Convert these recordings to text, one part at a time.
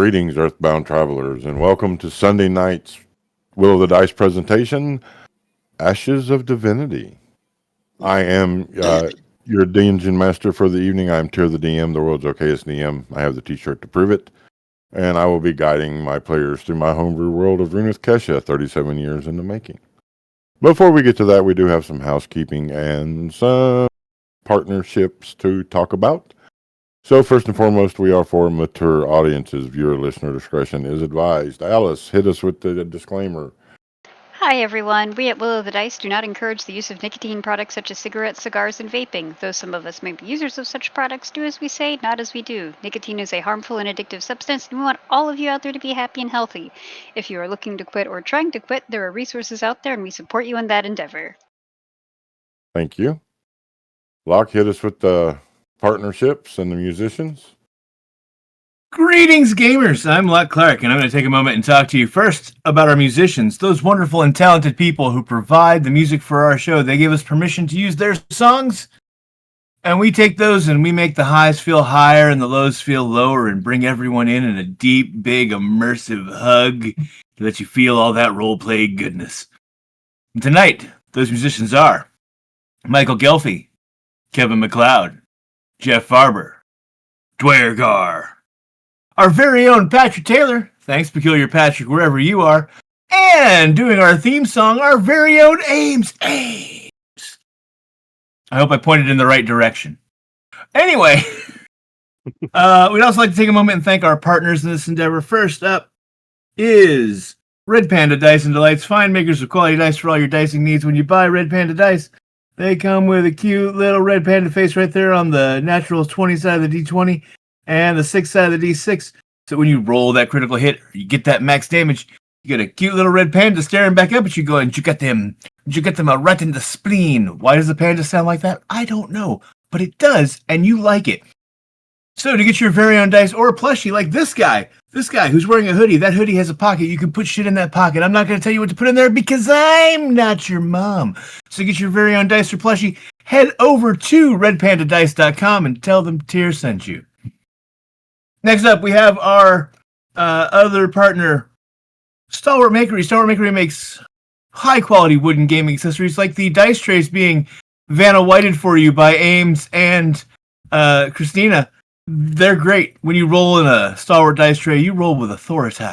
Greetings, Earthbound Travelers, and welcome to Sunday night's Will of the Dice presentation, Ashes of Divinity. I am your Dungeon Master for the evening. I'm Tyr the DM, the world's okayest DM. I have the t-shirt to prove it. And I will be guiding my players through my homebrew world of Runeth Kesha, 37 years in the making. Before we get to that, we do have some housekeeping and some partnerships to talk about. So first and foremost, we are for mature audiences. Viewer listener discretion is advised. Alice, hit us with the disclaimer. Hi everyone, we at Will of the Dice do not encourage the use of nicotine products such as cigarettes, cigars, and vaping. Though some of us may be users of such products, do as we say, not as we do. Nicotine is a harmful and addictive substance, and we want all of you out there to be happy and healthy. If you are looking to quit or trying to quit, there are resources out there, and we support you in that endeavor. Thank you. Locke, hit us with the partnerships and the musicians. Greetings, gamers! I'm Locke Clark, and I'm going to take a moment and talk to you first about our musicians, those wonderful and talented people who provide the music for our show. They give us permission to use their songs, and we take those and we make the highs feel higher and the lows feel lower and bring everyone in a deep, big, immersive hug to let you feel all that role-play goodness. And tonight, those musicians are Michael Gelfie, Kevin MacLeod, Jeff Farber, Dwyer Gar, our very own Patrick Taylor, thanks Peculiar Patrick wherever you are, and doing our theme song, our very own Ames. I hope I pointed in the right direction. Anyway, we'd also like to take a moment and thank our partners in this endeavor. First up is Red Panda Dice and Delights, fine makers of quality dice for all your dicing needs. When you buy Red Panda Dice, they come with a cute little red panda face right there on the natural 20 side of the D20 and the 6 side of the D6. So when you roll that critical hit, or you get that max damage, you get a cute little red panda staring back up at you going, you get them right in the spleen. Why does the panda sound like that? I don't know, but it does, and you like it. So to get your very own dice or a plushie like this guy who's wearing a hoodie, that hoodie has a pocket. You can put shit in that pocket. I'm not going to tell you what to put in there because I'm not your mom. So to get your very own dice or plushie, head over to redpandadice.com and tell them Tyr sent you. Next up, we have our other partner, Stalwart Makery. Stalwart Makery makes high-quality wooden gaming accessories like the dice trays being Vanna Whited for you by Ames and Christina. They're great. When you roll in a Stalwart dice tray, you roll with authority.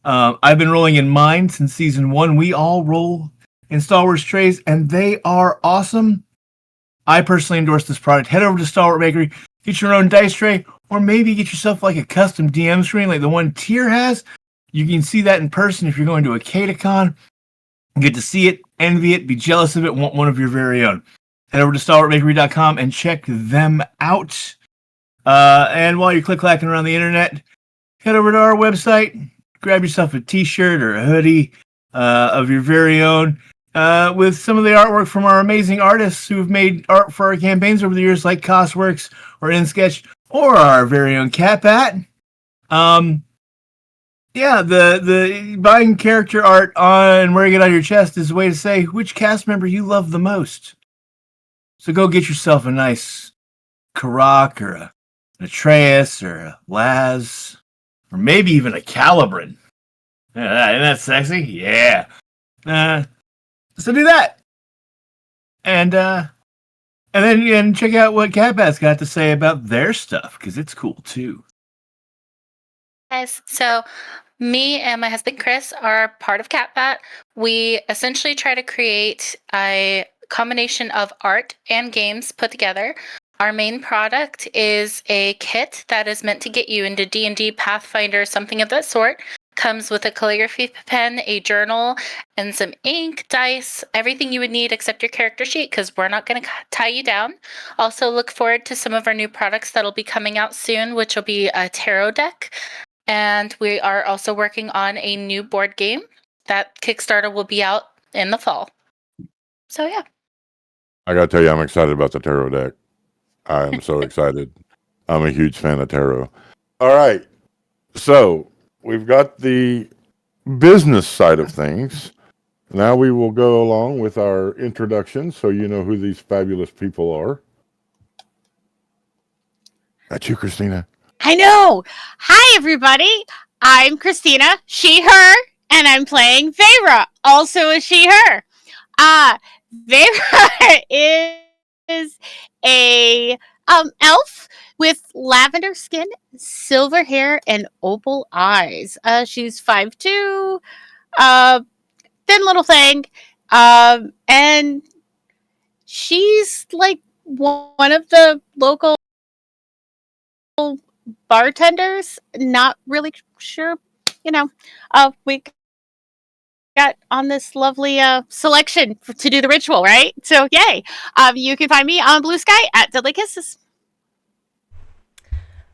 I've been rolling in mine since season 1. We all roll in Stalwart trays, and they are awesome. I personally endorse this product. Head over to Stalwart Makery, get your own dice tray, or maybe get yourself like a custom DM screen like the one Tyr has. You can see that in person if you're going to a Catacon. Get to see it, envy it, be jealous of it, want one of your very own. Head over to stalwartmakery.com and check them out. And while you're click-clacking around the internet, head over to our website, grab yourself a t-shirt or a hoodie of your very own with some of the artwork from our amazing artists who have made art for our campaigns over the years, like Costworks or InSketch or our very own Cat Bat. The buying character art and wearing it on your chest is a way to say which cast member you love the most. So go get yourself a nice Karak or an Atreus or a Laz or maybe even a Calibran. Isn't that sexy? Yeah. So do that. And then check out what Catbat's got to say about their stuff, because it's cool too. Guys, so me and my husband Chris are part of Catbat. We essentially try to create a combination of art and games put together. Our main product is a kit that is meant to get you into D&D, Pathfinder, something of that sort. Comes with a calligraphy pen, a journal, and some ink, dice, everything you would need except your character sheet, because we're not going to tie you down. Also look forward to some of our new products that'll be coming out soon, which will be a tarot deck. And we are also working on a new board game. That Kickstarter will be out in the fall. So yeah. I got to tell you, I'm excited about the tarot deck. I'm so excited. I'm a huge fan of tarot. All right. So we've got the business side of things. Now we will go along with our introduction so you know who these fabulous people are. That's you, Christina. I know. Hi, everybody. I'm Christina, she, her, and I'm playing Vera, also a she, her. Vera is a elf with lavender skin, silver hair, and opal eyes. She's 5'2", thin little thing, and she's like one of the local bartenders. Not really sure, you know. We got on this lovely selection to do the ritual, right? So yay! You can find me on Blue Sky at Deadly Kisses.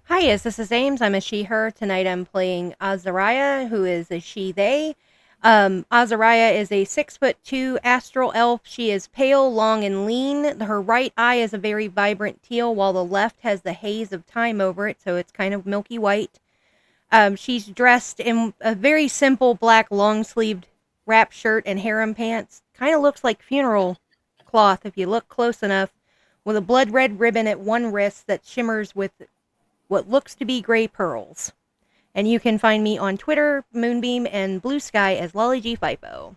Hi, yes, this is Ames. I'm a she, her. Tonight I'm playing Oz'zariah, who is a she, they. Oz'zariah is a 6'2" astral elf. She is pale, long, and lean. Her right eye is a very vibrant teal, while the left has the haze of time over it, so it's kind of milky white. She's dressed in a very simple black long-sleeved wrap shirt and harem pants. Kind of looks like funeral cloth if you look close enough, with a blood red ribbon at one wrist that shimmers with what looks to be gray pearls. And you can find me on Twitter, Moonbeam, and Blue Sky as Lolly G Fipo.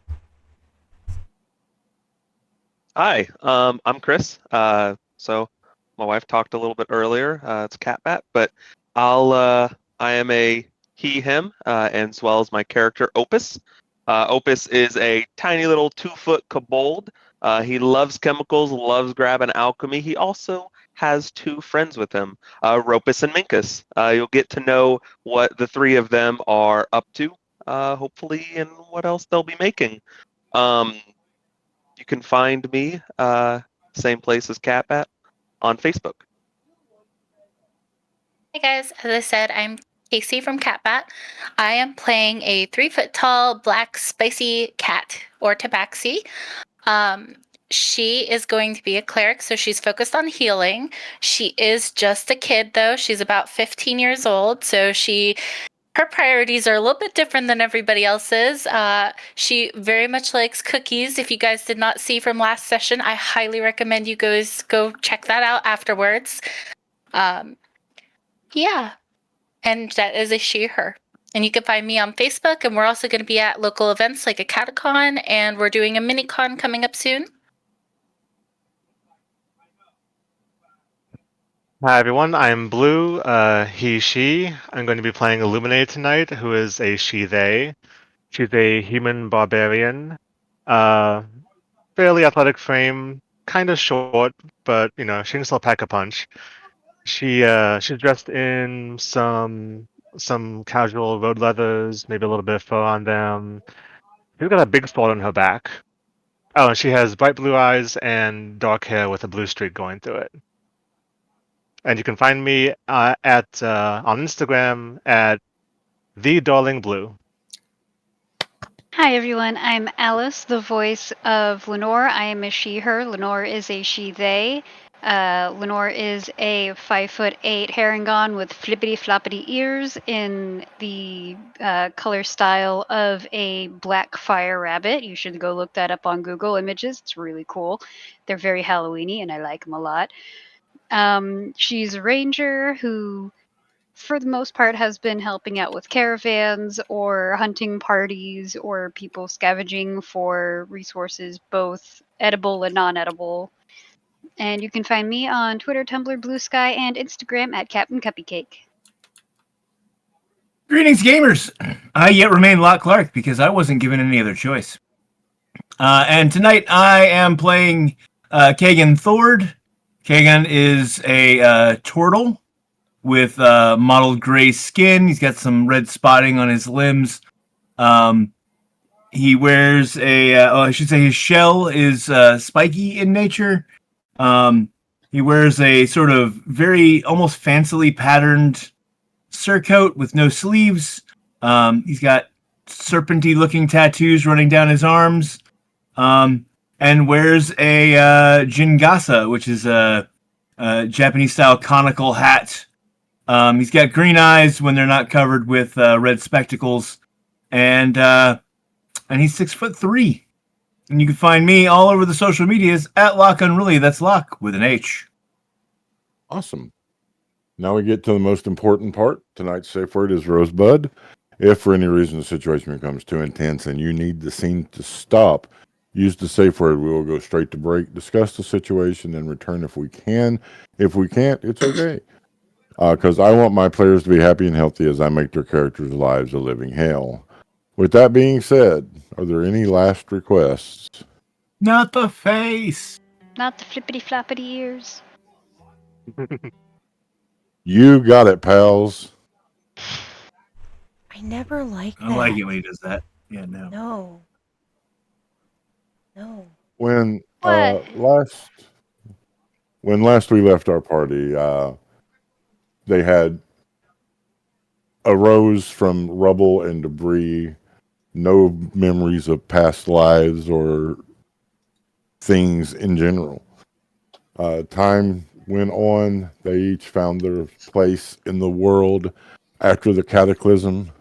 Hi, I'm Chris. So my wife talked a little bit earlier. It's Catbat, but I am a he, him, and as well as my character Opus. Opus is a tiny little 2-foot kobold. He loves chemicals, loves grabbing alchemy. He also has 2 friends with him, Ropus and Minkus. You'll get to know what the 3 of them are up to, hopefully, and what else they'll be making. You can find me, same place as Catbat, on Facebook. Hey guys, as I said, I'm Casey from Catbat. I am playing a 3-foot-tall black spicy cat, or tabaxi. She is going to be a cleric, so she's focused on healing. She is just a kid, though. She's about 15 years old, so her priorities are a little bit different than everybody else's. She very much likes cookies. If you guys did not see from last session, I highly recommend you guys go check that out afterwards. Yeah, and that is a she, her. And you can find me on Facebook, and we're also going to be at local events like a catacon, and we're doing a mini-con coming up soon. Hi everyone, I'm Blue, he, she. I'm going to be playing Illuminated tonight, who is a she, they. She's a human barbarian, fairly athletic frame, kind of short, but she can still pack a punch. She's dressed in some casual road leathers, maybe a little bit of fur on them. She's got a big sword on her back. Oh, and she has bright blue eyes and dark hair with a blue streak going through it. And you can find me on Instagram at @TheDarlingBlue. Hi everyone, I'm Alice, the voice of Lenore. I am a she, her. Lenore is a she, they. Lenore is a 5'8" Harangon with flippity floppity ears in the color style of a black fire rabbit. You should go look that up on Google Images. It's really cool. They're very Halloweeny and I like them a lot. She's a ranger who, for the most part, has been helping out with caravans or hunting parties or people scavenging for resources, both edible and non-edible. And you can find me on Twitter, Tumblr, Blue Sky, and Instagram at Captain Cuppycake. Greetings, gamers! I yet remain Lot Clark because I wasn't given any other choice. And tonight I am playing Kagan Thord. Kagan is a turtle with mottled gray skin. He's got some red spotting on his limbs. He wears I should say his shell is spiky in nature. He wears a sort of very almost fancily patterned surcoat with no sleeves. He's got serpenty-looking tattoos running down his arms, and wears a jingasa, which is a Japanese-style conical hat. He's got green eyes when they're not covered with red spectacles, and he's 6'3". And you can find me all over the social medias at Lock Unruly. That's Lock with an H. Awesome. Now we get to the most important part. Tonight's safe word is Rosebud. If for any reason the situation becomes too intense and you need the scene to stop, use the safe word. We will go straight to break, discuss the situation, and return if we can. If we can't, it's okay. Because I want my players to be happy and healthy as I make their characters' lives a living hell. With that being said, are there any last requests? Not the face. Not the flippity floppity ears. You got it, pals. I never like that. I like it when he does that. Yeah, no. No. No. When What? last we left our party, they had arose from rubble and debris, no memories of past lives or things in general. Time went on. They each found their place in the world after the cataclysm.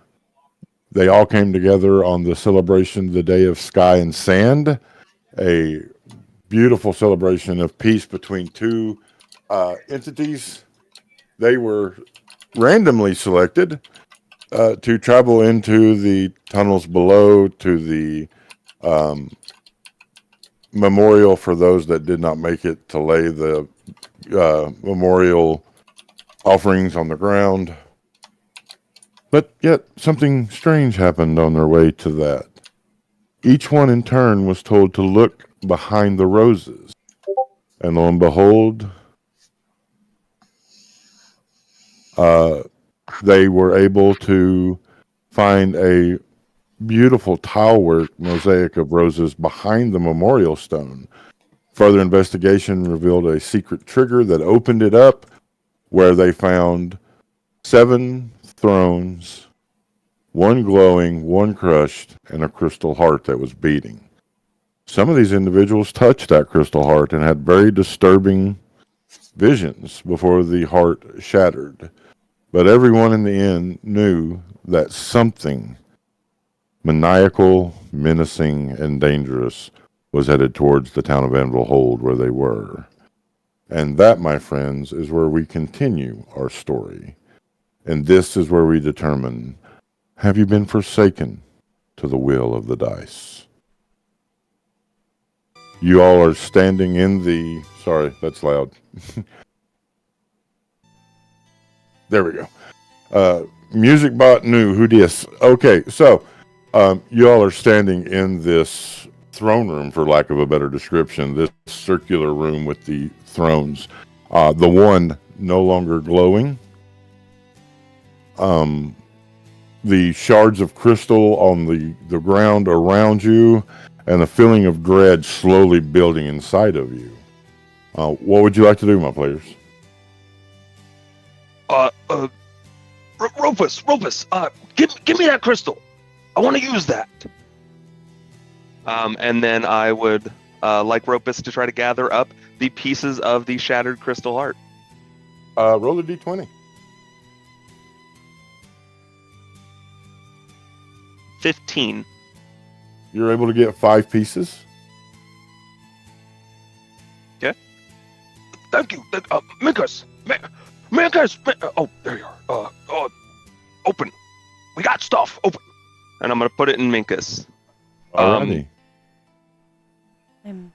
They all came together on the celebration, the Day of Sky and Sand, a beautiful celebration of peace between two entities. They were randomly selected to travel into the tunnels below to the memorial for those that did not make it to lay the memorial offerings on the ground. But yet something strange happened on their way to that. Each one in turn was told to look behind the roses. And lo and behold, they were able to find a beautiful tilework mosaic of roses behind the memorial stone. Further investigation revealed a secret trigger that opened it up, where they found 7 thrones, 1 glowing, 1 crushed, and a crystal heart that was beating. Some of these individuals touched that crystal heart and had very disturbing visions before the heart shattered. But everyone in the end knew that something maniacal, menacing, and dangerous was headed towards the town of Anvil Hold where they were. And that, my friends, is where we continue our story. And this is where we determine, have you been forsaken to the will of the dice? You all are standing in the... Sorry, that's loud. There we go. Music bot knew who dis. Okay, so you all are standing in this throne room, for lack of a better description, this circular room with the thrones. The one no longer glowing. The shards of crystal on the ground around you, and a feeling of dread slowly building inside of you. What would you like to do, my players? Rufus, give me that crystal. I want to use that. And then I would like Ropus to try to gather up the pieces of the shattered crystal heart. Roll a d20. 15. You're able to get 5 pieces. Thank you. Minkus. Oh, there you are. Open. We got stuff. Open. And I'm going to put it in Minkus. Alrighty. I'm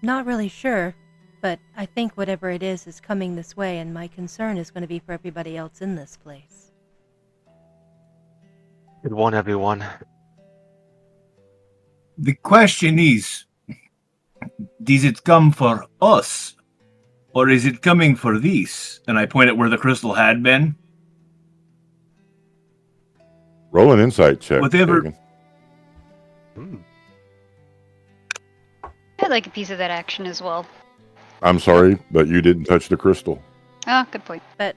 not really sure, but I think whatever it is coming this way, and my concern is going to be for everybody else in this place. Good one, everyone. The question is, does it come for us? Or is it coming for these? And I point at where the crystal had been. Roll an insight check. Whatever. Kagan. I'd like a piece of that action as well. I'm sorry, but you didn't touch the crystal. Oh, good point. But,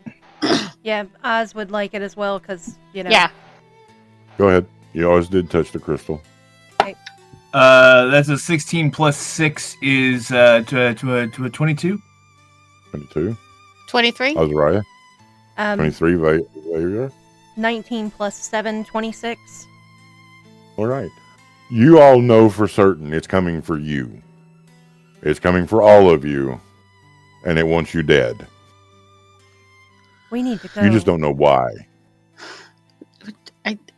yeah, Oz would like it as well, because, you know. Yeah. Go ahead. You always did touch the crystal. That's a 16 plus 6 is to a 22. 22. 23? Oz'zariah. 23. Vega. 19 plus 7, 26. All right. You all know for certain it's coming for you. It's coming for all of you. And it wants you dead. We need to go. You just don't know why.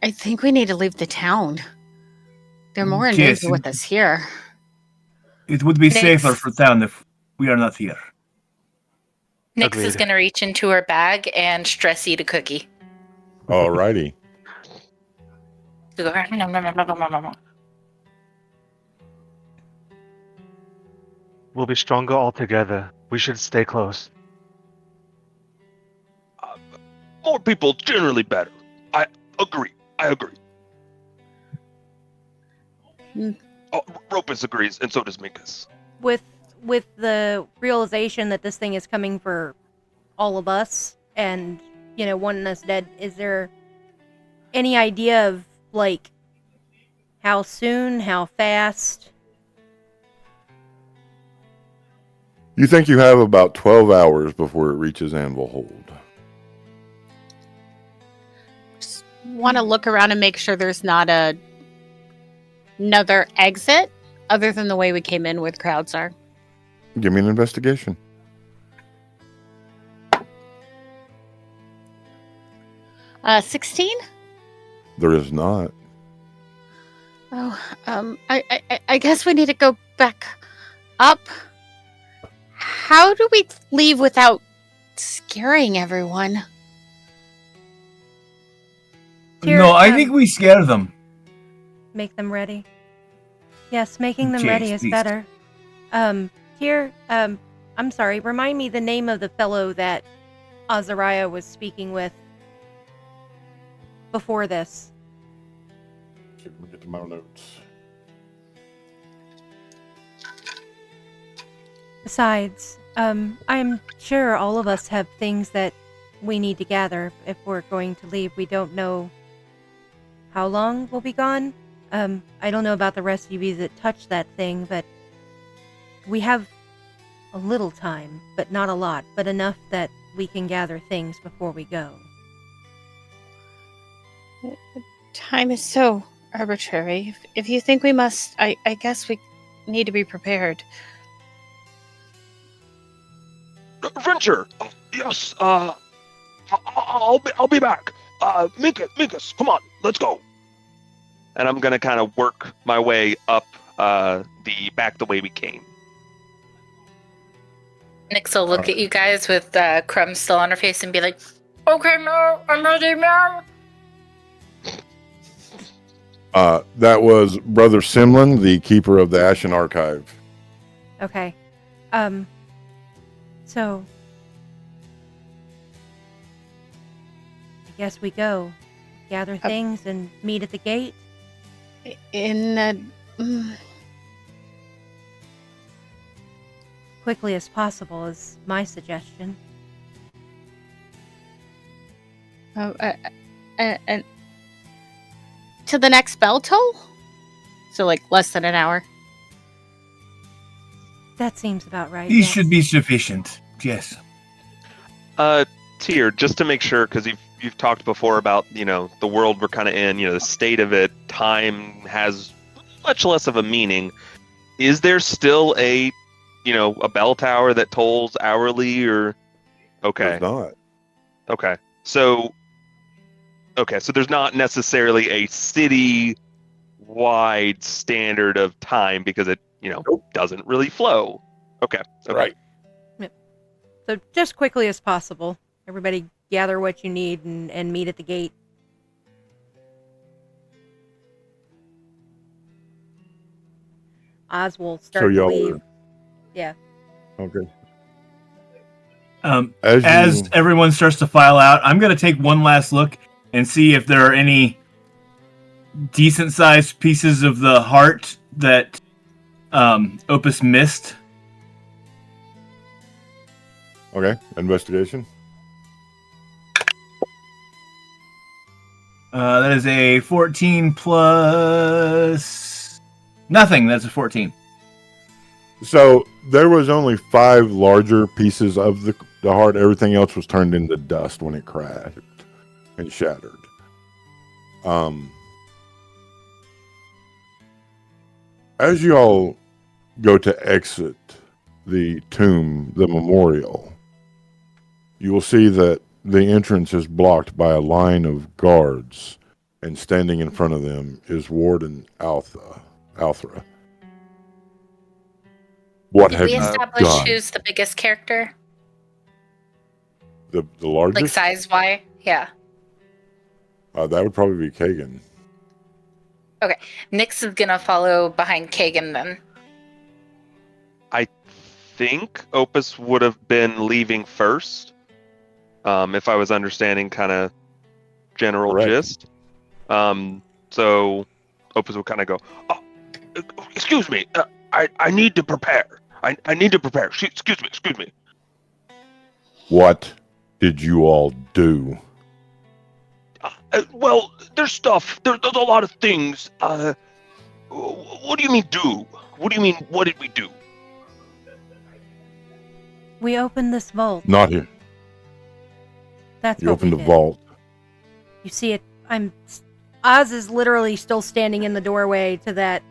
I think we need to leave the town. They're more in Yes, danger with us here. It would be safer Next. for town if we are not here. Nyx is Agreed. going to reach into her bag and stress eat a cookie. Alrighty. To go, "Nom, nom, nom, nom, nom, nom, nom." We'll be stronger all together. We should stay close. More people generally better. I agree. Hmm. Oh, Ropus agrees, and so does Minkus. With the realization that this thing is coming for all of us and, wanting us dead, is there any idea of, like, how soon, how fast? You think you have about 12 hours before it reaches Anvil Hold. Just want to look around and make sure there's not another exit other than the way we came in where the crowds are. Give me an investigation. 16? There is not. Oh, I guess we need to go back up. How do we leave without scaring everyone? Here, No, I think we scare them. Make them ready. Yes, making them Jeez, ready is please. better. Here, I'm sorry, remind me the name of the fellow that Oz'zariah was speaking with before this. Let me get to my notes. Besides, I'm sure all of us have things that we need to gather if we're going to leave. We don't know how long we'll be gone. I don't know about the rest of you that touched that thing, but we have a little time, but not a lot, but enough that we can gather things before we go. Time is so arbitrary. If you think we must, I guess we need to be prepared. Venture. Yes. I'll be back. Minkus, come on, let's go. And I'm gonna kind of work my way up the way we came. Nyx will look at you guys with crumbs still on her face and be like, "Okay, no, I'm ready, man." That was Brother Simeon, the keeper of the Ashen Archive. Okay. So I guess we go. Gather things and meet at the gate. Quickly as possible is my suggestion. And to the next bell toll? So like less than an hour. That seems about right. These yes. should be sufficient. Yes. Tyr, just to make sure, because you've talked before about the world we're kind of in, the state of it. Time has much less of a meaning. Is there still a bell tower that tolls hourly or? Okay. There's not. Okay. So there's not necessarily a city-wide standard of time because it doesn't really flow. Okay. Right. So just quickly as possible. Everybody gather what you need and meet at the gate. Oz will start So to y'all leave. are- Yeah. Okay. As everyone starts to file out, I'm going to take one last look and see if there are any decent-sized pieces of the heart that Opus missed. Okay. Investigation. That is a 14 plus nothing. That's a 14. So there was only 5 larger pieces of the heart. Everything else was turned into dust when it crashed and shattered. As you all go to exit the tomb, the memorial, you will see that the entrance is blocked by a line of guards, and standing in front of them is Warden Althra. What Did have we you establish done? who's the biggest character? The Like largest? size wise? Yeah. That would probably be Kagan. Okay. Nyx is gonna follow behind Kagan then. I think Opus would have been leaving first, if I was understanding kind of general Correct. gist. So Opus would kind of go, Oh, excuse me. I need to prepare. I need to prepare. Excuse me. What did you all do? Well, there's stuff. There's a lot of things. What do you mean do? What do you mean? What did we do? We opened this vault. Not here. That's You what opened we the did. vault. You see it. Oz is literally still standing in the doorway to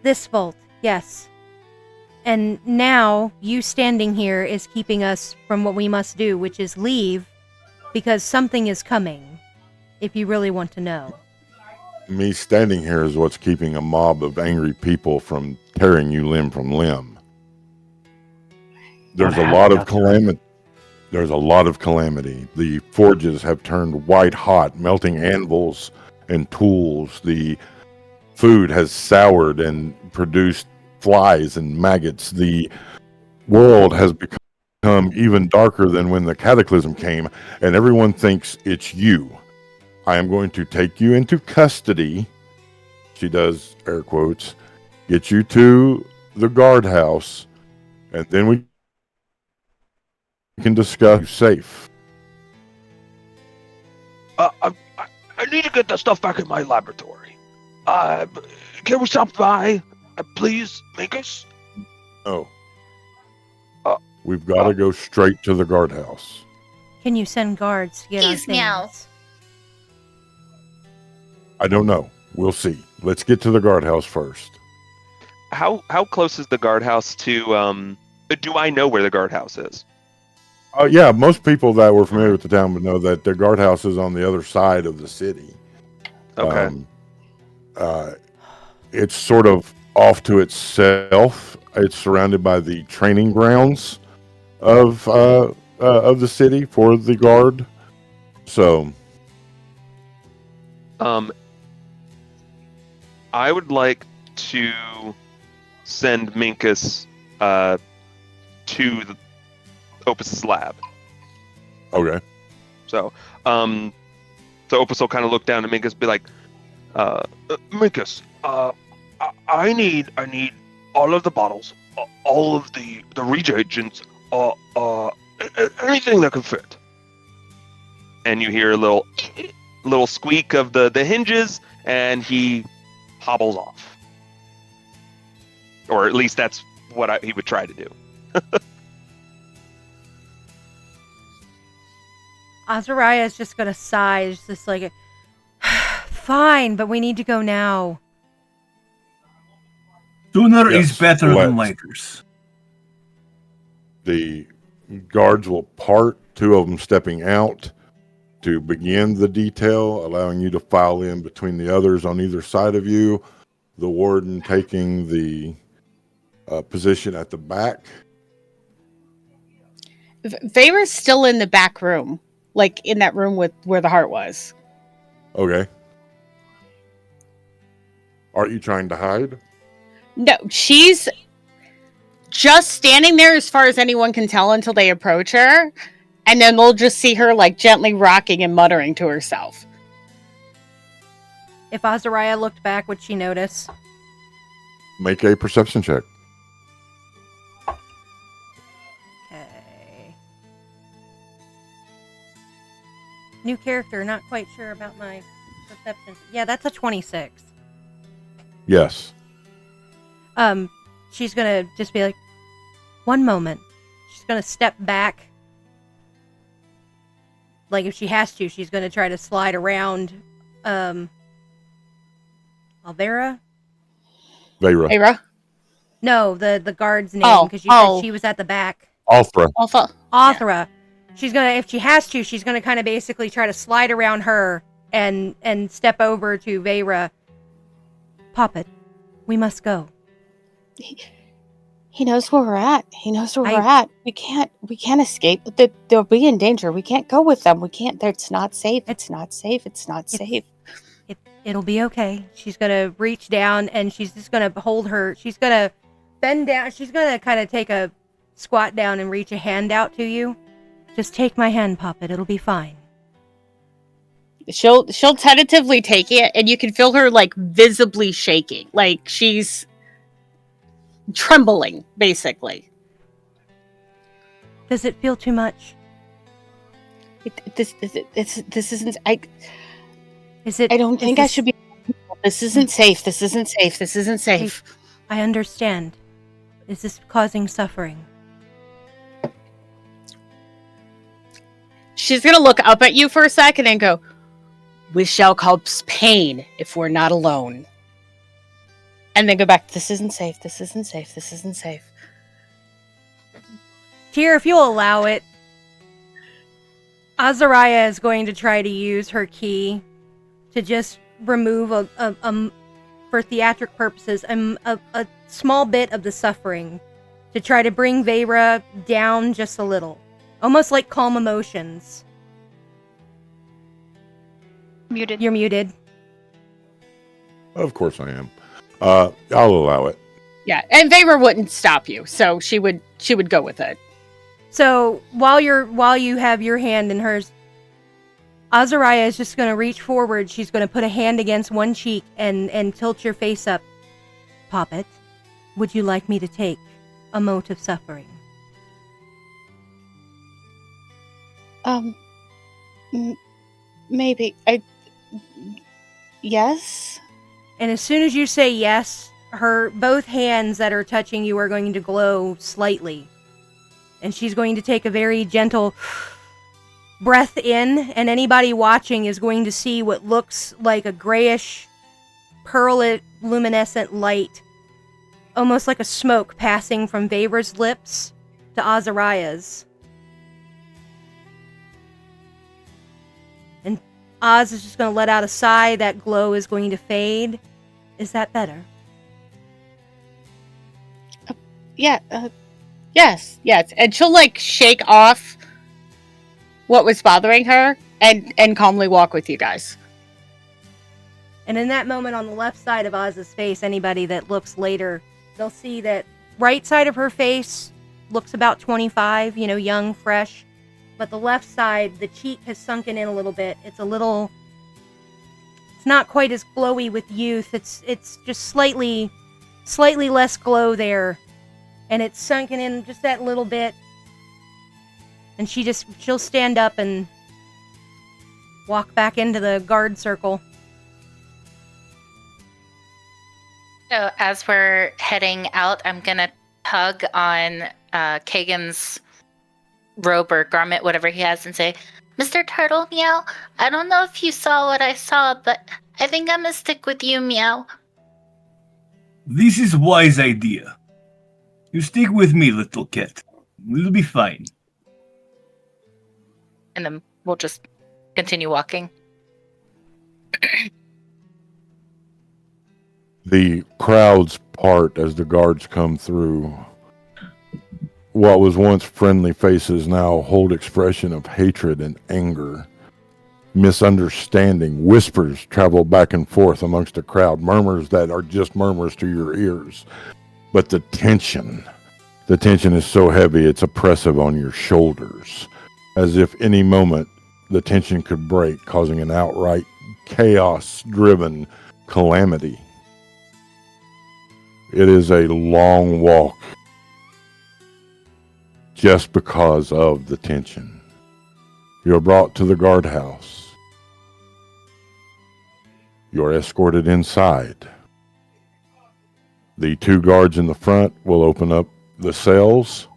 this vault. Yes. And now you standing here is keeping us from what we must do, which is leave, because something is coming. If you really want to know. Me standing here is what's keeping a mob of angry people from tearing you limb from limb. There's a lot of calamity. There's a lot of calamity. The forges have turned white hot, melting anvils and tools. The food has soured and produced flies and maggots. The world has become even darker than when the cataclysm came, and everyone thinks it's you. I am going to take you into custody. She does air quotes. Get you to the guardhouse, and then we can discuss you safe. I need to get the stuff back in my laboratory. Can we stop by, please, Minkus? No. Uh, We've got to go straight to the guardhouse. Can you send guards to get our Please, meow. things? I don't know. We'll see. Let's get to the guardhouse first. how close is the guardhouse to? Do I know where the guardhouse is? Yeah, most people that were familiar with the town would know that the guardhouse is on the other side of the city. Okay. It's sort of off to itself. It's surrounded by the training grounds of the city for the guard. So, I would like to send Minkus to the Opus's lab. okay. So Opus will kind of look down at Minkus and be like, Minkus, I need all of the bottles, all of the reagents, anything that can fit. and you hear a little squeak of the hinges, and he hobbles off. Or at least that's what he would try to do. Oz'zariah is just gonna sigh. It's just like, fine, but we need to go now. Sooner Yes, is better than let's. later. The guards will part, two of them stepping out to begin the detail, allowing you to file in between the others on either side of you. The warden taking the position at the back. Vera's still in the back room, like in that room with where the heart was. Okay. Aren't you trying to hide? No, she's just standing there as far as anyone can tell until they approach her. And then they'll just see her like gently rocking and muttering to herself. If Oz'zariah looked back, would she notice? Make a perception check. Okay. New character, not quite sure about my perception. Yeah, that's a 26. Yes. She's gonna just be like, one moment. She's gonna step back. Like, if she has to, she's gonna try to slide around, Alvera? Vera? No, the guard's name, Oh, because you said she was at the back. Althra. Alpha. Althra. if she has to, she's gonna kind of basically try to slide around her and step over to Vera. Poppet, we must go. He knows where we're at. He knows where we're at. We can't escape. They'll be in danger. We can't go with them. We can't. It's not safe. It's not safe. It's not safe. It'll be okay. She's gonna reach down and she's just gonna hold her. She's gonna bend down. She's gonna kind of take a squat down and reach a hand out to you. Just take my hand, Poppet. It'll be fine. She'll tentatively take it, and you can feel her like visibly shaking, like she's trembling, basically. Does it feel too much? This isn't. I don't think I should be. This isn't safe. This isn't safe. This isn't safe. I understand. Is this causing suffering? She's gonna look up at you for a second and go, "We shall cause pain if we're not alone." And then go back, "This isn't safe. This isn't safe. This isn't safe." Tyr, if you'll allow it, Oz'zariah is going to try to use her key to just remove for theatric purposes, a small bit of the suffering to try to bring Vera down just a little. Almost like calm emotions. Muted. You're muted. Of course I am. I'll allow it. Yeah, and Vera wouldn't stop you, so she would go with it. So while you have your hand in hers, Oz'zariah is just going to reach forward. She's going to put a hand against one cheek and tilt your face up. Poppet, would you like me to take a mote of suffering? Maybe. Yes? And as soon as you say yes, both hands that are touching you are going to glow slightly. And she's going to take a very gentle breath in, and anybody watching is going to see what looks like a grayish, luminescent light, almost like a smoke passing from Vera's lips to Oz'zariah's. And Oz is just going to let out a sigh. That glow is going to fade. Is that better? Yeah, yes. And she'll like shake off what was bothering her and calmly walk with you guys. And in that moment on the left side of Oz's face, anybody that looks later, they'll see that right side of her face looks about 25, young, fresh. But the left side, the cheek has sunken in a little bit. It's not quite as glowy with youth. It's just slightly less glow there. And it's sunken in just that little bit. And she'll stand up and walk back into the guard circle. So as we're heading out, I'm going to tug on Kagan's robe or garment, whatever he has, and say, "Mr. Turtle, meow, I don't know if you saw what I saw, but I think I'm going to stick with you, meow." This is a wise idea. You stick with me, little cat. We'll be fine. And then we'll just continue walking. The crowds part as the guards come through. What was once friendly faces now hold expression of hatred and anger. Misunderstanding, whispers travel back and forth amongst the crowd, murmurs that are just murmurs to your ears. But the tension is so heavy it's oppressive on your shoulders, as if any moment the tension could break, causing an outright chaos-driven calamity. It is a long walk just because of the tension. You're brought to the guardhouse. You're escorted inside. The two guards in the front will open up the cells,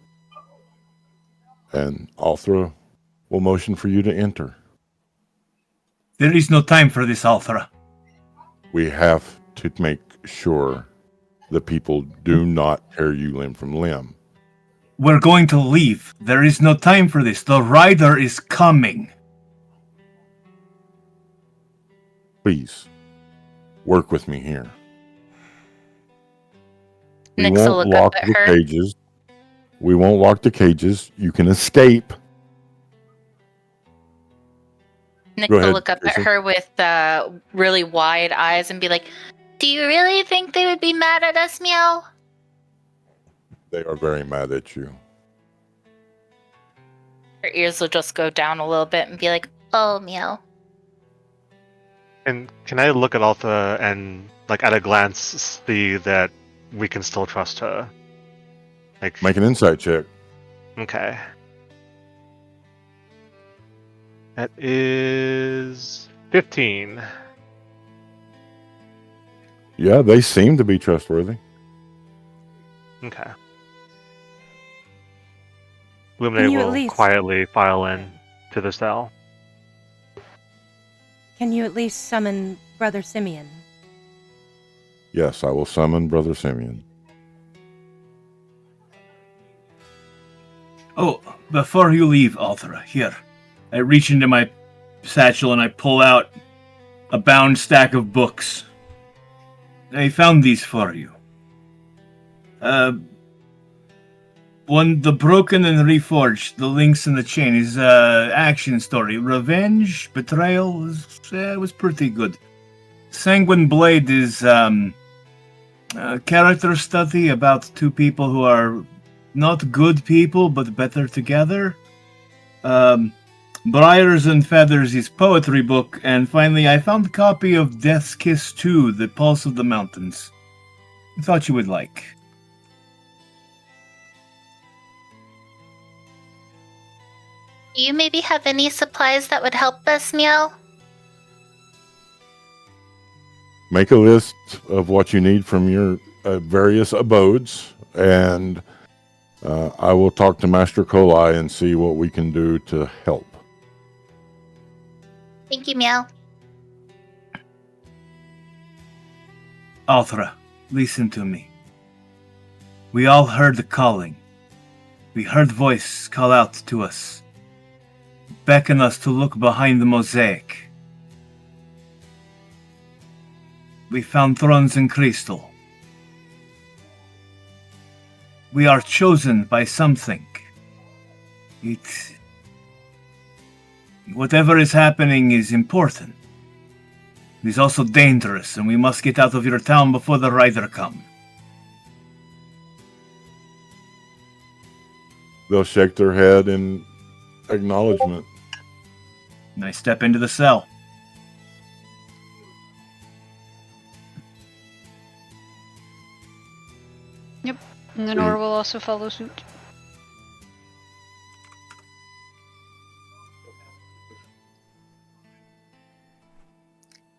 and Althra will motion for you to enter. There is no time for this, Althra. We have to make sure the people do not tear you limb from limb. We're going to leave. There is no time for this. The rider is coming. Please, work with me here. We Nyx will won't look lock up at the her. cages. We won't lock the cages. You can escape. Nyx Go will ahead, look up at Tracy. her with really wide eyes and be like, "Do you really think they would be mad at us, Meow?" They are very mad at you. Her ears will just go down a little bit and be like, "Oh, Meow." And can I look at Althra and, like, at a glance, see that we can still trust her? Like, Make an insight check. okay. That is 15. Yeah, they seem to be trustworthy. Okay. Illuminate you at will least- quietly file in to the cell. Can you at least summon Brother Simeon? Yes, I will summon Brother Simeon. Oh, before you leave, Althra, here. I reach into my satchel and I pull out a bound stack of books. I found these for you. One, The Broken and Reforged, The Links in the Chain, is action story. Revenge, Betrayal, was pretty good. Sanguine Blade is a character study about two people who are not good people, but better together. Briars and Feathers is poetry book, and finally I found a copy of Death's Kiss 2, The Pulse of the Mountains. I thought you would like. Do you maybe have any supplies that would help us, Meow? Make a list of what you need from your various abodes, and I will talk to Master Koli and see what we can do to help. Thank you, Meow. Althra, listen to me. We all heard the calling. We heard voice call out to us, beckon us to look behind the mosaic. We found thrones in crystal. We are chosen by something. Whatever is happening is important. It is also dangerous, and we must get out of your town before the rider come. They'll shake their head in acknowledgement. And I step into the cell. And then Nora will also follow suit.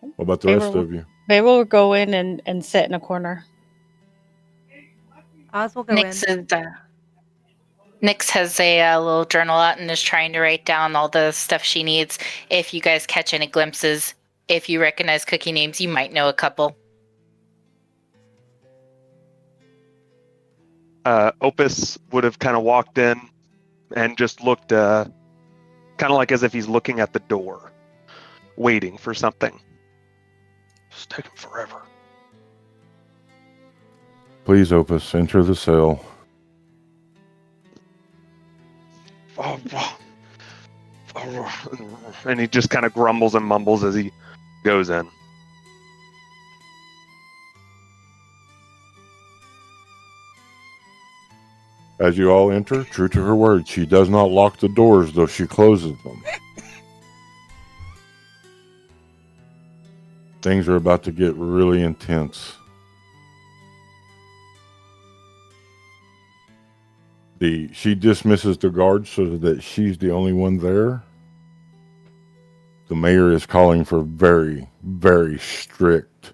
What about the They rest were- of you? They will go in and sit in a corner. Oz will go in. Nyx has a little journal out and is trying to write down all the stuff she needs. If you guys catch any glimpses, if you recognize cookie names, you might know a couple. Opus would have kind of walked in and just looked kind of like as if he's looking at the door, waiting for something. It's taking forever. Please, Opus, enter the cell. And he just kind of grumbles and mumbles as he goes in. As you all enter, true to her word, she does not lock the doors, though she closes them. Things are about to get really intense. She dismisses the guards so that she's the only one there. The mayor is calling for very, very strict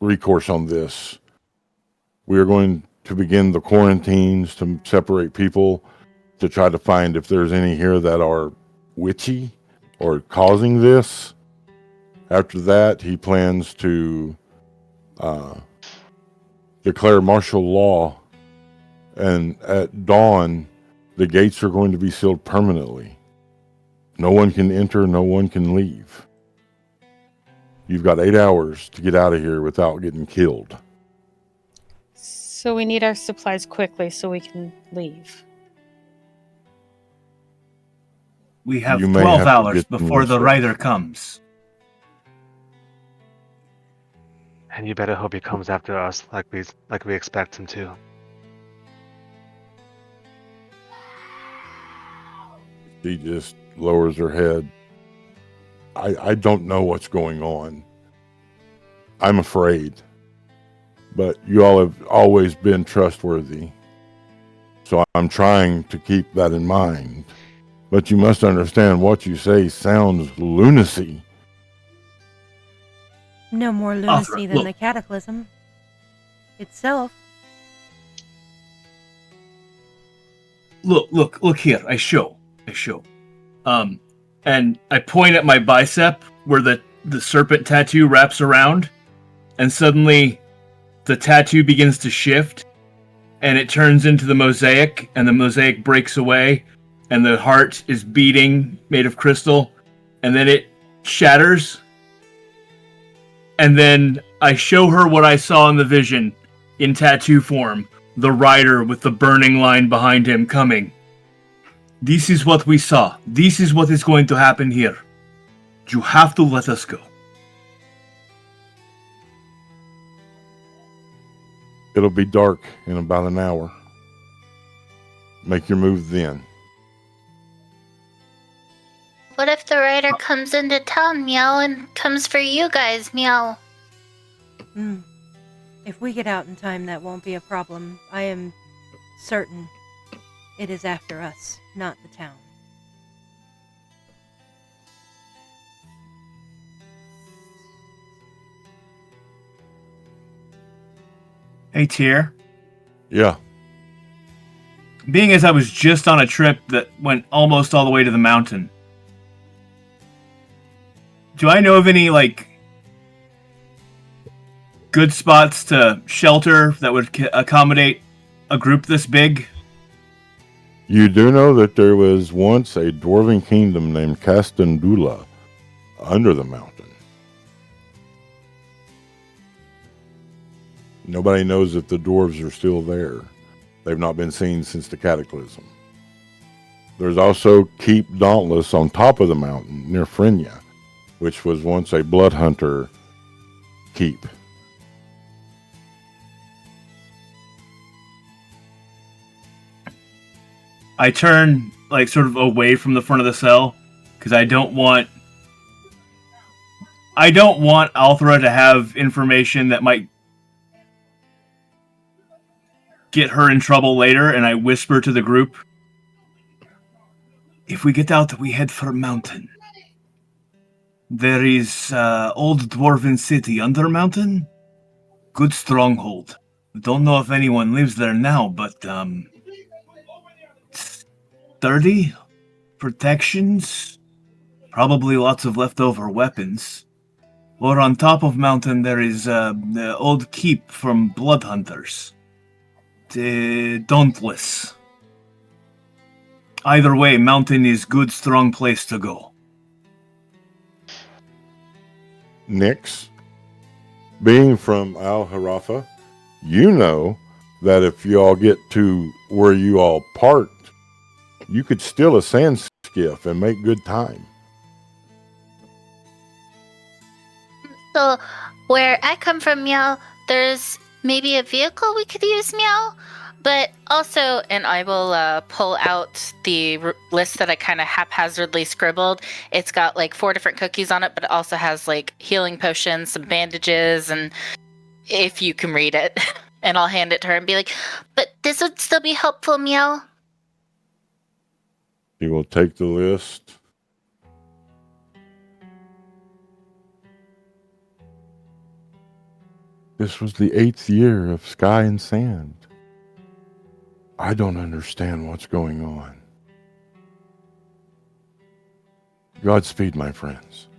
recourse on this. We are going to begin the quarantines to separate people, to try to find if there's any here that are witchy or causing this. After that, he plans to declare martial law And at dawn, the gates are going to be sealed permanently. No one can enter, no one can leave. You've got 8 hours to get out of here without getting killed. So we need our supplies quickly so we can leave. We have You may 12 have to hours get them before the yourself. rider comes. And you better hope he comes after us like we expect him to. She just lowers her head. I don't know what's going on. I'm afraid. But you all have always been trustworthy. So I'm trying to keep that in mind. But you must understand what you say sounds lunacy. No more lunacy Althra, than look. the cataclysm itself. Look here. I show. And I point at my bicep where the serpent tattoo wraps around, and suddenly the tattoo begins to shift, and it turns into the mosaic, and the mosaic breaks away, and the heart is beating, made of crystal, and then it shatters. And then I show her what I saw in the vision, in tattoo form, the rider with the burning line behind him coming. This is what we saw. This is what is going to happen here. You have to let us go. It'll be dark in about an hour. Make your move then. What if the rider comes into town, meow, and comes for you guys, meow? If we get out in time, that won't be a problem. I am certain it is after us, not the town. Hey, Tyr. Yeah. Being as I was just on a trip that went almost all the way to the mountain, do I know of any, good spots to shelter that would accommodate a group this big? You do know that there was once a dwarven kingdom named Castandula under the mountain. Nobody knows if the dwarves are still there. They've not been seen since the cataclysm. There's also Keep Dauntless on top of the mountain near Frenya, which was once a blood hunter keep. I turn, sort of away from the front of the cell, because I don't want Althra to have information that might get her in trouble later, and I whisper to the group, if we get out, we head for a mountain. There is old dwarven city under mountain. Good stronghold. Don't know if anyone lives there now, but sturdy protections, probably lots of leftover weapons. Or on top of mountain there is the old keep from blood hunters. Dauntless. Either way, mountain is good, strong place to go. Nyx, being from Al Harafa, you know that if you all get to where you all parked, you could steal a sand skiff and make good time. So, where I come from, meow, there's maybe a vehicle we could use, meow. But also, and I will pull out the list that I kind of haphazardly scribbled. It's got 4 different cookies on it, but it also has healing potions, some bandages, and if you can read it. And I'll hand it to her and be like, but this would still be helpful, meow. He will take the list. This was the 8th year of Sky and Sand. I don't understand what's going on. Godspeed, my friends.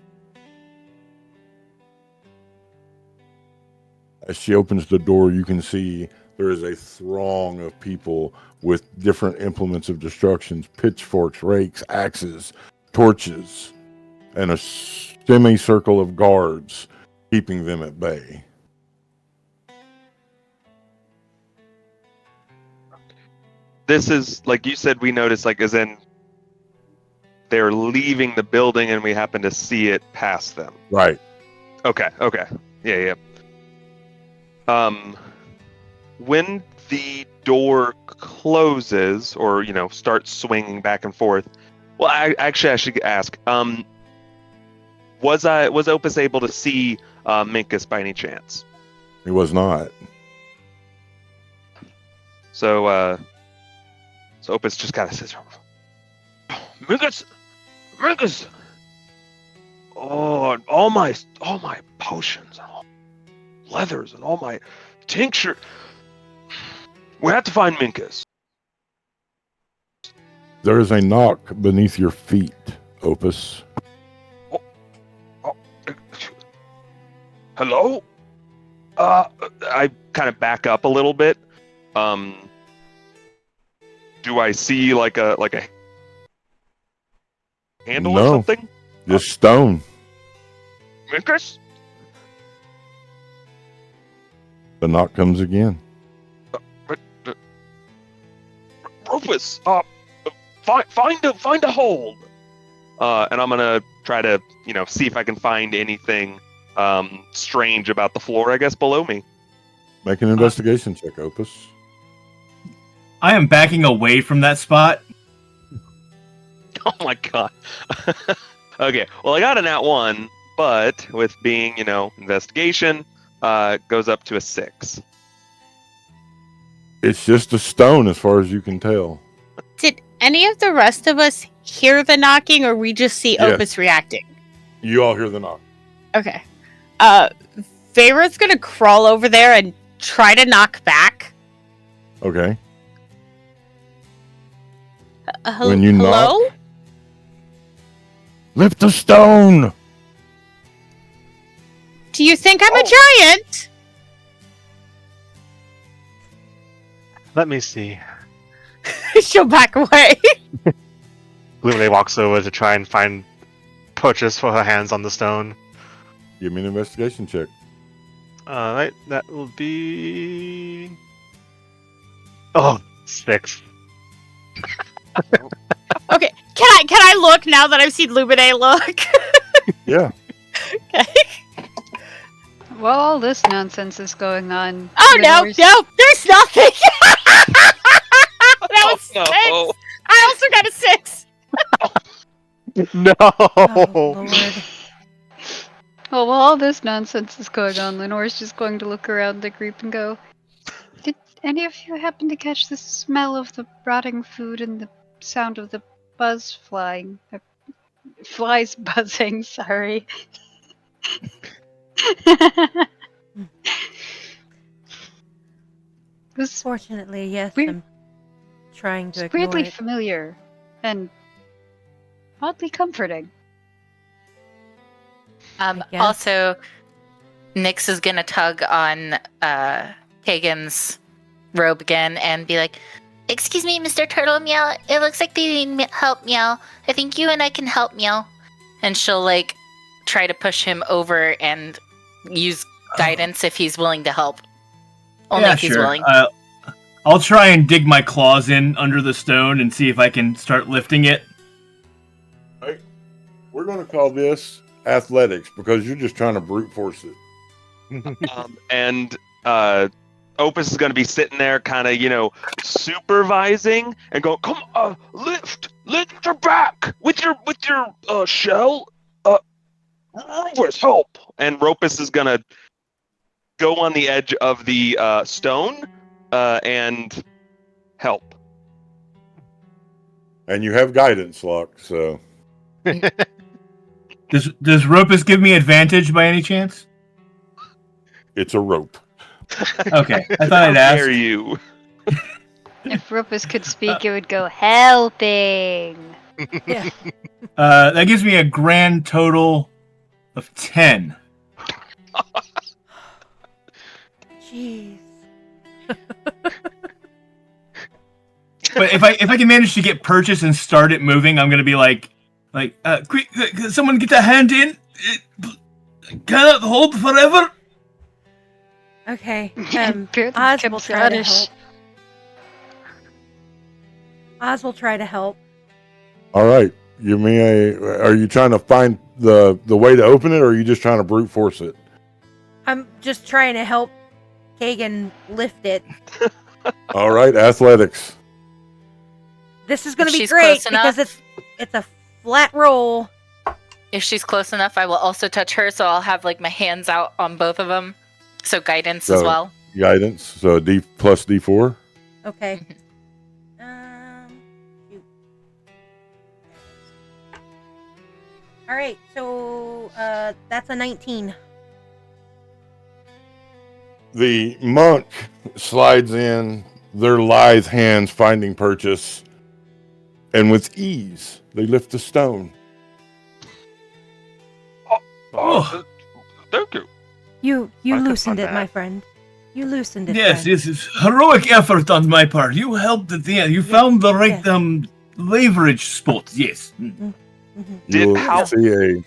As she opens the door, you can see there is a throng of people with different implements of destruction, pitchforks, rakes, axes, torches, and a semicircle of guards keeping them at bay. This is, like you said, we noticed, like, as in they're leaving the building and we happen to see it past them. Right. Okay. Yeah. When the door closes or, starts swinging back and forth, well, I should ask, was Opus able to see Minkus by any chance? He was not. So Opus just kind of says, Minkus! Oh, all my potions and all leathers and all my tincture. We have to find Minkus. There is a knock beneath your feet, Opus. Hello? I kind of back up a little bit. Do I see like a handle or something? Just stone. Minkus? The knock comes again. Rufus, find a hold. And I'm gonna try to, see if I can find anything strange about the floor, I guess, below me. Make an investigation check, Opus. I am backing away from that spot. Oh my god. Okay, well, I got a nat 1, but with being, investigation, goes up to a 6. It's just a stone as far as you can tell. Did any of the rest of us hear the knocking, or we just see Yes. Opus reacting? You all hear the knock. Okay. Veyra's gonna crawl over there and try to knock back. Okay. When you hello? knock- Lift the stone! Do you think I'm a giant? Let me see. She'll back away. Lumine walks over to try and find purchase for her hands on the stone. Give me an investigation check. Alright, that will be... Oh, 6. Okay, can I look now that I've seen Lumine look? Yeah. Okay. While all this nonsense is going on. Oh no, Lenore's- there's nothing. That was no. 6. I also got a 6. No! Oh, Lord. Well, while all this nonsense is going on, Lenore's just going to look around the group and go, "Did any of you happen to catch the smell of the rotting food and the sound of the buzz flying? Flies buzzing, sorry." This Fortunately, yes, We- I'm trying to is ignore weirdly it. familiar and oddly comforting. guess. Also, Nyx is gonna tug on Kagan's robe again and be like, "Excuse me, Mr. Turtle Meow. It looks like they need help, Meow. I think you and I can help, Meow." And she'll try to push him over and use guidance if he's willing to help. Only if he's willing. I'll try and dig my claws in under the stone and see if I can start lifting it. Right. We're going to call this athletics because you're just trying to brute force it. And Opus is going to be sitting there kind of, supervising and go, Come, lift your back with your shell. Rufus, help. and Ropus is going to go on the edge of the stone and help. And you have guidance, Luck, so Does Ropus give me advantage by any chance? it's a rope. Okay, I thought I'd How dare ask. you? If Rufus could speak, it would go, "Helping." Yeah. That gives me a grand total of 10. Jeez. But if I can manage to get purchase and start it moving, I'm gonna be like, quick, someone get a hand in. It cannot hold forever. Okay. Apparently Oz become will try to Scottish. help. Oz will try to help. All right. Give me are you trying to find the way to open it, or are you just trying to brute force it? I'm just trying to help Kagan lift it. All right, athletics. This is going If to be she's great close enough. because it's a flat roll. If she's close enough, I will also touch her, so I'll have like my hands out on both of them. So guidance as So- well. Guidance. So a D plus D4. Okay. Shoot. All right. So that's a 19. The monk slides in, their lithe hands finding purchase, and with ease they lift the stone. Oh. Thank you. You I could loosened fund it, my that. friend. You loosened it. Yes, friend. this is heroic effort on my part. You helped at the end. You found the right leverage spot. Yes. Mhm. You'll how- see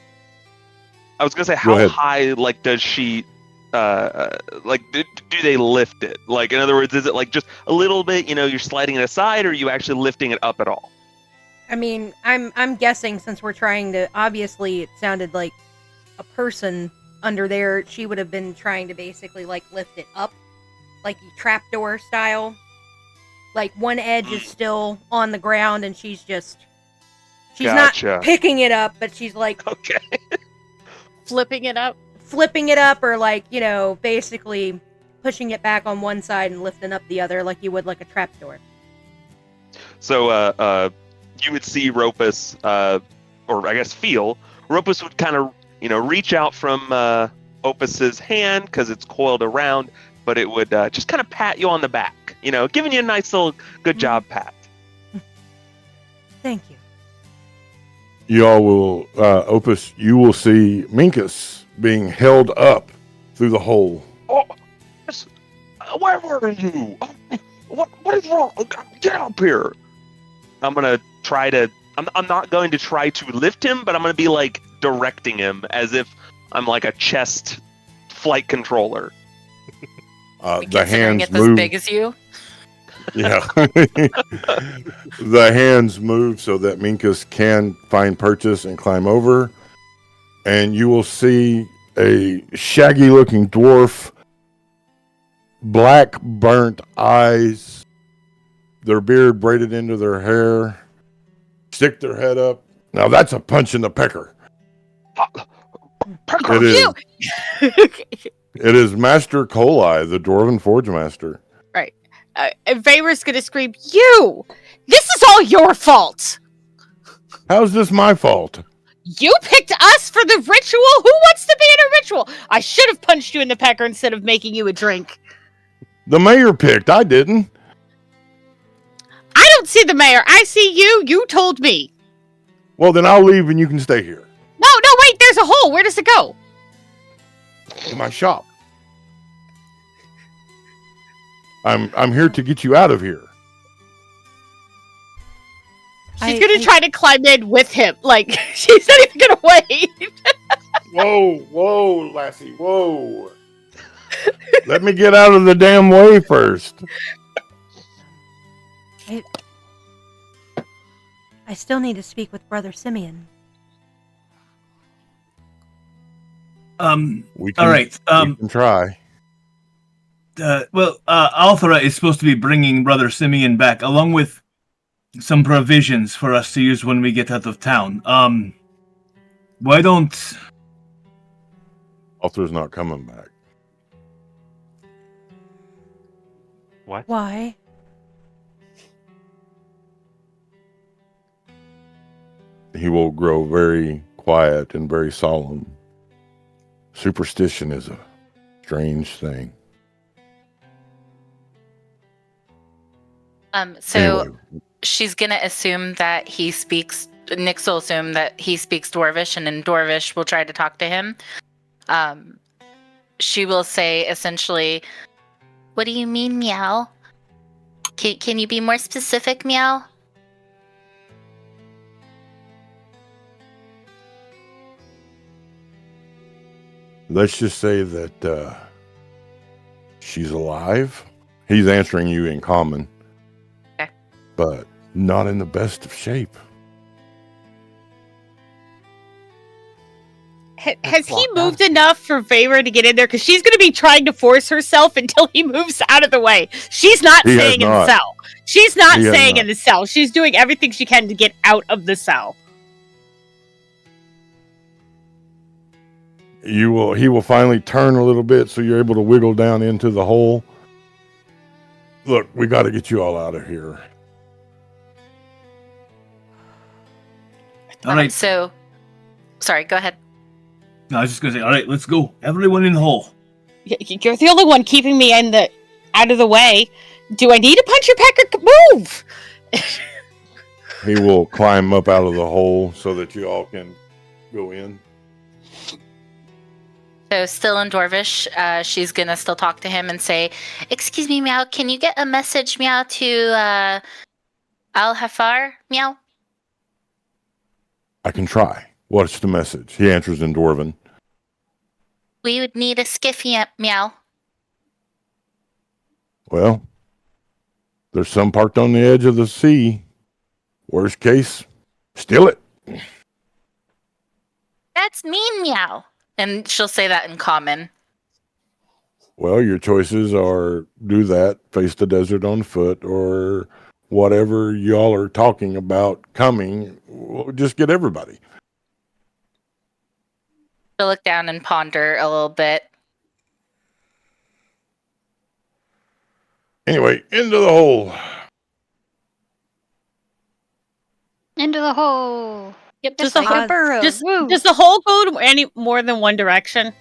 I was gonna say, Go how ahead. high like does she? Like do they lift it? Like in other words, is it like just a little bit? You know, you're sliding it aside, or are you actually lifting it up at all? I mean, I'm guessing since we're trying to. Obviously, it sounded like a person under there. She would have been trying to basically like lift it up, like trapdoor style. Like one edge is still on the ground, and she's Gotcha. not picking it up, but she's like Okay. Flipping it up. flipping it up, or like basically pushing it back on one side and lifting up the other, like you would like a trapdoor. So you would see Ropus, or I guess feel Ropus would kind of reach out from Opus's hand because it's coiled around, but it would just kind of pat you on the back, giving you a nice little good job pat. Thank you. you all will Opus. You will see Minkus being held up through the hole. Oh, yes. Where were you? What is wrong? Get up here. I'm gonna try to. I'm not going to try to lift him, but I'm gonna be like directing him as if I'm like a chest flight controller. The Considering hands it's as move. big as you. Yeah. The hands move so that Minkus can find purchase and climb over. And you will see a shaggy looking dwarf, black burnt eyes, their beard braided into their hair, stick their head up. Now that's a punch in the pecker. It is. It is Master Koli, the Dwarven Forge Master. And Vader's gonna scream, "You! This is all your fault! How's this my fault? You picked us for the ritual? Who wants to be in a ritual? I should have punched you in the pecker instead of making you a drink. The mayor picked. I didn't. I don't see the mayor. I see you. You told me. Well, then I'll leave and you can stay here. No, wait, there's a hole. Where does it go? In my shop. I'm here to get you out of here. She's gonna try to climb in with him. Like, she's not even gonna wait. Whoa, lassie, whoa. Let me get out of the damn way first. I still need to speak with Brother Simeon. We can, All right. we can try. Althra is supposed to be bringing Brother Simeon back, along with some provisions for us to use when we get out of town. Why don't... Althra's not coming back. What? Why? He will grow very quiet and very solemn. Superstition is a strange thing. So Anyway, she's gonna assume that he speaks. Nyx will assume that he speaks Dwarvish, and in Dwarvish will try to talk to him. She will say essentially, "What do you mean, meow? Can you be more specific, Meow? Let's just say that she's alive. He's answering you in common. Okay. But not in the best of shape. Has he moved enough for Vayra to get in there? Because she's going to be trying to force herself until he moves out of the way. She's not He has staying in the not. cell. She's not He has staying not. in the cell. She's doing everything she can to get out of the cell. He will finally turn a little bit so you're able to wiggle down into the hole. Look, we got to get you all out of here. All right. So, sorry, go ahead. No, I was just gonna say, all right, let's go. Everyone in the hole. You're the only one keeping me out of the way. Do I need a puncher pecker? Move! He will climb up out of the hole so that you all can go in. So still in Dwarvish, she's gonna still talk to him and say, "Excuse me, Meow. Can you get a message, Meow, to Al-Hafar, Meow?" I can try. What's the message? He answers in Dwarven. We would need a skiffy, Meow. Well, there's some parked on the edge of the sea. Worst case, steal it. That's mean, Meow. And she'll say that in common. Well, your choices are do that, face the desert on foot, or whatever y'all are talking about coming. We'll just get everybody. She'll look down and ponder a little bit. Anyway, into the hole. Into the hole. Yep, Does Just the like hole- a burrow. Does Woo. the hole go to any more than one direction?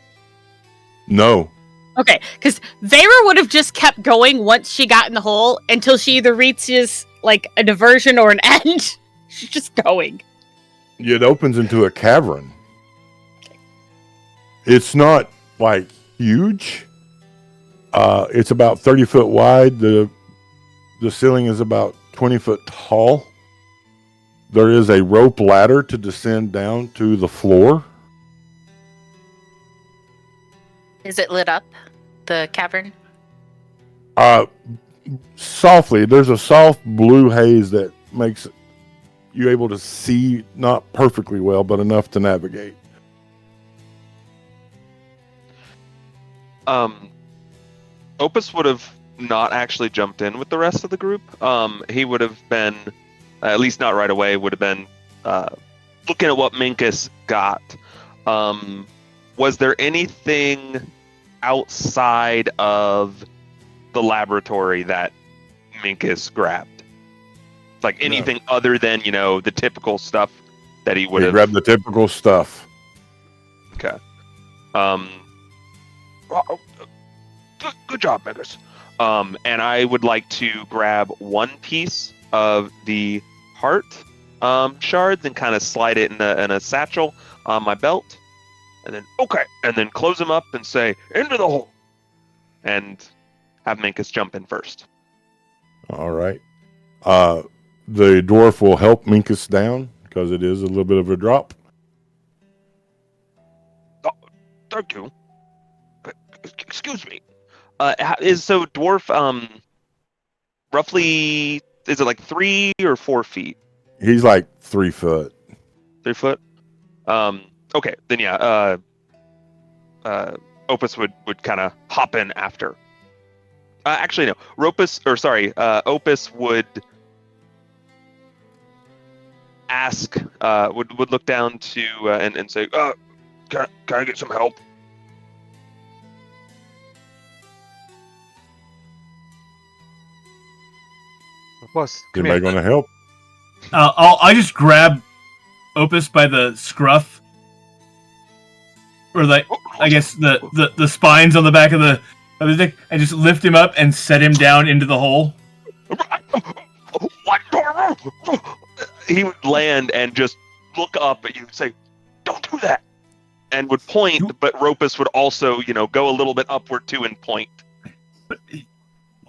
No. Okay, because Vayra would have just kept going once she got in the hole until she either reaches like a diversion or an end. She's just going. It opens into a cavern. It's not like huge. It's about 30 foot wide. The ceiling is about 20 foot tall. There is a rope ladder to descend down to the floor. Is it lit up, the cavern? Softly. There's a soft blue haze that makes you able to see, not perfectly well, but enough to navigate. Opus would have not actually jumped in with the rest of the group. He would have been, at least not right away, would have been looking at what Minkus got. Was there anything outside of the laboratory that Minkus grabbed? Like anything other than, the typical stuff that he would have... grabbed the typical stuff. Okay. Good job, Minkus. And I would like to grab one piece of the heart shards and kind of slide it in a satchel on my belt. And then close them up and say, into the hole. And have Minkus jump in first. All right. The dwarf will help Minkus down because it is a little bit of a drop. Thank you. Excuse me. So dwarf, roughly, is it like 3 or 4 feet? He's like 3 foot. 3 foot? Okay, then yeah, Opus would kind of hop in after. Actually, no. Opus would ask, would look down to and say, Can I get some help? Of course. Is Come anybody here. going to help? I just grab Opus by the scruff, or like I guess the spines on the back of the thing, and just lift him up and set him down into the hole. What? he would land and just look up at you and say, "Don't do that," and would point. But Ropus would also, go a little bit upward too and point.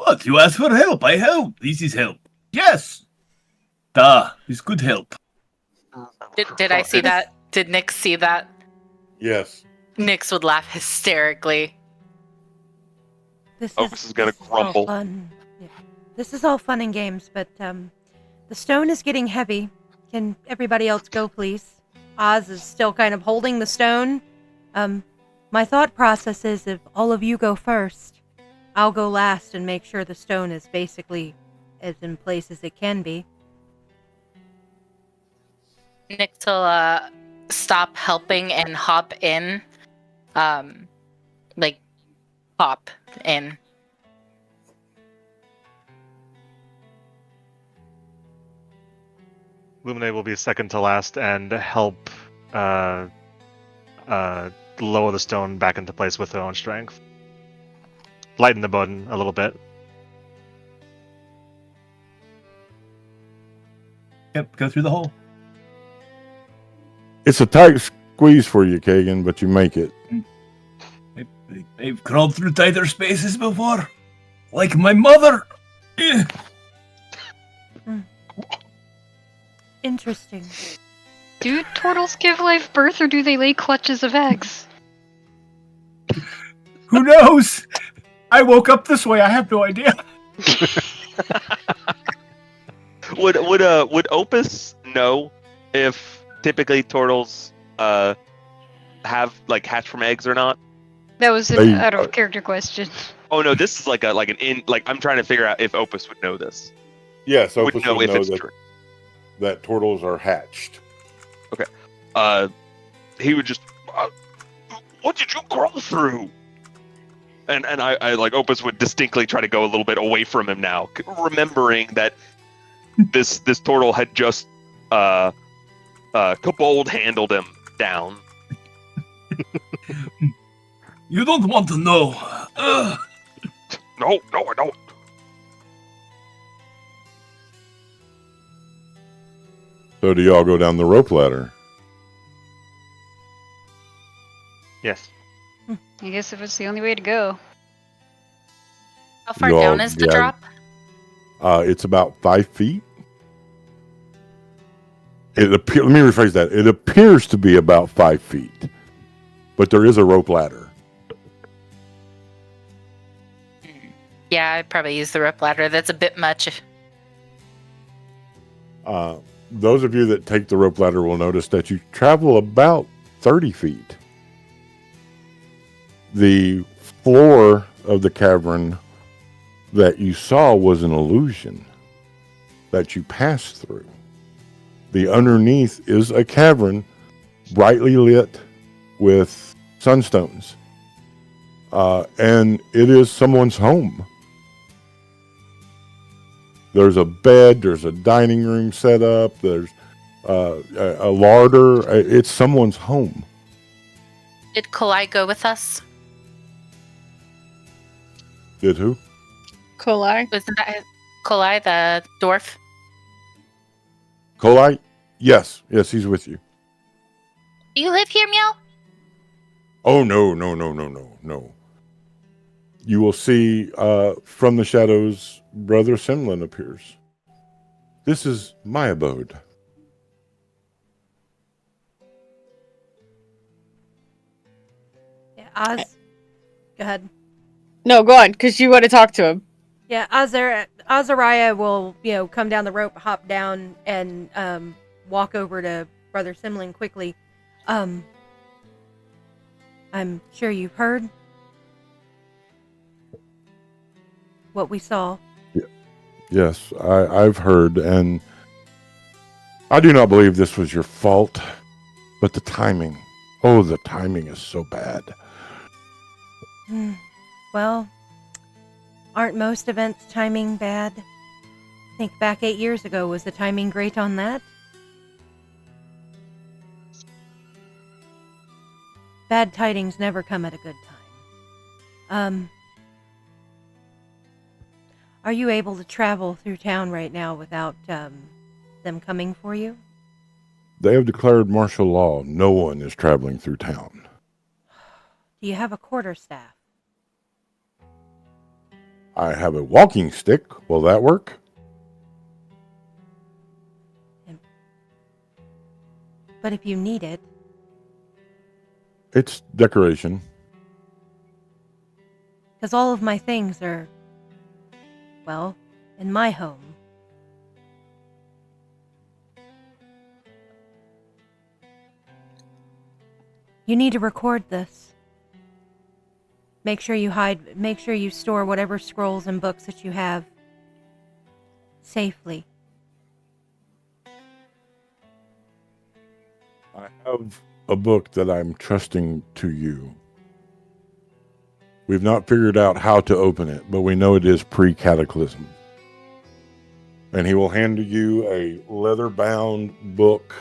What? You asked for help. I help. This is help. Yes. It's good help. Did I see that? Did Nix see that? Yes. Nix would laugh hysterically. This Opus is gonna all grumble. fun. Yeah. This is all fun and games, but the stone is getting heavy. Can everybody else go, please? Oz is still kind of holding the stone. My thought process is if all of you go first, I'll go last and make sure the stone is basically as in place as it can be. Nix will stop helping and hop in. Like hop in. Luminate will be second to last and help lower the stone back into place with her own strength. Lighten the burden a little bit. Yep, go through the hole. It's a tight squeeze for you, Kagan, but you make it. I've crawled through tighter spaces before. Like my mother. Eh. Interesting. Do turtles give live birth or do they lay clutches of eggs? Who knows? I woke up this way. I have no idea. Would Opus know if typically turtles have like hatch from eggs or not? That was an out of character question. Oh no, this is like I'm trying to figure out if Opus would know this. Yes, Would Opus know would if know it's that, true. that turtles are hatched. He would just, what did you crawl through? And I like Opus would distinctly try to go a little bit away from him now, remembering that this turtle had just Kobold handled him down. You don't want to know. No, I don't. So do y'all go down the rope ladder? Yes. I guess if it's the only way to go. How far You all down is the get- drop? It's about 5 feet. Let me rephrase that. It appears to be about 5 feet, but there is a rope ladder. Yeah, I'd probably use the rope ladder. That's a bit much. Those of you that take the rope ladder will notice that you travel about 30 feet. The floor of the cavern that you saw was an illusion that you passed through. The underneath is a cavern brightly lit with sunstones. And it is someone's home. There's a bed, there's a dining room set up, there's a larder. It's someone's home. Did Koli go with us? Did who? Koli. Wasn't that Koli, the dwarf? Koli? Yes, he's with you. Do you live here, Meow? Oh, no. You will see from the shadows, Brother Simeon appears. This is my abode. Yeah, Oz. Go ahead. No, go on, because you want to talk to him. Yeah, Oz'zariah will, come down the rope, hop down, and walk over to Brother Simeon quickly. I'm sure you've heard what we saw. Yes, I've heard, and I do not believe this was your fault, but the timing. Oh, the timing is so bad. Well, aren't most events' timing bad? Think back 8 years ago. Was the timing great on that? Bad tidings never come at a good time. Are you able to travel through town right now without them coming for you? They have declared martial law. No one is traveling through town. Do you have a quarterstaff? I have a walking stick. Will that work? But if you need it, It's decoration. because all of my things are, well, in my home. You need to record this. Make sure you store whatever scrolls and books that you have safely. I have a book that I'm trusting to you. We've not figured out how to open it, but we know it is pre-cataclysm. And he will hand you a leather-bound book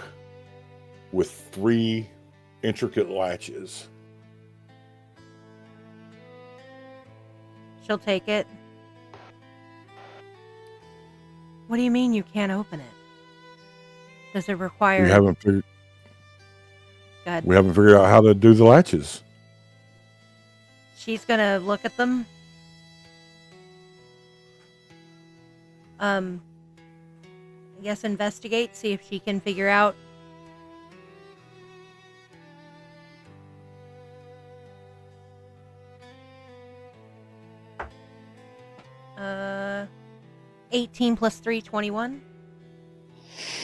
with 3 intricate latches. She'll take it. What do you mean you can't open it? Does it require... We haven't figured God. We haven't figured out how to do the latches. She's gonna look at them. I guess investigate, see if she can figure out. 18 plus 3, 21.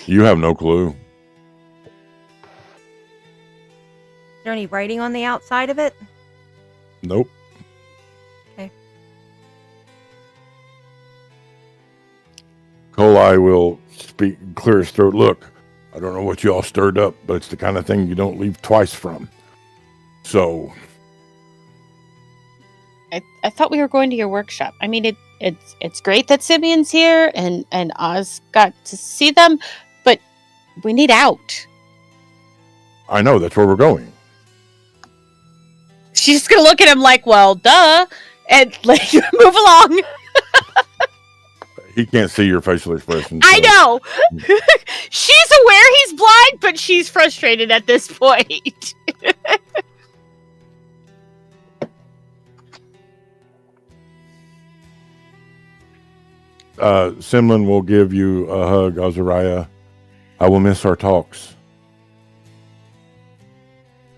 You have no clue. Is there any writing on the outside of it? Nope. Okay. Koli will speak, clear his throat. Look, I don't know what you all stirred up, but it's the kind of thing you don't leave twice from. So, I thought we were going to your workshop. I mean, it's great that Simeon's here and Oz got to see them, but we need out. I know that's where we're going. She's just gonna look at him like, well, duh, and like move along. He can't see your facial expression. I know. She's aware he's blind, but she's frustrated at this point. Simlin will give you a hug, Oz'zariah. I will miss our talks.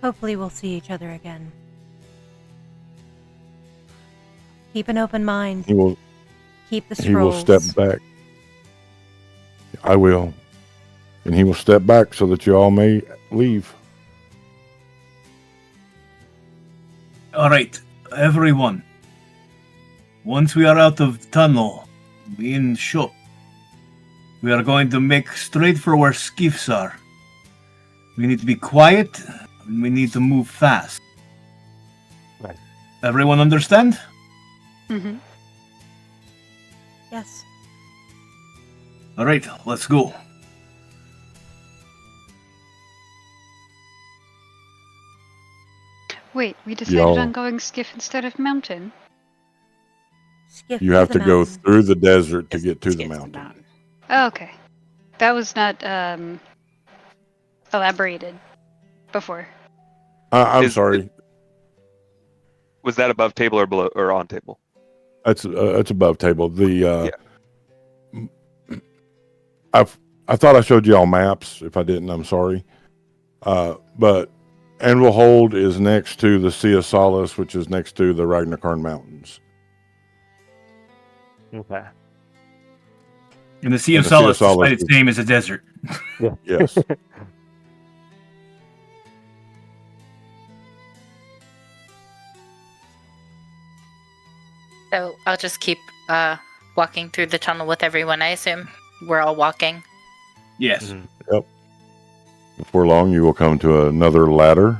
Hopefully we'll see each other again. Keep an open mind. He will Keep the He will scrolls. step back. I will. And he will step back so that you all may leave. All right, everyone. Once we are out of the tunnel, we in shop. We are going to make straight for where skiffs are. We need to be quiet, and we need to move fast. Right. Everyone understand? Mm-hmm. Yes. All right, let's go. Wait, we decided Y'all- on going skiff instead of mountain. Skiff You have the to go mountain. through the desert to Just get to the get mountain. Oh, okay. That was not elaborated before. I'm Is- sorry. Was that above table or below or on table? That's above table. I thought I showed you all maps. If I didn't, I'm sorry. But Anvil Hold is next to the Sea of Solace, which is next to the Ragnarkarn Mountains. Okay. And the Sea of And the Sea of Solace, Solace despite its is- name, is a desert. Yes. So I'll just keep walking through the tunnel with everyone. I assume we're all walking. Yes. Mhm. Before long, you will come to another ladder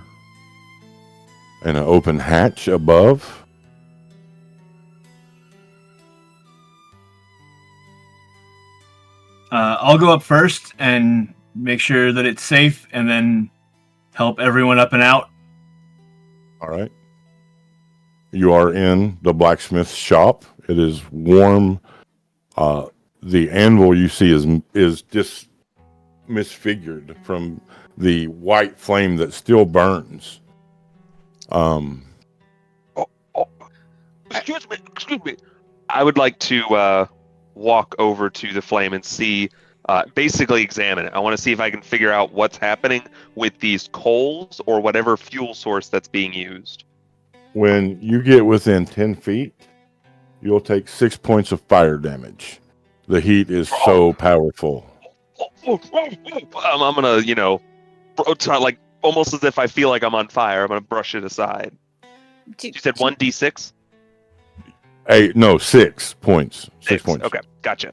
and an open hatch above. I'll go up first and make sure that it's safe, and then help everyone up and out. All right. You are in the blacksmith's shop. It is warm. The anvil you see is just misfigured from the white flame that still burns. Excuse me. I would like to walk over to the flame and see, basically examine it. I want to see if I can figure out what's happening with these coals or whatever fuel source that's being used. When you get within 10 feet, you'll take 6 points of fire damage. The heat is so powerful. I'm gonna, like almost as if I feel like I'm on fire. I'm gonna brush it aside. You said 1d6? No, 6 points. 6 points. Okay, gotcha.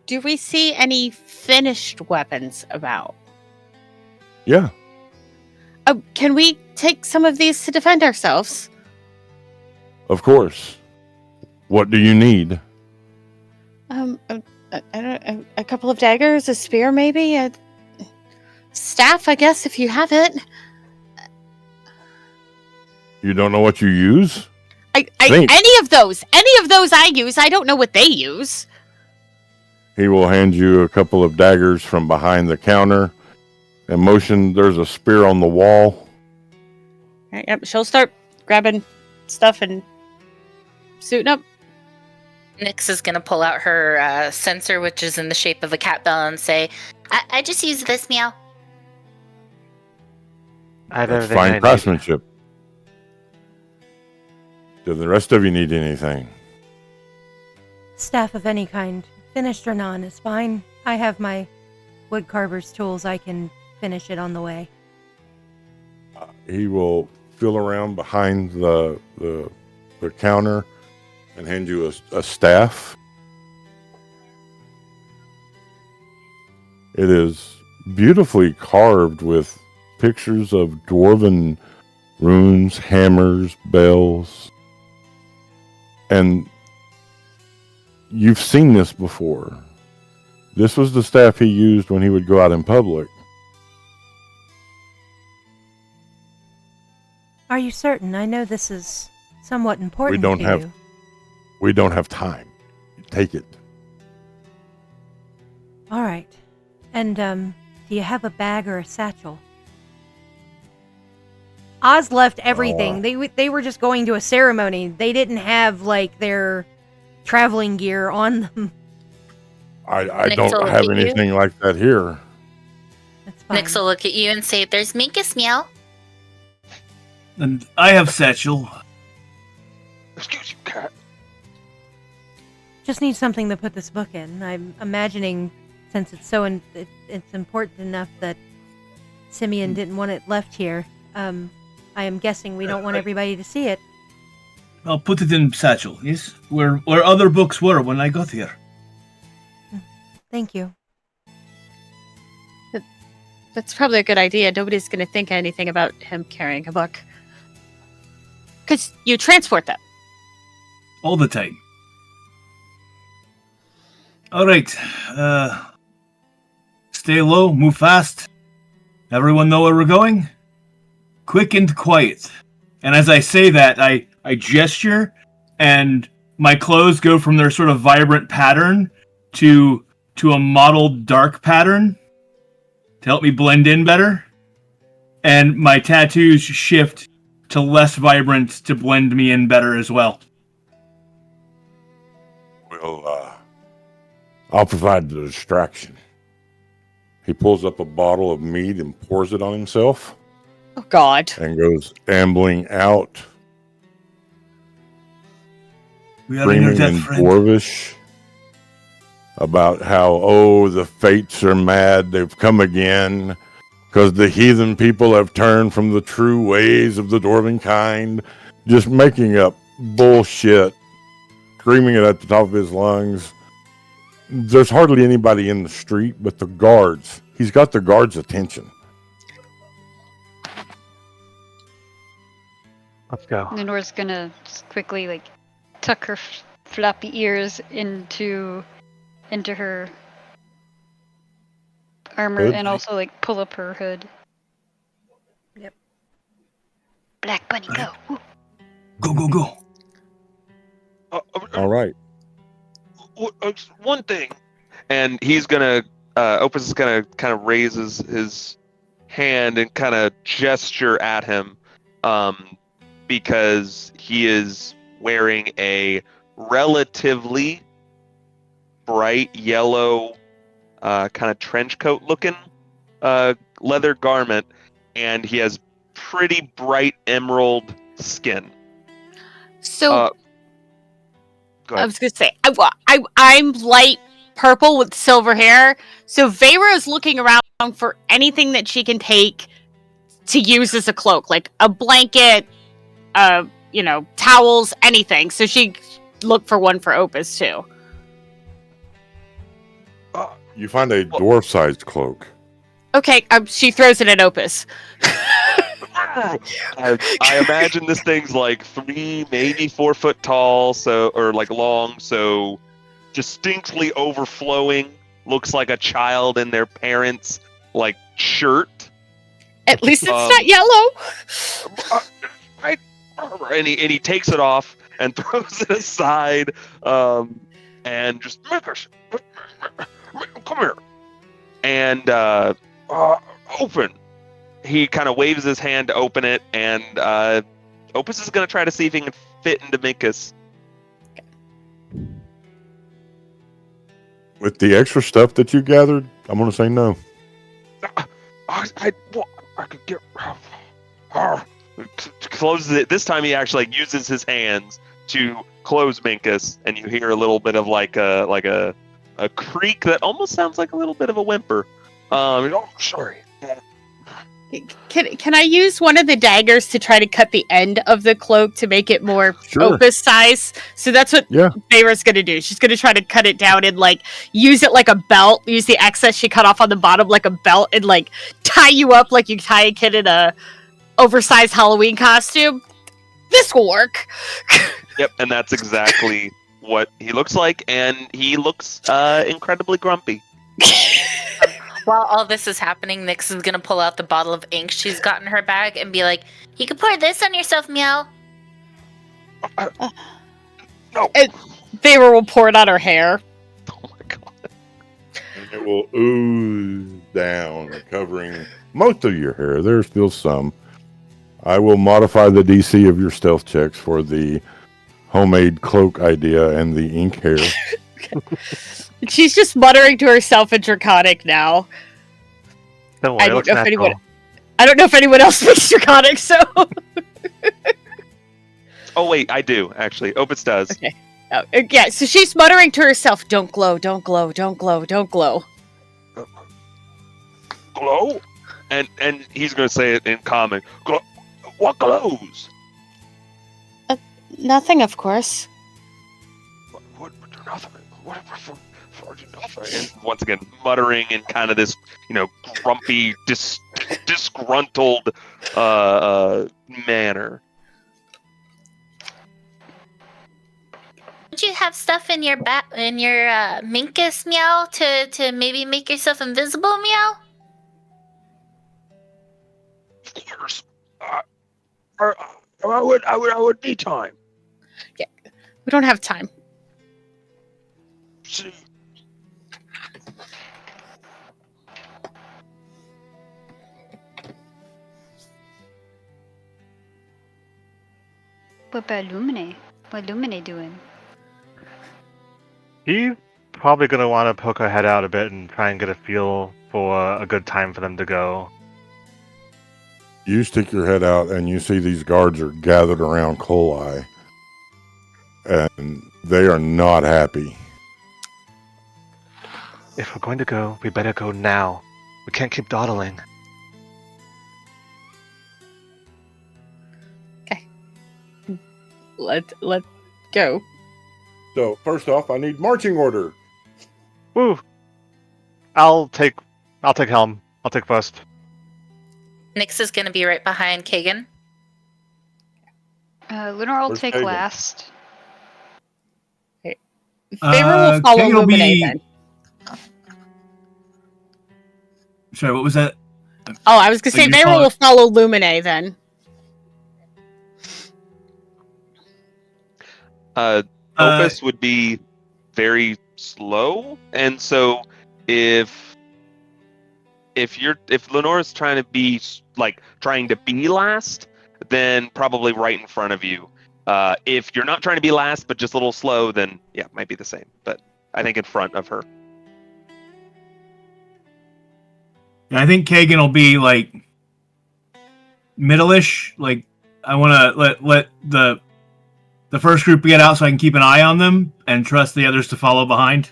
Do we see any finished weapons about? Yeah. Can we take some of these to defend ourselves? Of course. What do you need? I don't, a couple of daggers, a spear, maybe a staff, I guess, if you have it. You don't know what you use? Think. Any of those I use. I don't know what they use. He will hand you a couple of daggers from behind the counter and motion. There's a spear on the wall. Right, yep, she'll start grabbing stuff and suiting up. Nyx is going to pull out her sensor, which is in the shape of a cat bell, and say, I just use this, meow. I have That's everything I fine need. craftsmanship. Do the rest of you need anything? Staff of any kind, finished or non, is fine. I have my wood carver's tools. I can finish it on the way. He will feel around behind the counter and hand you a staff. It is beautifully carved with pictures of dwarven runes, hammers, bells. And you've seen this before. This was the staff he used when he would go out in public. Are you certain? I know this is somewhat important to you. We don't have time. Take it. All right. And, do you have a bag or a satchel? Oz left everything. They were just going to a ceremony. They didn't have, like, their traveling gear on them. I don't have anything like that here. That's fine. Nyx will look at you and say, there's Minkus, meow. And I have satchel. Excuse you, cat. Just need something to put this book in. I'm imagining, since it's it's important enough that Simeon didn't want it left here. I am guessing we don't want everybody to see it. I'll put it in satchel, yes? Where other books were when I got here. Thank you. That's probably a good idea. Nobody's going to think anything about him carrying a book. Because you transport them. All the time. Alright. Stay low, move fast. Everyone know where we're going? Quick and quiet. And as I say that, I gesture, and my clothes go from their sort of vibrant pattern to a mottled dark pattern to help me blend in better. And my tattoos shift to less vibrant to blend me in better as well. Well, I'll provide the distraction. He pulls up a bottle of mead and pours it on himself. Oh, God. And goes ambling out, We are in your screaming debt, in friend. Dwarvish about how, the fates are mad, they've come again, because the heathen people have turned from the true ways of the dwarven kind, just making up bullshit, screaming it at the top of his lungs. There's hardly anybody in the street but the guards. He's got the guards' attention. Let's go. Lenore's gonna just quickly tuck her floppy ears into her armor Hood? and also pull up her hood. Yep. Black Bunny, go! Woo. Go. All right. One thing. And he's gonna Opus is gonna kind of raise his hand and kind of gesture at him, because he is wearing a relatively bright yellow, kind of trench coat looking leather garment, and he has pretty bright emerald skin. So Go I ahead. was gonna say I'm light purple with silver hair. So Vera is looking around for anything that she can take to use as a cloak, like a blanket, towels, anything. So she looked for one for Opus too. You find a dwarf-sized cloak. Okay, she throws it at Opus. I imagine this thing's like 3, maybe 4 foot tall, or like long, so distinctly overflowing. Looks like a child in their parents' like shirt. At least it's not yellow. And he takes it off and throws it aside, and just come here, and open. He kind of waves his hand to open it, and Opus is going to try to see if he can fit into Minkus. With the extra stuff that you gathered, I'm going to say no. I could get. Closes it. This time he actually uses his hands to close Minkus, and you hear a little bit of like a creak that almost sounds like a little bit of a whimper. Oh, sorry. Can I use one of the daggers to try to cut the end of the cloak to make it more Opus size? So that's what Vera's going to do. She's going to try to cut it down and like use it like a belt. Use the excess she cut off on the bottom like a belt and like tie you up like you tie a kid in a oversized Halloween costume. This will work. Yep, and that's exactly what he looks like, and he looks incredibly grumpy. While all this is happening, Nyx is gonna pull out the bottle of ink she's got in her bag and be like, "You can pour this on yourself, meow." No. And Vera will pour it on her hair. Oh my god! And it will ooze down, covering most of your hair. There's still some. I will modify the DC of your stealth checks for the homemade cloak idea and the ink hair. She's just muttering to herself in Draconic now. Don't worry, I it don't looks know if natural. I don't know if anyone else speaks Draconic, so. Oh wait, I do actually. Opus does. Okay. Yeah, so she's muttering to herself, "Don't glow, don't glow, don't glow, don't glow." Glow? And he's gonna say it in common. What glows? Nothing, of course. What nothing? What for nothing? And once again, muttering in kind of this, grumpy, disgruntled manner. Don't you have stuff in your Minkus, meow, to maybe make yourself invisible, meow? Of course. I would need time. Yeah, we don't have time. See. What about Lumine? What Lumine doing? He's probably going to want to poke her head out a bit and try and get a feel for a good time for them to go. You stick your head out and you see these guards are gathered around Koli. And they are not happy. If we're going to go, we better go now. We can't keep dawdling. Okay. Let's go. So, first off, I need marching order. Woo! I'll take helm. I'll take first. Nyx is gonna be right behind Kagan. Lunar will Where's take Kagan? last. Feyre will follow Kagan will Lumine then. Sorry, what was that? Oh, I was gonna say you Feyre follow- will follow Lumine then. Opus would be very slow, and so if Lenore's trying to be last, then probably right in front of you. If you're not trying to be last, but just a little slow, then yeah, it might be the same. But I think in front of her. I think Kagan will be like middle-ish. Like I want to let the first group get out so I can keep an eye on them and trust the others to follow behind.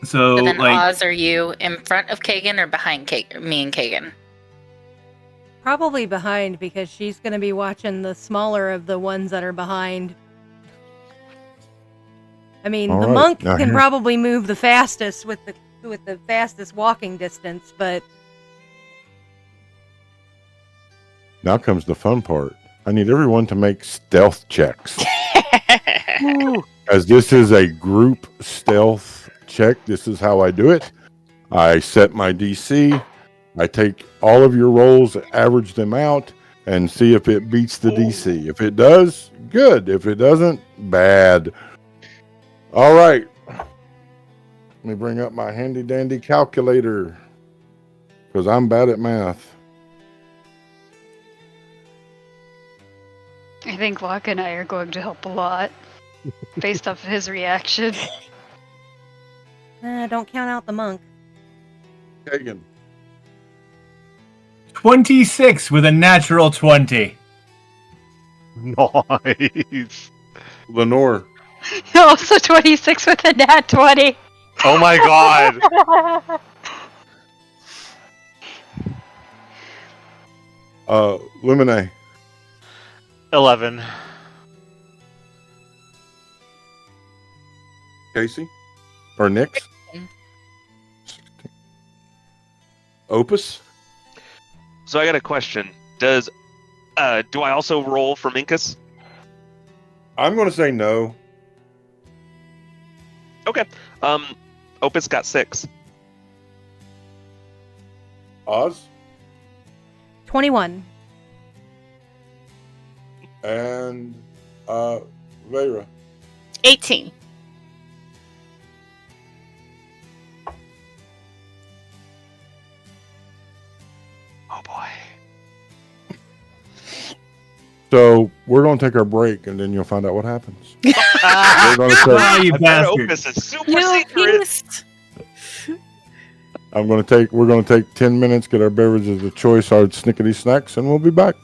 So So then, like, Oz, are you in front of Kagan or behind me and Kagan? Probably behind because she's going to be watching the smaller of the ones that are behind. I mean, All the right, monk now can here- probably move the fastest with the fastest walking distance, but Now comes the fun part. I need everyone to make stealth checks. As this is a group stealth check, this is how I do it. I set my DC. I take all of your rolls, average them out, and see if it beats the DC. If it does, good. If it doesn't, bad. All right. Let me bring up my handy dandy calculator because I'm bad at math. I think Locke and I are going to help a lot based off of his reaction. don't count out the monk. Kagan. 26 with a natural 20. Nice. Lenore. Also 26 with a nat 20. Oh my god. Lemonade. 11. Casey? Or Nix? 16. Opus? So I got a question. Do I also roll for Minkus? I'm going to say no. Okay. Opus got 6. Oz? 21. And Vera. 18. Oh boy. So we're going to take our break, and then you'll find out what happens. We're going to Ah, take, you I bet bastard. Opus is super You secret. beast! we're going to take 10 minutes, get our beverages of choice, our snickety snacks, and we'll be back.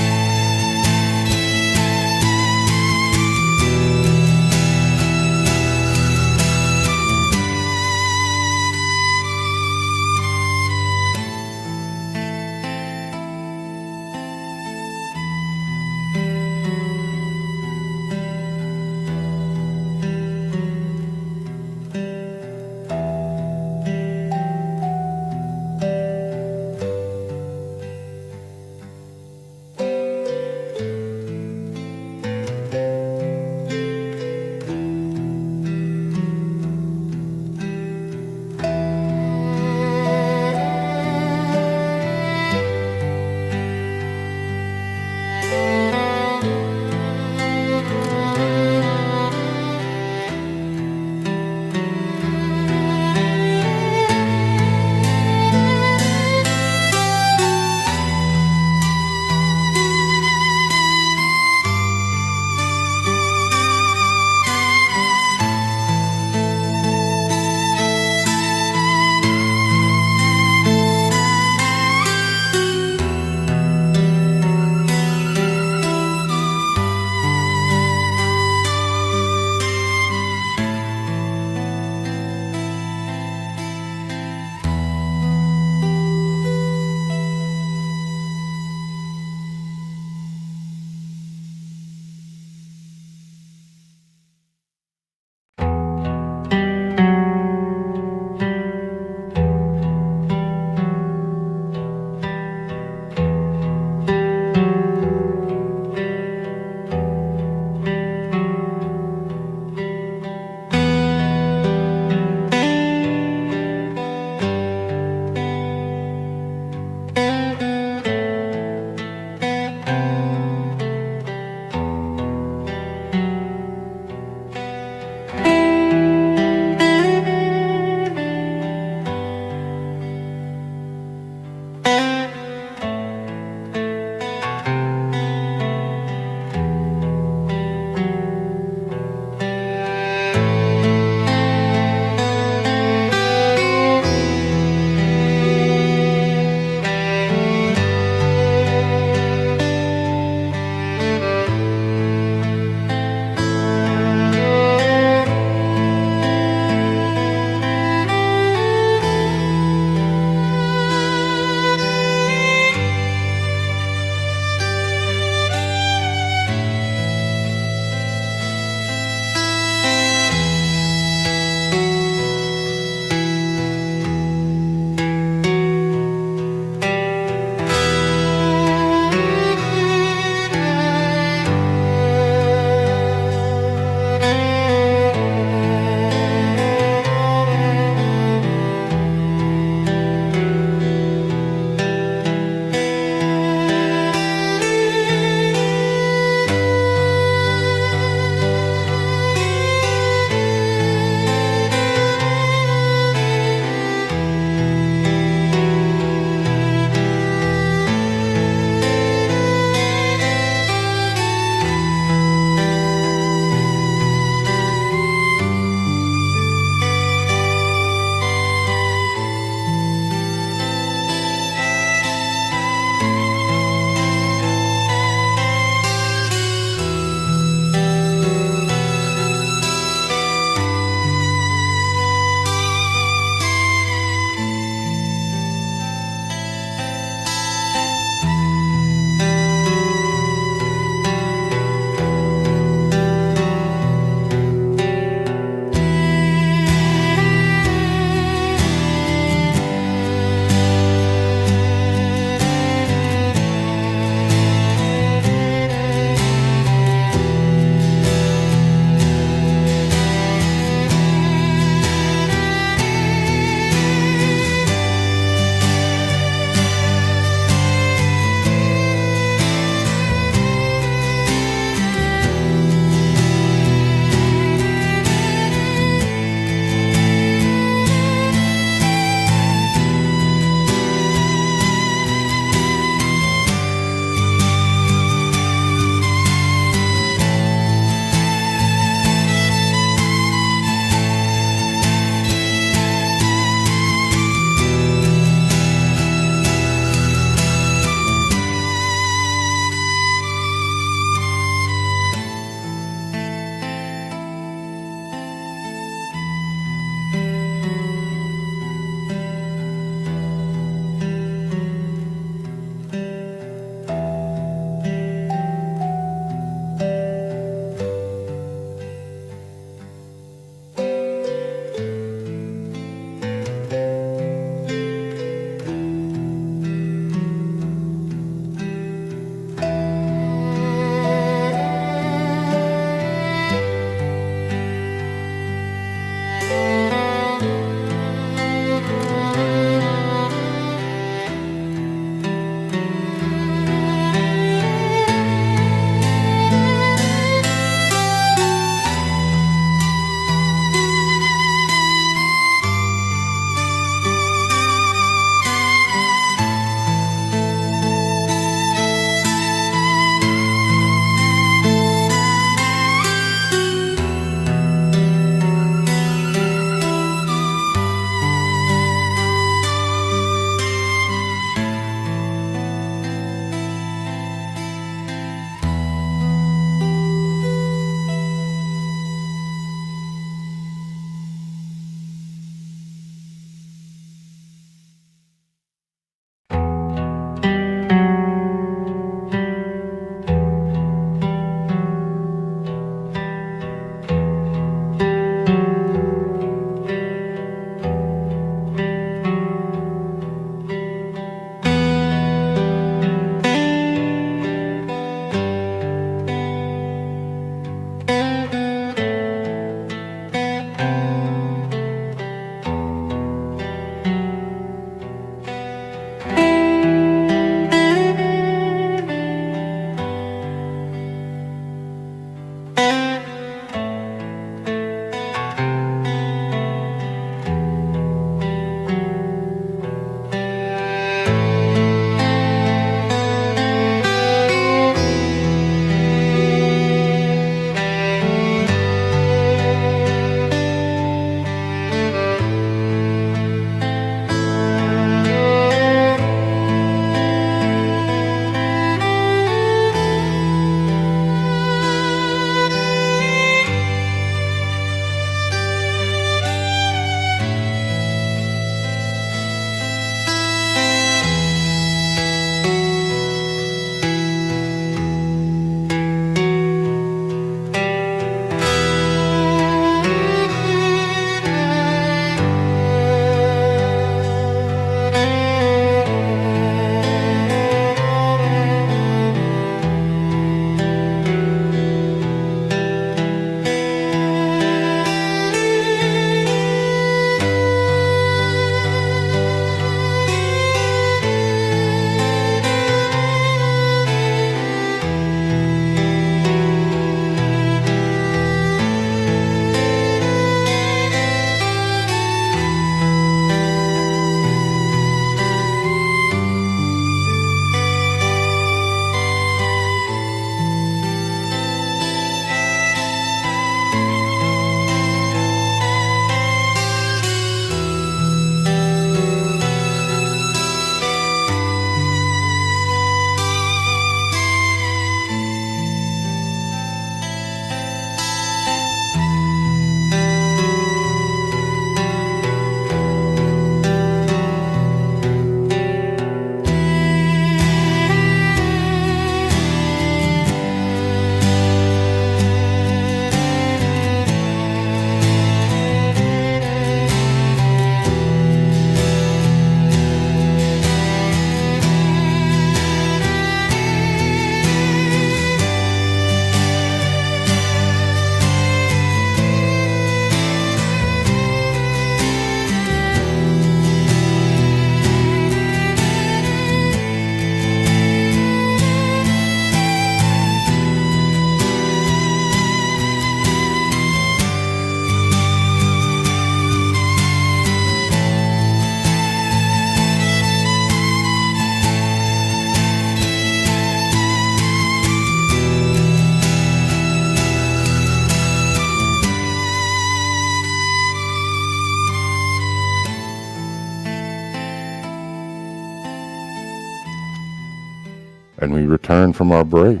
and we returned from our break.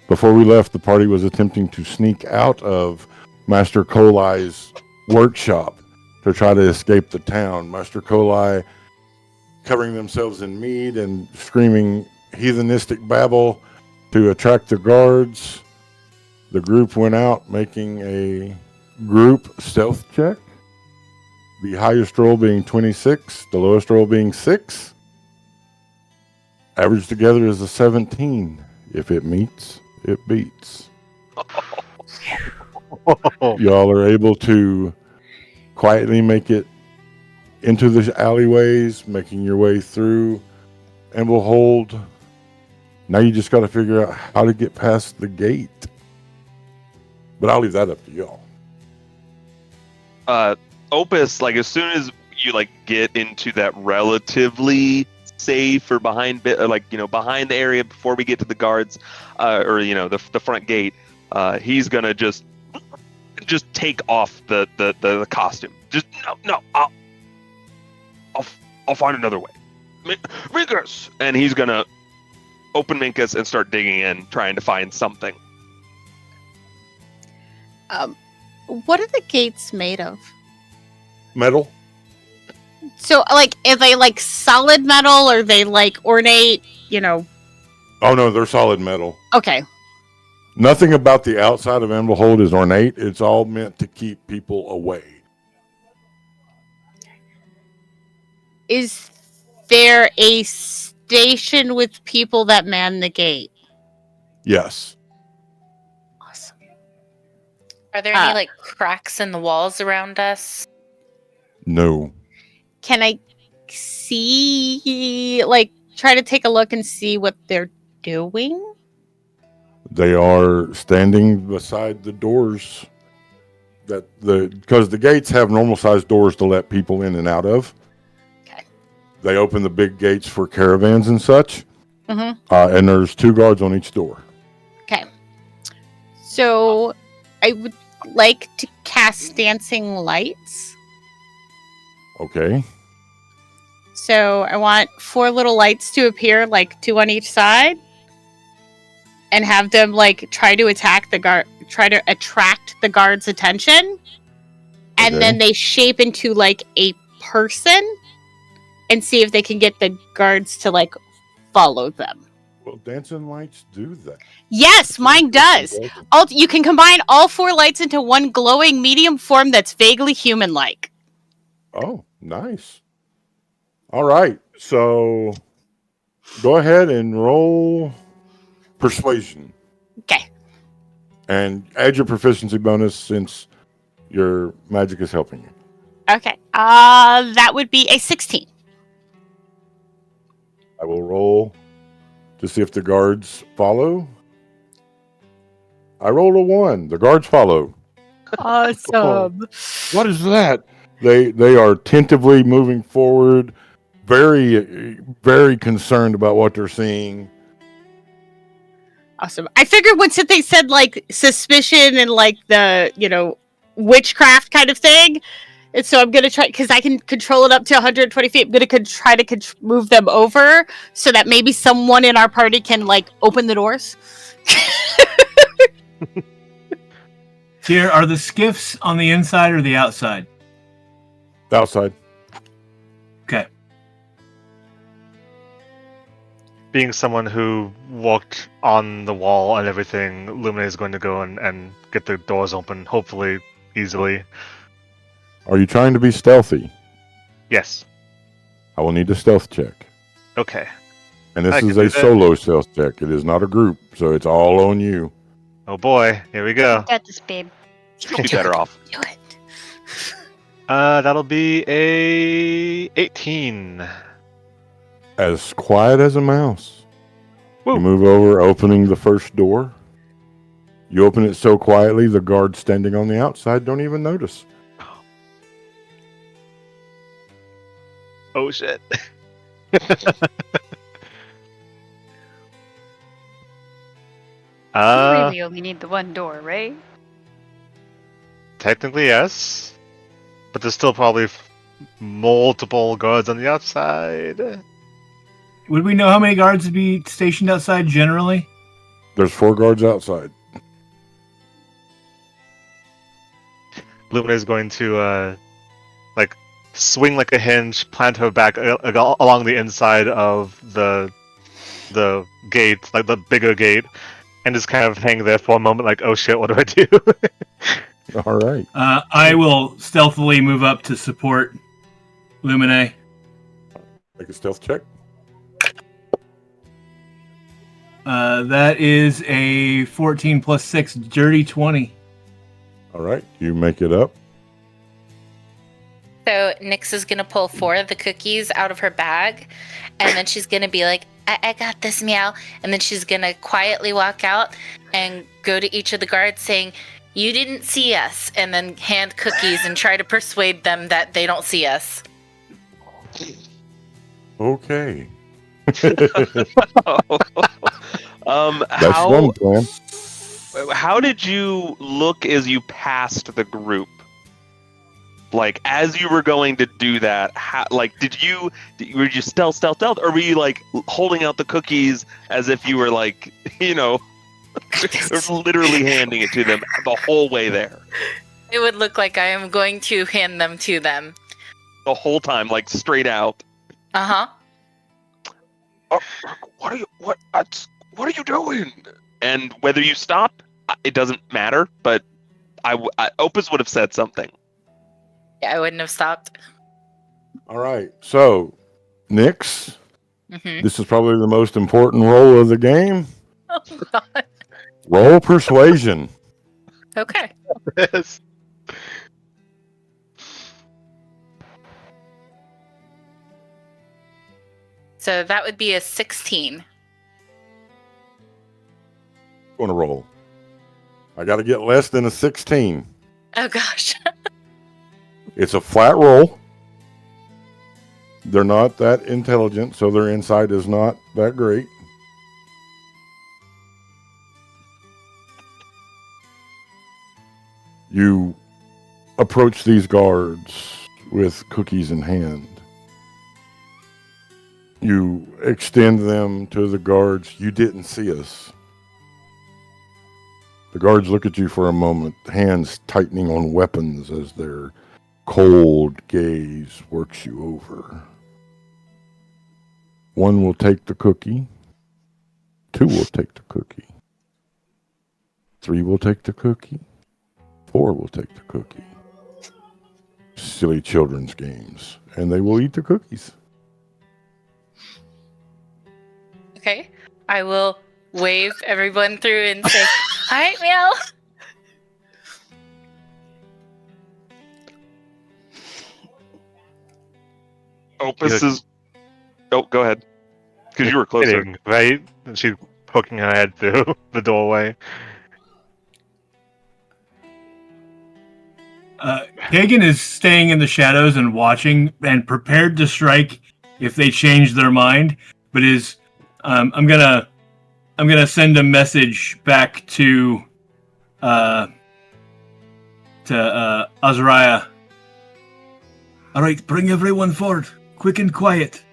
Before we left, the party was attempting to sneak out of Master Koli's workshop to try to escape the town. Master Koli covering themselves in mead and screaming heathenistic babble to attract the guards. The group went out making a group stealth check. The highest roll being 26, the lowest roll being 6. Average together is a 17. If it meets, it beats. Y'all are able to quietly make it into the alleyways, making your way through Anvil Hold. Now you just got to figure out how to get past the gate. But I'll leave that up to y'all. Opus, like as soon as you like get into that relatively safe or behind behind the area before we get to the guards, or the front gate, he's gonna just take off the costume. Just no, I'll find another way. Minkus! And he's gonna open Minkus and start digging in, trying to find something. What are the gates made of? Metal? So, like, are they like solid metal, or are they like ornate? Oh no, they're solid metal. Okay. Nothing about the outside of Anvil Hold is ornate. It's all meant to keep people away. Is there a station with people that man the gate? Yes. Awesome. Are there any like cracks in the walls around us? No. Can I see, like, try to take a look and see what they're doing? They are standing beside the doors because the gates have normal sized doors to let people in and out of. Okay. They open the big gates for caravans and such. Mm-hmm. And there's 2 guards on each door. Okay. So I would like to cast dancing lights. Okay. So I want 4 little lights to appear, like 2 on each side, and have them like try to attract the guard's attention, and Okay. then they shape into like a person, and see if they can get the guards to like follow them. Well, dancing lights do that. Yes, mine does. You can combine all 4 lights into one glowing medium form that's vaguely human-like. Oh, nice. All right. So go ahead and roll persuasion. Okay. And add your proficiency bonus since your magic is helping you. Okay. That would be a 16. I will roll to see if the guards follow. I rolled a 1. The guards follow. Awesome. What is that? They are tentatively moving forward, very, very concerned about what they're seeing. Awesome. I figured once they said like suspicion and like the witchcraft kind of thing, and so I'm gonna try, because I can control it up to 120 feet. I'm gonna try to move them over so that maybe someone in our party can like open the doors. Here, are the skiffs on the inside or the outside? Outside. Okay. Being someone who walked on the wall and everything, Lumine is going to go and get the doors open, hopefully easily. Are you trying to be stealthy? Yes. I will need a stealth check. Okay. And this I can is do a that. solo stealth check. It is not a group, so it's all on you. Oh boy, here we go. Got this, babe. You'll be better off. Do it. That'll be a 18. As quiet as a mouse. Woo. You move over, opening the first door. You open it so quietly, the guards standing on the outside don't even notice. Oh shit. You really only need the 1 door, right? Technically yes, but there's still probably multiple guards on the outside. Would we know how many guards would be stationed outside generally? There's 4 guards outside. Lumina is going to swing like a hinge, plant her back along the inside of the gate, like the bigger gate, and just kind of hang there for a moment, like, oh shit, what do I do? All right. I will stealthily move up to support Lumine. Make a stealth check. That is a 14 plus 6, dirty 20. All right. You make it up. So Nyx is going to pull 4 of the cookies out of her bag, and then she's going to be like, I got this, meow. And then she's going to quietly walk out and go to each of the guards saying, you didn't see us, and then hand cookies and try to persuade them that they don't see us. Okay. That's one plan. How did you look as you passed the group? Like, as you were going to do that, were you stealth, or were you like holding out the cookies as if you were like, literally handing it to them the whole way there? It would look like I am going to hand them to them. The whole time, like straight out. Uh-huh. What are you doing? And whether you stop, it doesn't matter, but Opus would have said something. Yeah, I wouldn't have stopped. All right. So, Nyx, Mm-hmm. this is probably the most important role of the game. Oh, God. Roll persuasion. Okay. Yes. So that would be a 16. Going to roll. I got to get less than a 16. Oh, gosh. It's a flat roll. They're not that intelligent, so their insight is not that great. You approach these guards with cookies in hand. You extend them to the guards. You didn't see us. The guards look at you for a moment, hands tightening on weapons as their cold gaze works you over. 1 will take the cookie. 2 will take the cookie. 3 will take the cookie. 4 will take the cookie. Silly children's games. And they will eat the cookies. Okay. I will wave everyone through and say, all right, meow. Opus is... Oh, go ahead. Because you were closer. Kidding, right? And she's poking her head through the doorway. Kagan is staying in the shadows and watching and prepared to strike if they change their mind, but is I'm gonna send a message back to Oz'zariah. All right, bring everyone forward, quick and quiet.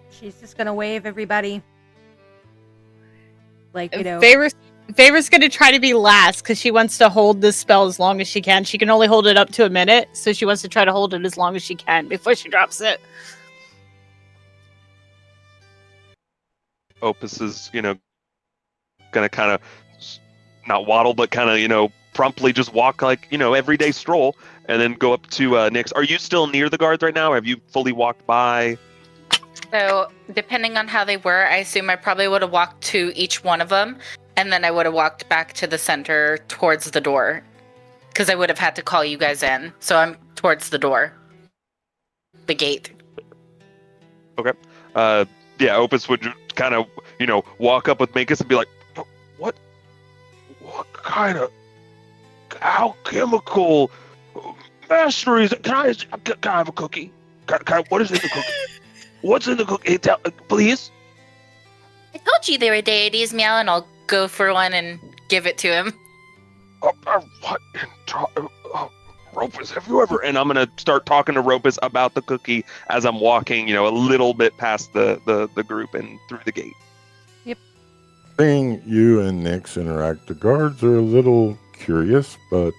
She's just gonna wave everybody. Like, Favor's gonna try to be last because she wants to hold this spell as long as she can. She can only hold it up to a minute, so she wants to try to hold it as long as she can before she drops it. Opus is, gonna kind of not waddle, but kind of, promptly just walk like, everyday stroll, and then go up to Nyx. Are you still near the guards right now? Or have you fully walked by? So depending on how they were, I assume I probably would have walked to each one of them, and then I would have walked back to the center towards the door, because I would have had to call you guys in. So I'm towards the door, the gate. Okay. Yeah, Opus would kind of, walk up with Minkus and be like, What kind of alchemical mastery is it? Can I have a cookie? What is in the cookie? What's in the cookie? Please? I told you they were deities, meow, and I'll go for one and give it to him. What? Ropus, have you ever? And I'm gonna start talking to Ropus about the cookie as I'm walking, a little bit past the group and through the gate. Seeing you and Nyx interact, the guards are a little curious, but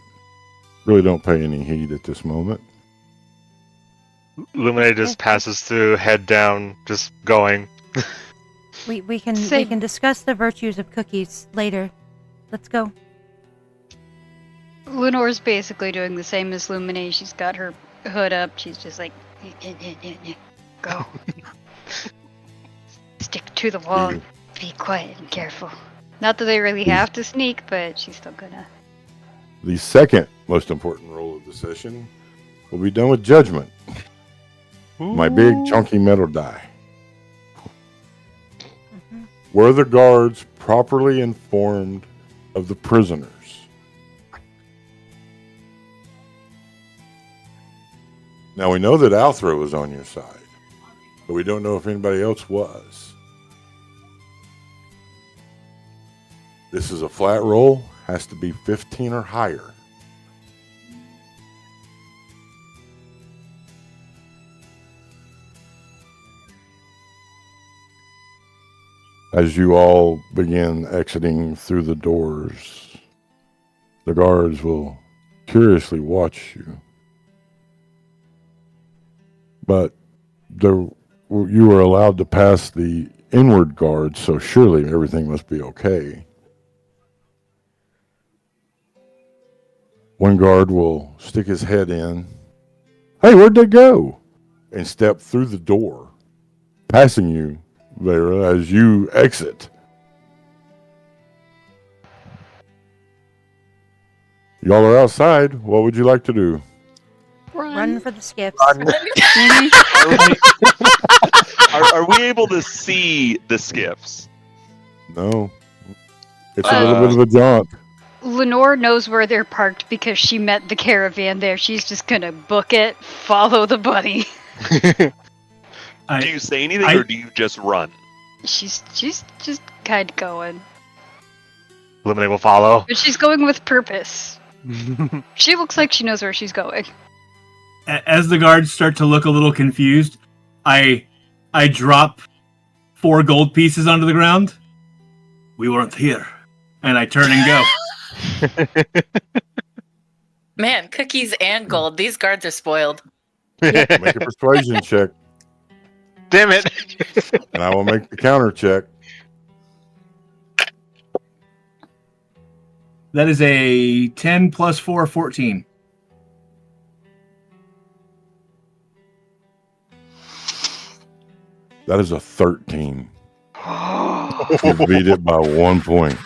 really don't pay any heed at this moment. Illuminate just passes through, head down, just going. We can Say- we can discuss the virtues of cookies later. Let's go. Lenore's basically doing the same as Lumine. She's got her hood up. She's just like, go. Stick to the wall. You- Be quiet and careful. Not that they really have to sneak, but she's still gonna. The second most important role of the session will be done with judgment. My big chunky metal die. Were the guards properly informed of the prisoners? Now we know that Althra was on your side, but we don't know if anybody else was. This is a flat roll, has to be 15 or higher. As you all begin exiting through the doors, the guards will curiously watch you. But you were allowed to pass the inward guard, so surely everything must be okay. One guard will stick his head in. Hey, where'd they go? And step through the door, passing you, Vera, as you exit. Y'all are outside. What would you like to do? Run for the skiffs. Are we able to see the skiffs? No. It's a little bit of a jaunt. Lenore knows where they're parked because she met the caravan there. She's just gonna book it, follow the bunny. Do you say anything or do you just run? She's just kind of going. Illuminate will follow. But she's going with purpose. She looks like she knows where she's going. As the guards start to look a little confused, I drop 4 gold pieces onto the ground. We weren't here. And I turn and go. Man, cookies and gold. These guards are spoiled. Make a persuasion check, Damn it! and I will make the counter check. That is a 10 plus 4, 14. That is a 13. You beat it by 1 point.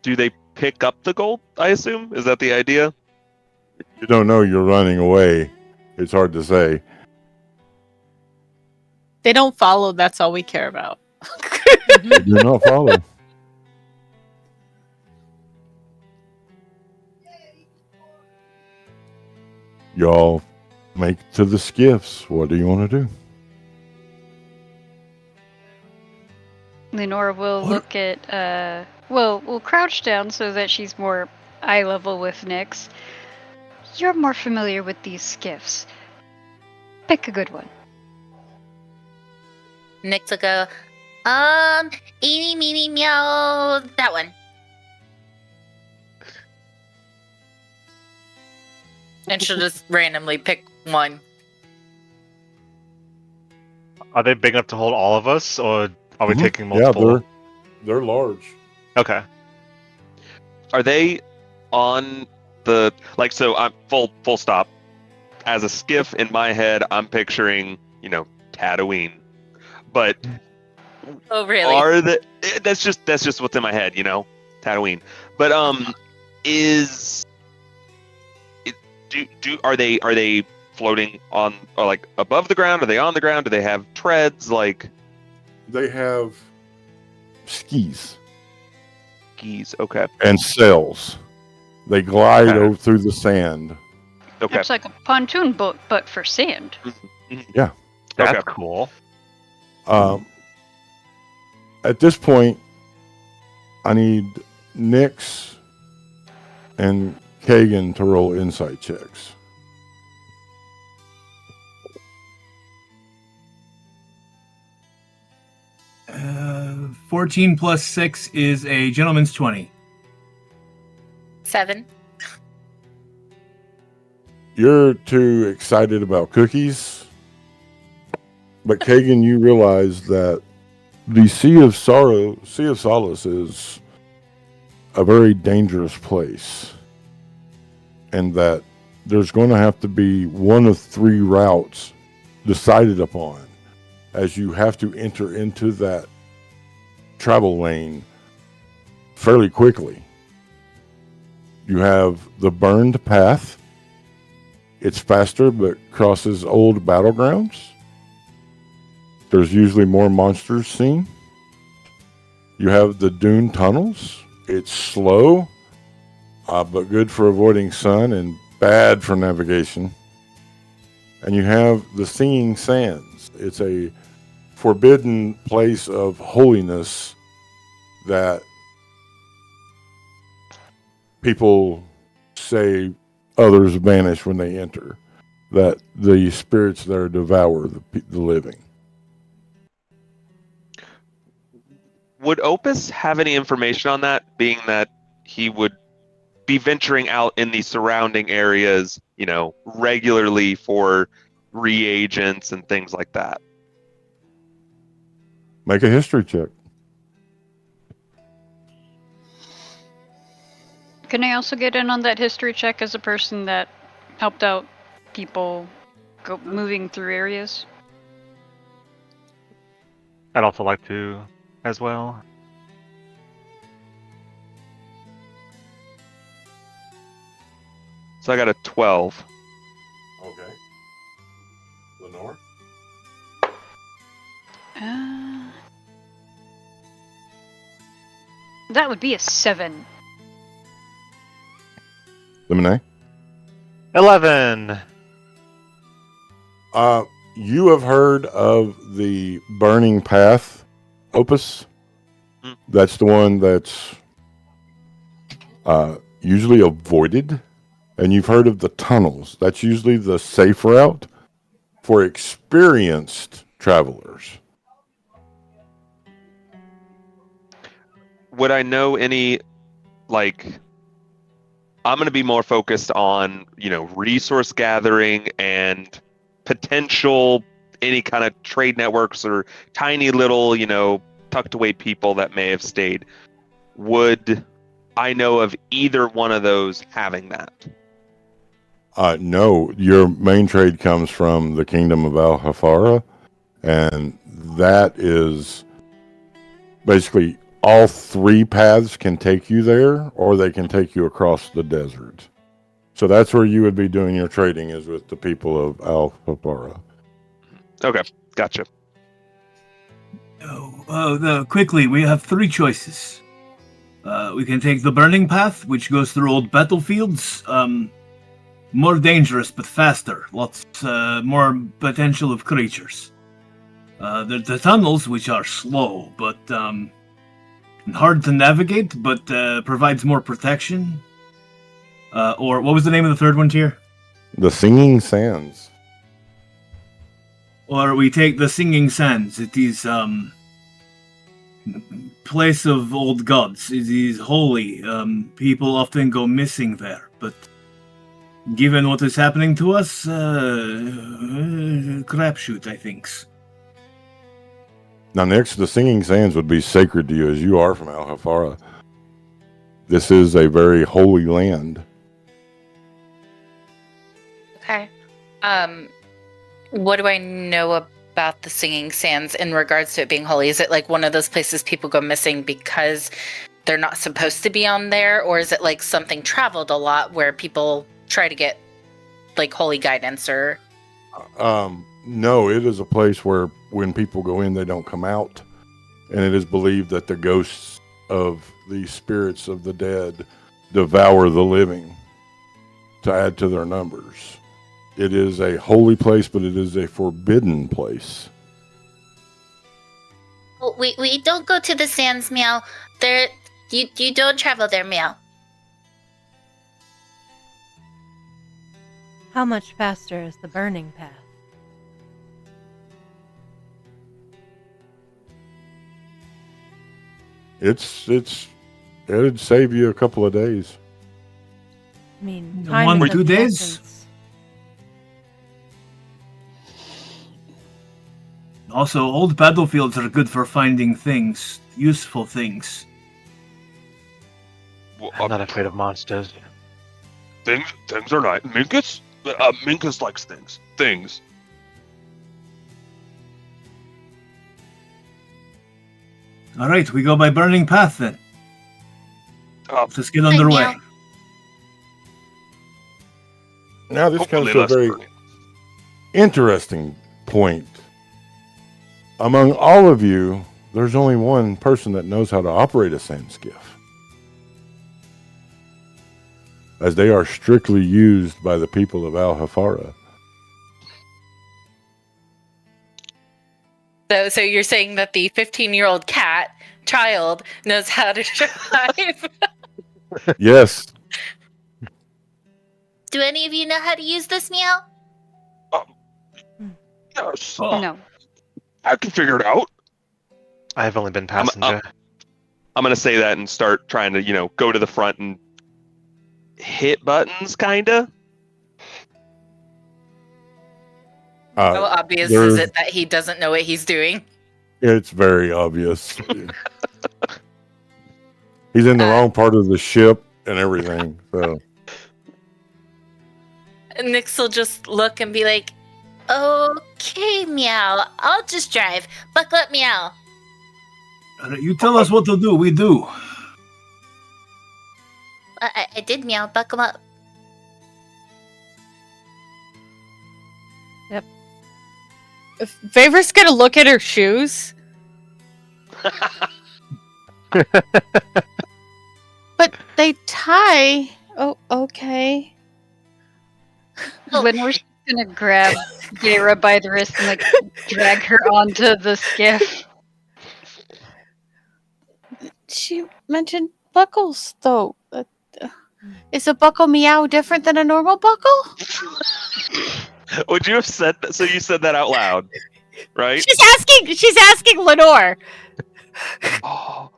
Do they pick up the gold, I assume? Is that the idea? You don't know you're running away. It's hard to say. They don't follow. That's all we care about. They do not follow. Y'all make to the skiffs. What do you want to do? Lenore will look at, we'll crouch down so that she's more eye level with Nyx. You're more familiar with these skiffs. Pick a good one. Nyx will go, eeny, meeny, meow, that one. And she'll just randomly pick one. Are they big enough to hold all of us, or are we Mhm. taking multiple? Yeah, they're large. Okay. Are they on the so I'm full stop. As a skiff in my head, I'm picturing, Tatooine. But Oh, really? are the that's just what's in my head, Tatooine. But are they floating on or like above the ground? Are they on the ground? Do they have treads They have skis skis? Okay. and sails. They glide Okay. over through the sand. Okay. It's like a pontoon boat, but for sand. That's Okay. cool. At this point, I need Nyx and Kagan to roll insight checks. Uh, 14 plus 6 is a gentleman's 20. 7. You're too excited about cookies, but Kagan, you realize that the Sea of Solace is a very dangerous place, and that there's going to have to be one of 3 routes decided upon, as you have to enter into that travel lane fairly quickly. You have the burned path. It's faster, but crosses old battlegrounds. There's usually more monsters seen. You have the dune tunnels. It's slow, but good for avoiding sun and bad for navigation. And you have the Singing Sands. It's a forbidden place of holiness that people say others vanish when they enter, that the spirits there devour the living. Would Opus have any information on that, being that he would be venturing out in the surrounding areas, regularly for reagents and things like that? Make a history check. Can I also get in on that history check as a person that helped out people moving through areas? I'd also like to as well. So I got a 12. Okay. Lenore? That would be a 7. Lemonade? 11. You have heard of the Burning Path, Opus? That's the one that's usually avoided. And you've heard of the tunnels. That's usually the safe route for experienced travelers. Would I know any, I'm going to be more focused on, resource gathering and potential any kind of trade networks or tiny little, tucked away people that may have stayed. Would I know of either one of those having that? No, your main trade comes from the kingdom of Al-Hafara, and that is basically all 3 paths can take you there, or they can take you across the desert. So that's where you would be doing your trading, is with the people of Al-Hafara. Okay, gotcha. Quickly, we have 3 choices. We can take the Burning Path, which goes through old battlefields. More dangerous, but faster. Lots more potential of creatures. The tunnels, which are slow, but hard to navigate, but provides more protection. Or what was the name of the third one, Tier? The Singing Sands. Or we take the Singing Sands. It is place of old gods. It is holy. People often go missing there, but given what is happening to us, crapshoot, I think. Now, next, the Singing Sands would be sacred to you, as you are from Al-Hafara. This is a very holy land. Okay. What do I know about the Singing Sands in regards to it being holy? Is it like one of those places people go missing because they're not supposed to be on there? Or is it like something traveled a lot where people try to get like holy guidance or... No, it is a place where when people go in, they don't come out. And it is believed that the ghosts of the spirits of the dead devour the living to add to their numbers. It is a holy place, but it is a forbidden place. Well, we don't go to the sands, Meow. You don't travel there, Meow. How much faster is the burning path? It'd save you a couple of days. I mean, The time one is or 2 of the days? essence. Also, old battlefields are good for finding things, useful things. I'm not afraid of monsters. Things are nice. Minkus? Minkus likes things. Things. All right, we go by burning path then. Let's get Hi, underway. meow. Now this comes Hopefully to a less very burning. interesting point. Among all of you, there's only one person that knows how to operate a sand skiff, as they are strictly used by the people of Al-Hafara. So you're saying that the 15-year-old child knows how to drive? Yes. Do any of you know how to use this, meow? Yes. No. I can figure it out. I've only been passenger. I'm going to say that and start trying to, go to the front and hit buttons, kind of. How obvious is it that he doesn't know what he's doing? It's very obvious. He's in the wrong part of the ship and everything. So Nyx will just look and be like, okay, meow. I'll just drive. Buckle up, meow. All right, you tell us what to do, we do. I did, meow. Buckle up. Favor's gonna look at her shoes. But they tie. Oh, okay. Lenore's just gonna grab Gara by the wrist and drag her onto the skiff. She mentioned buckles, though. Is a buckle meow different than a normal buckle? Would you have said that? So you said that out loud, right? She's asking Lenore. Oh,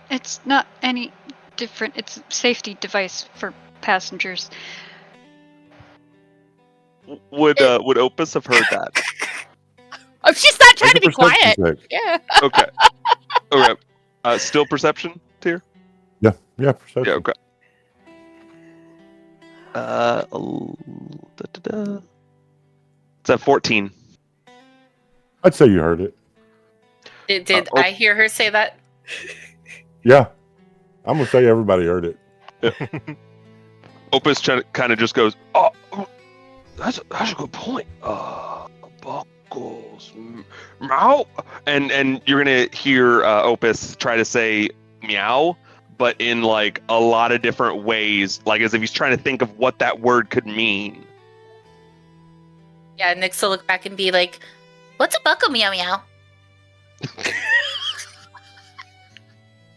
It's not any different. It's a safety device for passengers. would Opus have heard that? Oh, she's not trying to Make a be quiet. perception check. Yeah. Okay. Okay. Still perception tier? Yeah, perception. Yeah, okay. It's at 14. I'd say you heard it. Did I hear her say that? Yeah. I'm going to say everybody heard it. Opus kind of just goes, oh, that's a good point. Buckles, meow, and you're gonna hear Opus try to say meow, but in like a lot of different ways, like as if he's trying to think of what that word could mean. Yeah, Nyx will look back and be like, what's a buckle, meow meow?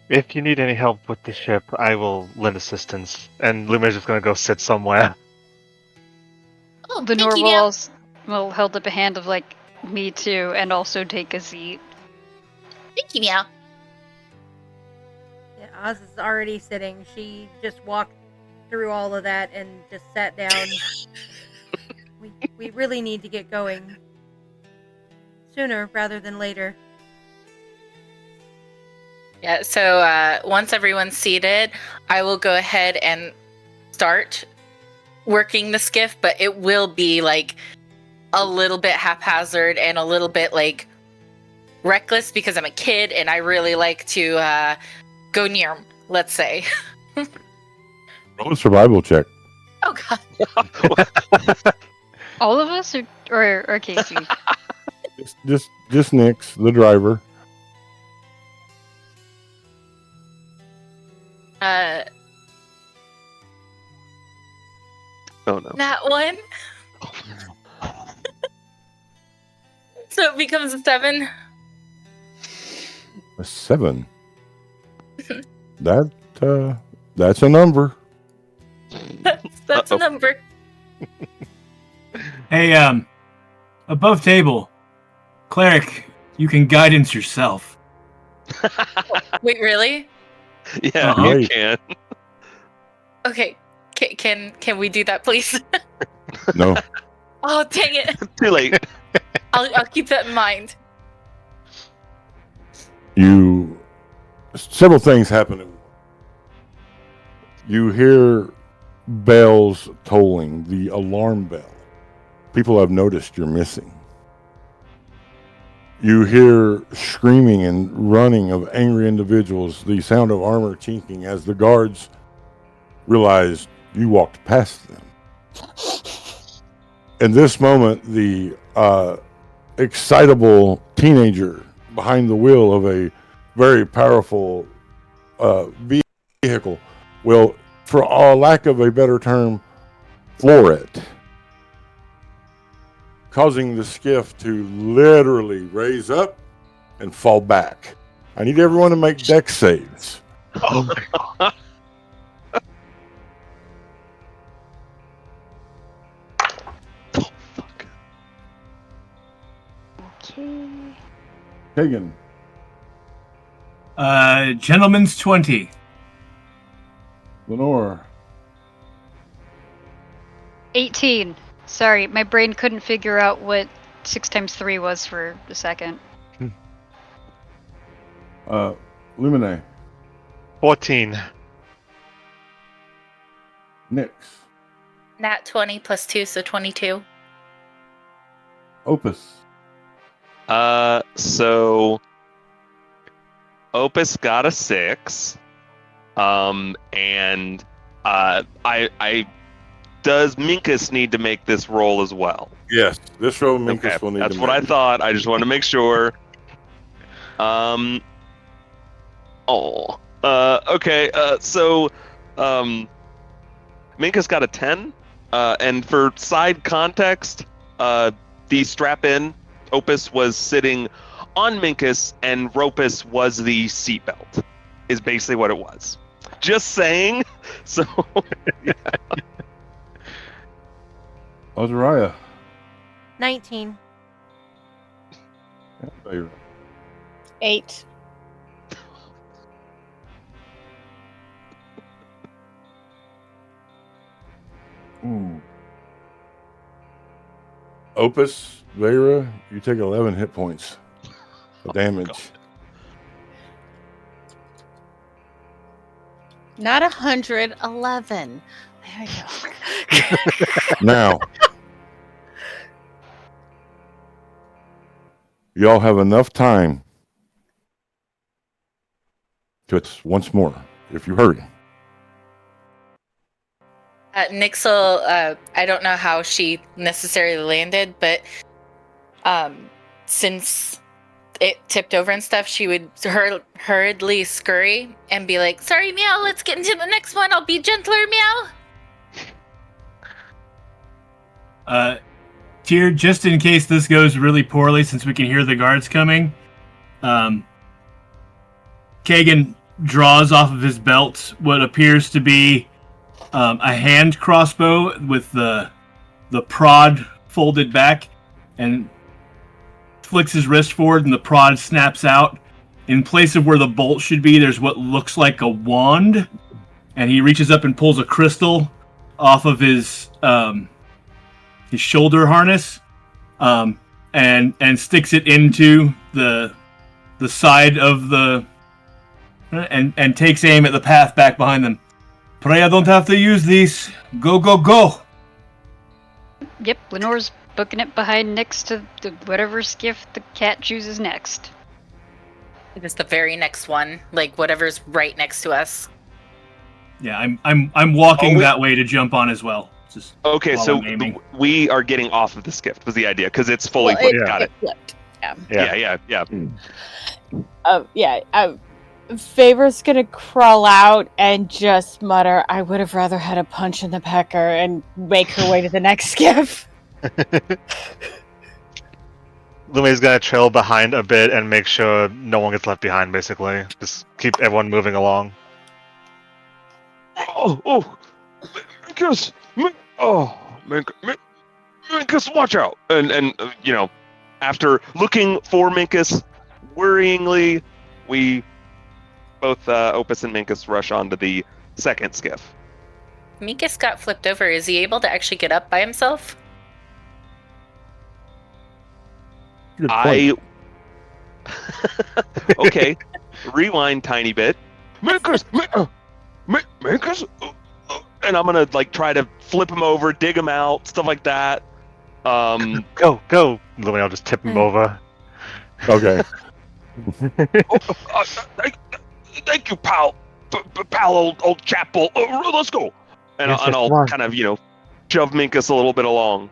If you need any help with the ship, I will lend assistance. And Lumire's just gonna go sit somewhere. Oh, Lenore thank you, will meow. will hold up a hand of me too, and also take a seat. Thank you, meow. Yeah, Oz is already sitting. She just walked through all of that and just sat down. We really need to get going sooner rather than later. Yeah, so once everyone's seated, I will go ahead and start working the skiff, but it will be like a little bit haphazard and a little bit like reckless because I'm a kid and I really like to go near 'em, let's say. Roll a survival check. Oh god. All of us, or Casey? Just Nyx, the driver. Oh no. That one. So it becomes a 7. A 7. That's a number. That's a Uh-oh. number. Hey, above table, cleric, you can guidance yourself. Wait, really? Yeah, Uh-huh. you Right. can. Okay. Can we do that, please? No. Oh, dang it! Too late. I'll keep that in mind. Several things happen. You hear bells tolling, the alarm bell. People have noticed you're missing. You hear screaming and running of angry individuals, the sound of armor chinking as the guards realize you walked past them. In this moment, the excitable teenager behind the wheel of a very powerful vehicle will, for all lack of a better term, floor it, causing the skiff to literally raise up and fall back. I need everyone to make deck saves. Oh my god. Oh, fuck. Okay. Kagan, Gentleman's 20. Lenore, 18. Sorry, my brain couldn't figure out what 6 times 3 was for a second. Lumine, 14. Nyx, Nat 20 plus 2, so 22. Opus, So Opus got a 6. And I does Minkus need to make this roll as well? yes, this row Minkus Okay, will need that's to what I make. thought. I just want to make sure. Okay. So, Minkus got a 10. And for side context, the strap-in Opus was sitting on Minkus, and Ropus was the seatbelt. Is basically what it was. Just saying. So, Oz'zariah, 19. Bayra, 8. Opus, Vera, you take 11 hit points of damage. Not 111. There we go. Now, y'all have enough time to it's once more, if you heard. Nixel, I don't know how she necessarily landed, but since it tipped over and stuff, she would hurriedly scurry and be like, "Sorry, meow, let's get into the next one. I'll be gentler, meow." Tyr, just in case this goes really poorly, since we can hear the guards coming, Kagan draws off of his belt what appears to be a hand crossbow with the prod folded back, and flicks his wrist forward, and the prod snaps out. In place of where the bolt should be, there's what looks like a wand, and he reaches up and pulls a crystal off of his shoulder harness, and sticks it into the side of the and takes aim at the path back behind them. Pray I don't have to use these. Go, go, go! Yep, Lenore's booking it behind next to the whatever skiff the cat chooses next. Just the very next one, like whatever's right next to us. Yeah, I'm walking Oh, that way to jump on as well. Just okay, while so I'm aiming. we are getting off of the skiff was the idea, because it's fully Well, flipped. Got it. flipped. Yeah. Favor's gonna crawl out and just mutter, "I would have rather had a punch in the pecker," and make her way to the next skiff. Lumi's gonna trail behind a bit and make sure no one gets left behind, basically. Just keep everyone moving along. Oh, Minkus! Minkus, watch out! And after looking for Minkus, worryingly, we both Opus and Minkus rush onto the second skiff. Minkus got flipped over. Is he able to actually get up by himself? Good point. Okay, rewind tiny bit. Minkus, Minkus, and I'm gonna try to flip him over, dig him out, stuff like that. Go. Literally, I'll just tip him over. Okay. Thank you, pal, pal, old chapel. Let's go. And Yes, I'll come on. kind of shove Minkus a little bit along.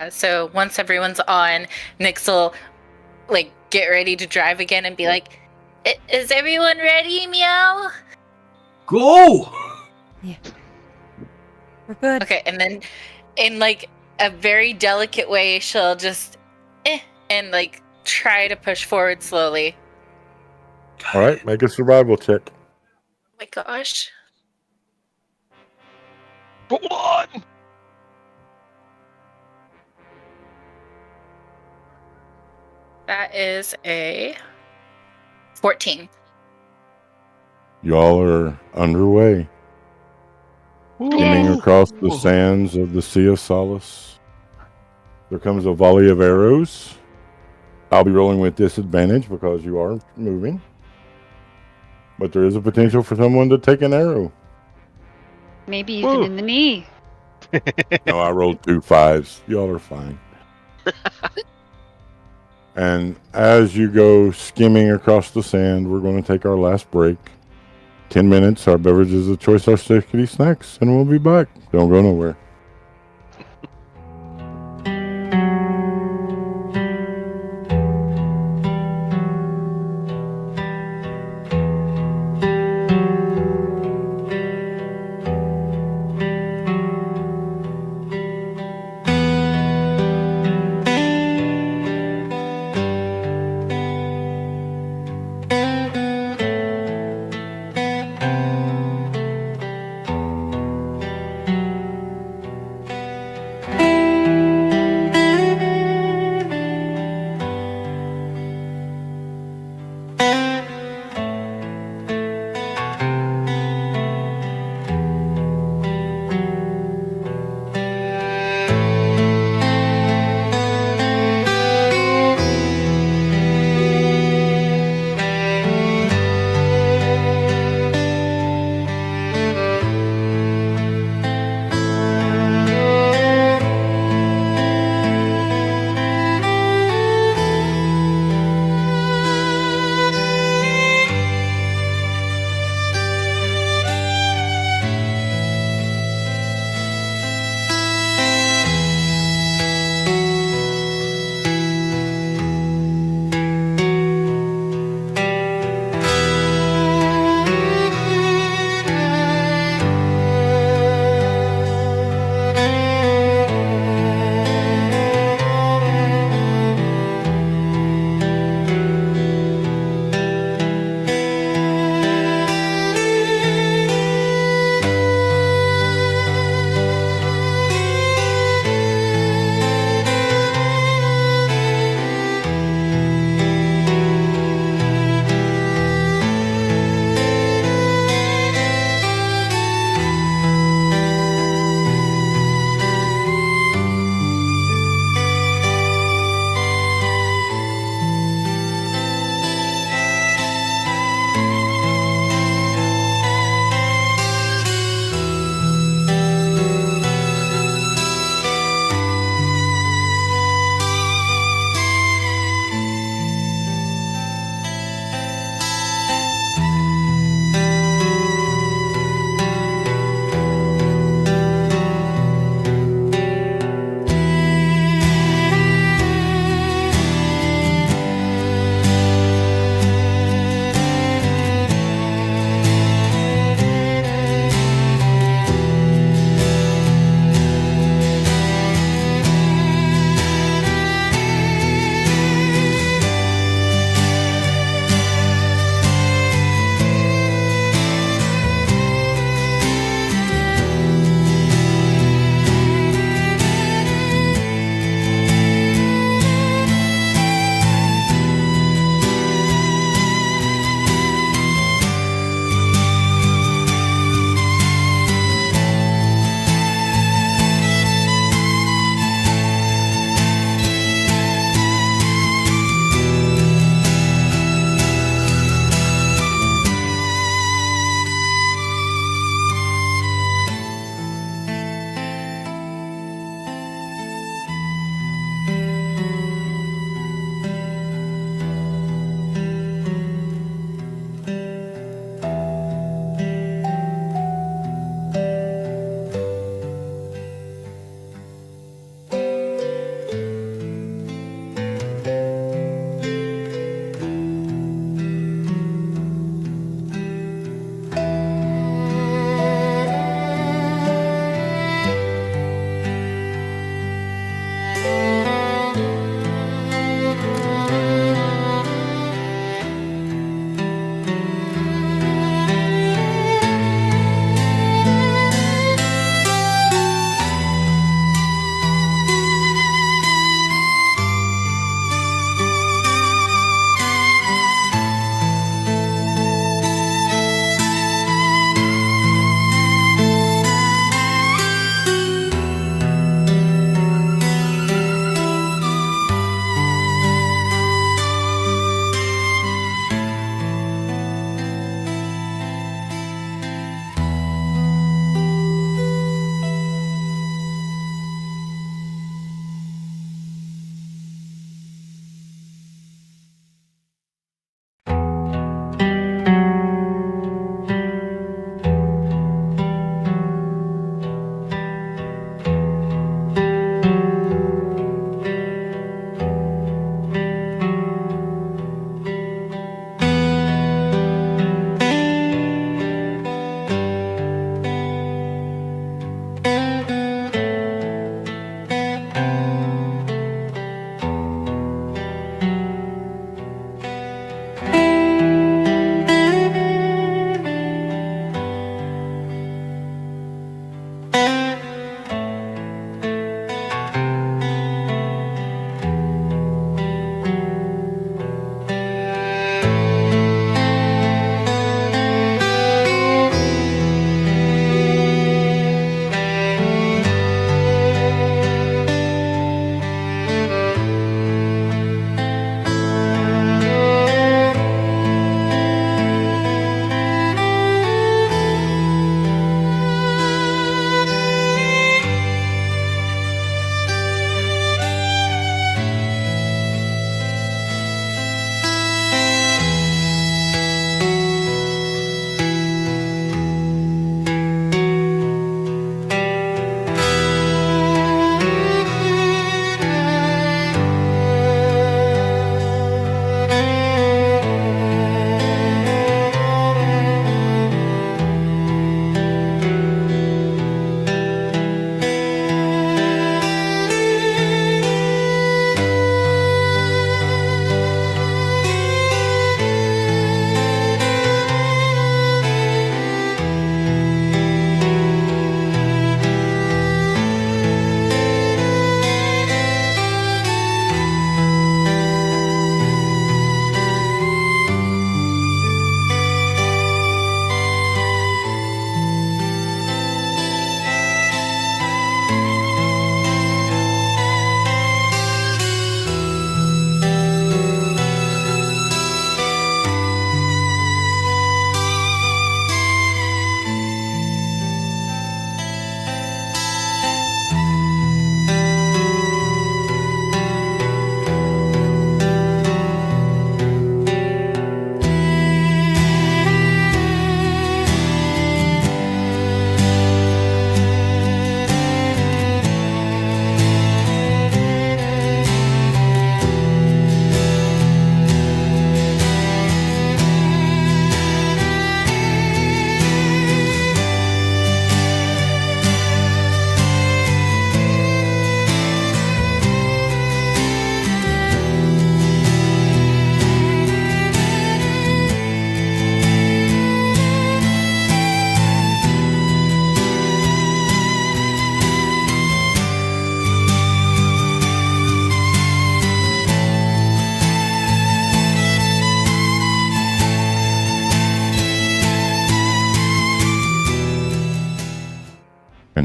So once everyone's on, Nyx will get ready to drive again and be like, "Is everyone ready, meow?" Go! We're good. Okay, and then in a very delicate way, she'll just and try to push forward slowly. All right, make a survival check. Oh my gosh. Hold on. That is a 14. Y'all are underway, skimming across the sands of the Sea of Solace. There comes a volley of arrows. I'll be rolling with disadvantage because you are moving. But there is a potential for someone to take an arrow. Maybe even in the knee. No, I rolled 2 5s. Y'all are fine. And as you go skimming across the sand, we're going to take our last break. 10 minutes, our beverages of choice are stickety snacks, and we'll be back. Don't go nowhere.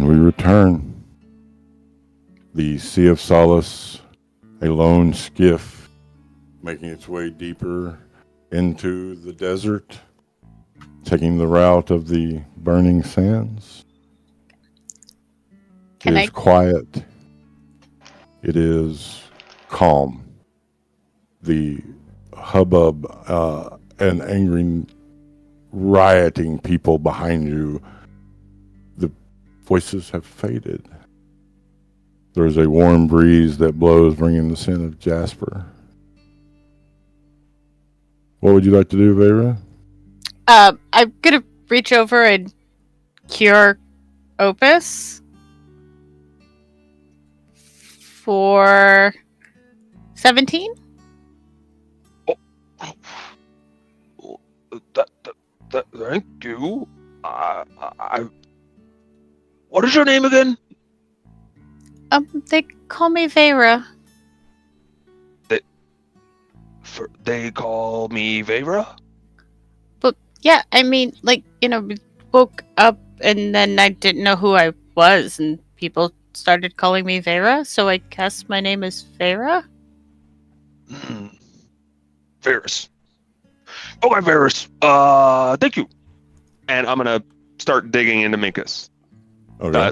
And we return. The Sea of Solace, a lone skiff, making its way deeper into the desert, taking the route of the burning sands. It is quiet. It is calm. The hubbub and angry, rioting people behind you, the voices have faded. There's a warm breeze that blows, bringing the scent of jasper. What would you like to do, Vera? I'm gonna reach over and cure Opus for 17. Thank you. What is your name again? They call me Vera. They call me Vera? But yeah, I mean, like, we woke up and then I didn't know who I was, and people started calling me Vera, so I guess my name is Vera. Varys. Okay, Varys. Thank you. And I'm gonna start digging into Minkus. Okay.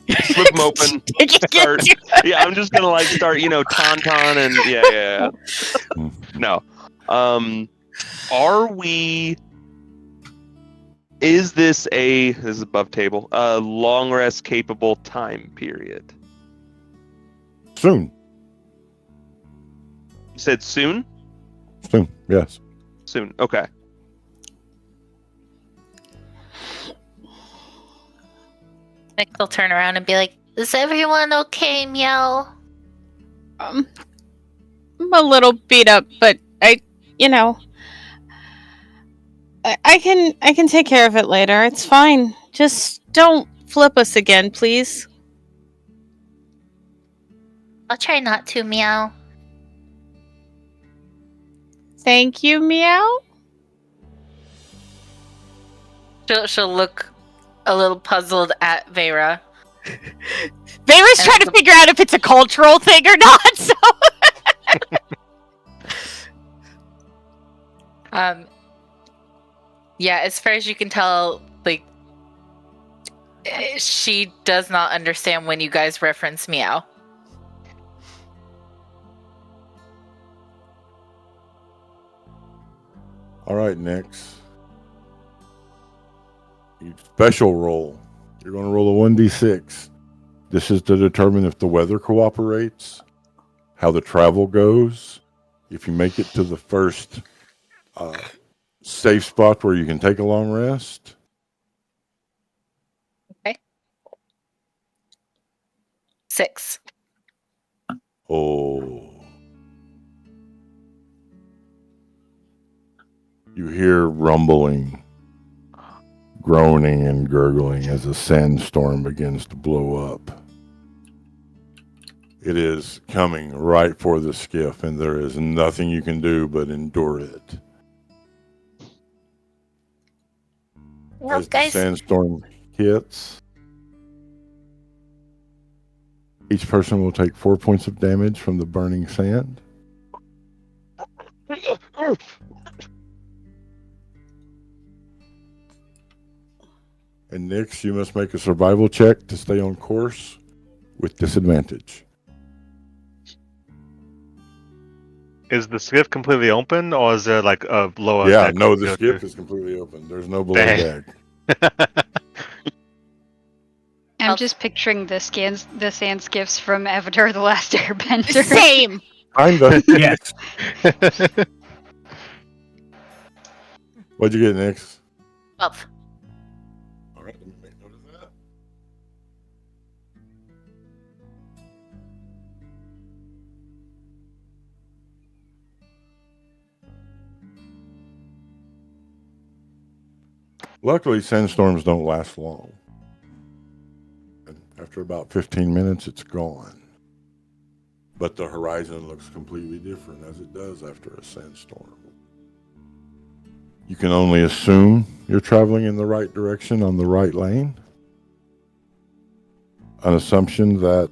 Slip them open. Start. Yeah, I'm just gonna start, tauntaun and yeah. No. Are we? Is this this is above table? A long rest capable time period? Soon. You said soon? Soon, yes. Soon. Okay. Nick will turn around and be like, "Is everyone okay, Meow?" I'm a little beat up, but I can take care of it later. It's fine. Just don't flip us again, please. I'll try not to, Meow. Thank you, Meow. She'll look a little puzzled at Vera. Vera's trying to figure out if it's a cultural thing or not. So. Yeah, as far as you can tell, she does not understand when you guys reference Meow. All right, next. Special roll. You're going to roll a 1d6. This is to determine if the weather cooperates, how the travel goes, if you make it to the first safe spot where you can take a long rest. Okay. 6. Oh. You hear rumbling, groaning and gurgling as a sandstorm begins to blow up. It is coming right for the skiff, and there is nothing you can do but endure it. Well, As guys, the sandstorm hits, each person will take 4 points of damage from the burning sand. And Nix, you must make a survival check to stay on course with disadvantage. Is the skiff completely open, or is there a lower Yeah, deck? no, the skiff is completely open. There's no below deck. I'm just picturing the sand skiffs from Avatar: The Last Airbender. Same. Kinda. Yes. What'd you get, Nix? 12. All right, let me make note of that. Luckily, sandstorms don't last long. After about 15 minutes, it's gone. But the horizon looks completely different, as it does after a sandstorm. You can only assume you're traveling in the right direction on the right lane. an assumption that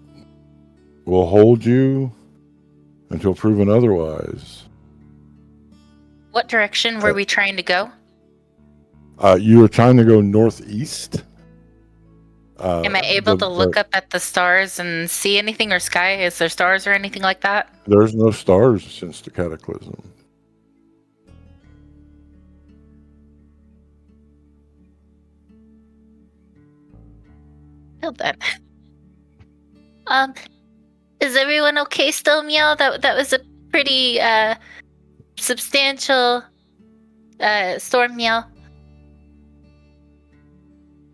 will hold you until proven otherwise. What direction were we trying to go? You are trying to go northeast. Am I able to look up at the stars and see anything or sky? Is there stars or anything like that? There's no stars since the cataclysm. Well then. Is everyone okay still, Meow? That was a pretty substantial storm, Meow.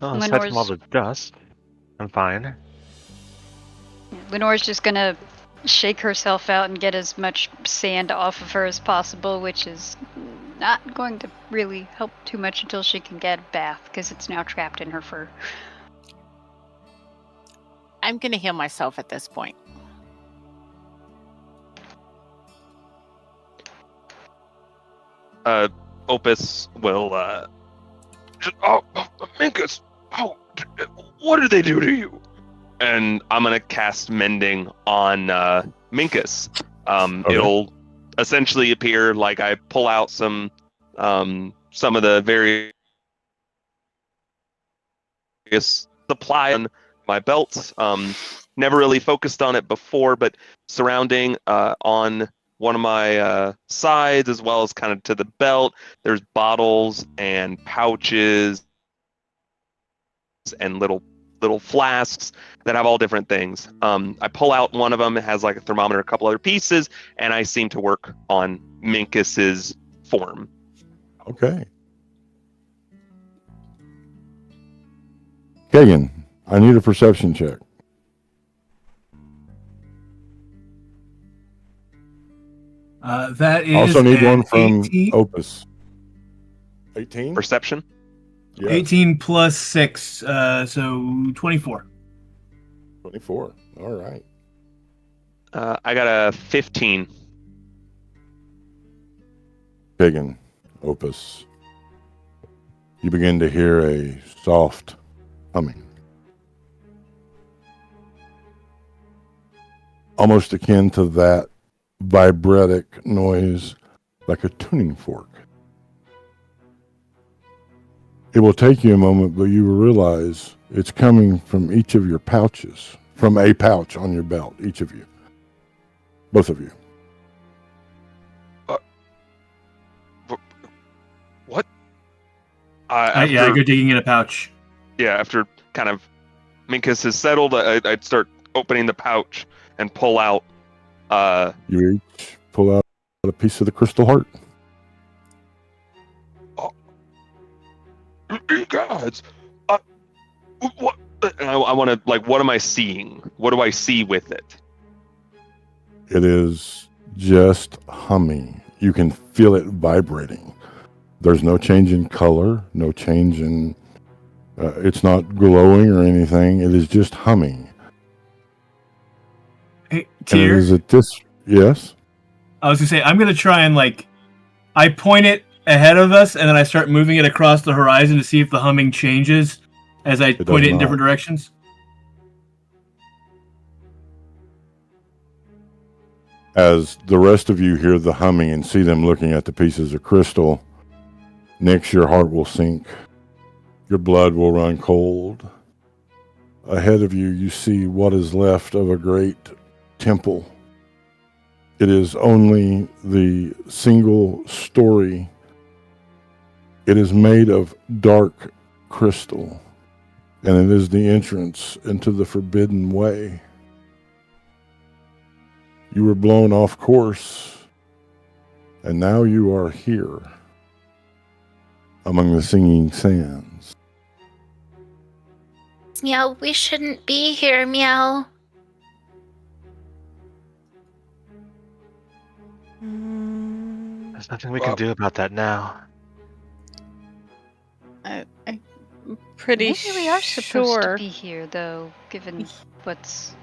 Oh, aside from all the dust, I'm fine. Lenore's just gonna shake herself out and get as much sand off of her as possible, which is not going to really help too much until she can get a bath, because it's now trapped in her fur. I'm going to heal myself at this point. Opus will, Minkus, what did they do to you? And I'm gonna cast Mending on Minkus. Okay. It'll essentially appear like I pull out some of the various supply on my belt. Never really focused on it before, but surrounding on one of my sides, as well as kind of to the belt, there's bottles and pouches and little flasks that have all different things. I pull out one of them, it has like a thermometer, a couple other pieces, and I seem to work on Minkus's form. Okay. Kagan, I need a perception check. That is Also need one from 18, Opus. 18? Perception? Yeah, 18 plus 6, so 24. 24. All right. I got a 15. Kagan, Opus. You begin to hear a soft humming. Almost akin to that vibratic noise like a tuning fork. It will take you a moment, but you will realize it's coming from each of your pouches, from a pouch on your belt, each of you. Both of you. What? I go digging in a pouch. Yeah, after kind of Minkus has settled, I'd start opening the pouch and pull out. You each pull out a piece of the crystal heart. Gods, what? And I want to, like, what am I seeing? What do I see with it? It is just humming. You can feel it vibrating. There's no change in color, no change in, it's not glowing or anything. It is just humming. Hey, And it Tyr, is at this, yes? I was going to say, I'm going to try and, I point it ahead of us, and then I start moving it across the horizon to see if the humming changes as I point it in different directions. As the rest of you hear the humming and see them looking at the pieces of crystal, Nyx, your heart will sink. Your blood will run cold. Ahead of you, you see what is left of a great temple. It is only the single story. It is made of dark crystal, and it is the entrance into the forbidden way. You were blown off course, and now you are here among the singing sands. Meow, we shouldn't be here, Meow. There's nothing we can do about that now. I'm pretty Maybe we are supposed sure. to be here, though, given what's...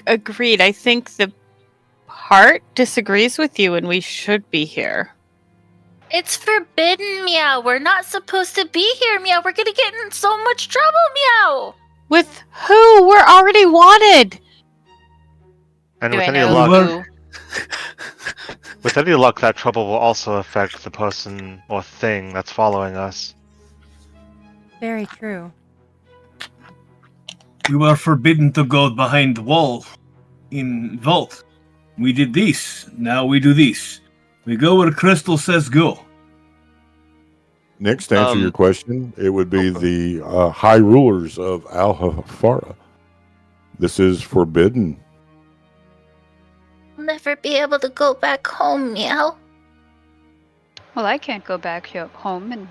Agreed. I think the heart disagrees with you, and we should be here. It's forbidden, Meow. We're not supposed to be here, Meow. We're gonna get in so much trouble, Meow. With who? We're already wanted. And Do with I any know luck, who? with any luck, that trouble will also affect the person or thing that's following us. Very true. We were forbidden to go behind the wall in vault. We did this. Now we do this. We go where Crystal says go. Next, to answer your question, it would be Okay. the high rulers of Al-Hafara. This is forbidden. I'll never be able to go back home, meow. Well, I can't go back home, and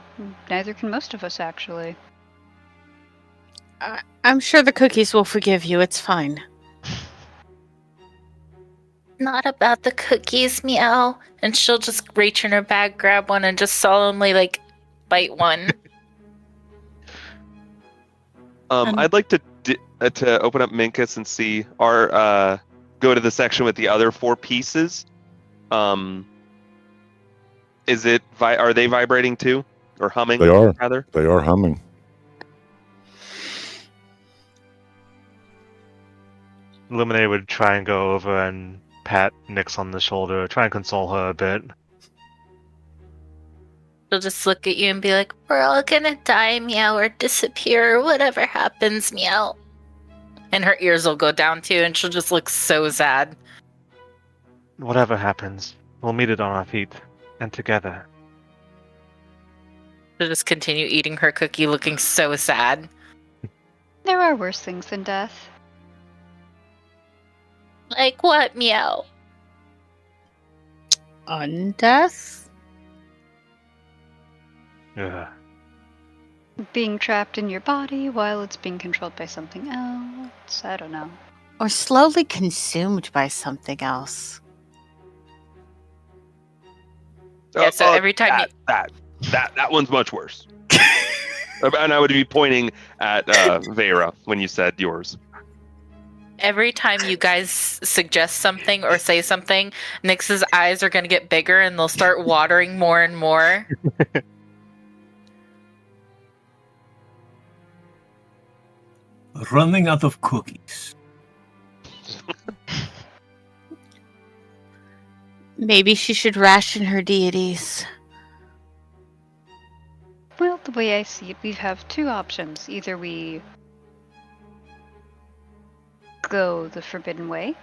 neither can most of us, actually. I'm sure the cookies will forgive you. It's fine. Not about the cookies, meow. And she'll just reach in her bag, grab one, and just solemnly, bite one. I'd like to open up Minkus and see our go to the section with the other 4 pieces. Is it are they vibrating too, or humming? They are. Rather. They are humming. Illuminae would try and go over and pat Nyx on the shoulder, try and console her a bit. She'll just look at you and be like, "We're all gonna die, meow, or disappear, or whatever happens, meow." And her ears will go down too, and she'll just look so sad. Whatever happens, we'll meet it on our feet, and together. She'll just continue eating her cookie, looking so sad. There are worse things than death. Like what, meow? Undeath? Yeah. Being trapped in your body while it's being controlled by something else. I don't know. Or slowly consumed by something else. Yeah, so every time that one's much worse. And I would be pointing at Vera when you said yours. Every time you guys suggest something or say something, Nyx's eyes are going to get bigger and they'll start watering more and more. Running out of cookies. Maybe she should ration her deities. Well, the way I see it, we have 2 options. Either we go the forbidden way,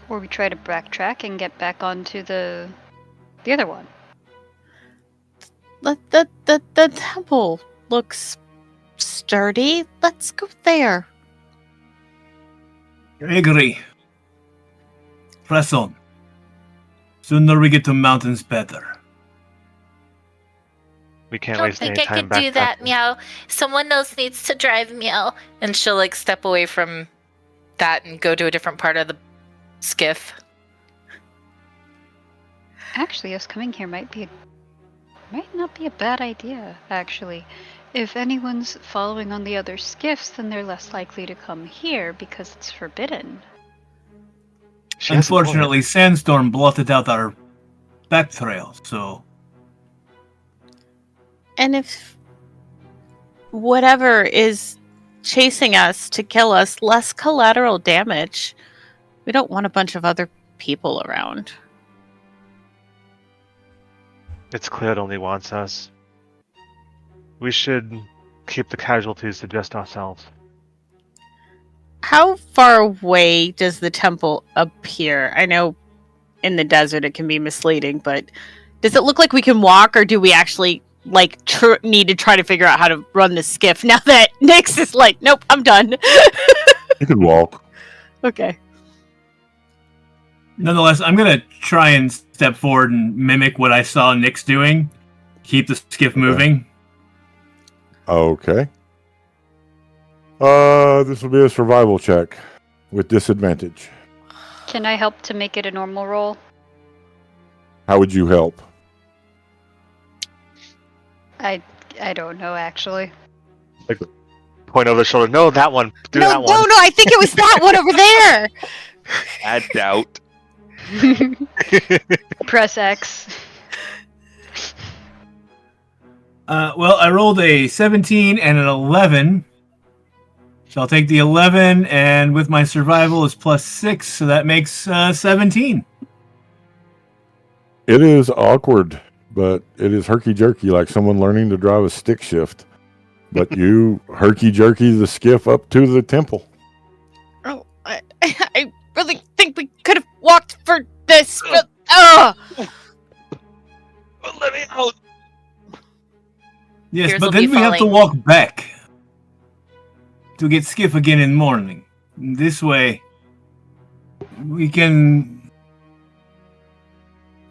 or we try to backtrack and get back onto the other one. The temple looks sturdy. Let's go there. I agree. Press on. Sooner we get to mountains, better. We can't Don't waste think any I time could do that, backtracking. meow. Someone else needs to drive, meow. And she'll step away from that and go to a different part of the skiff. Actually, us coming here might not be a bad idea, actually. If anyone's following on the other skiffs, then they're less likely to come here because it's forbidden. She has a point. Unfortunately, Sandstorm blotted out our back trail, so... And if whatever is chasing us to kill us, less collateral damage. We don't want a bunch of other people around. It's clear it only wants us. We should keep the casualties to just ourselves. How far away does the temple appear? I know in the desert it can be misleading, but does it look like we can walk, or do we actually need to try to figure out how to run the skiff now that Nyx is like, nope, I'm done? You can walk. Okay. Nonetheless, I'm going to try and step forward and mimic what I saw Nyx doing. Keep the skiff moving. Okay. This will be a survival check with disadvantage. Can I help to make it a normal roll? How would you help? I don't know, actually. Point over the shoulder. No, that one. Do no, that one. No, I think it was that one over there. Add doubt. Press X. Well, I rolled a 17 and an 11. So I'll take the 11, and with my survival is +6, so that makes 17. It is awkward, but it is herky-jerky, like someone learning to drive a stick shift. But you herky-jerky the skiff up to the temple. Oh, I really think we could have walked for this. But, Let me out. Yes, Yours but will then be we have to falling. walk back to get skiff again in morning. This way, we can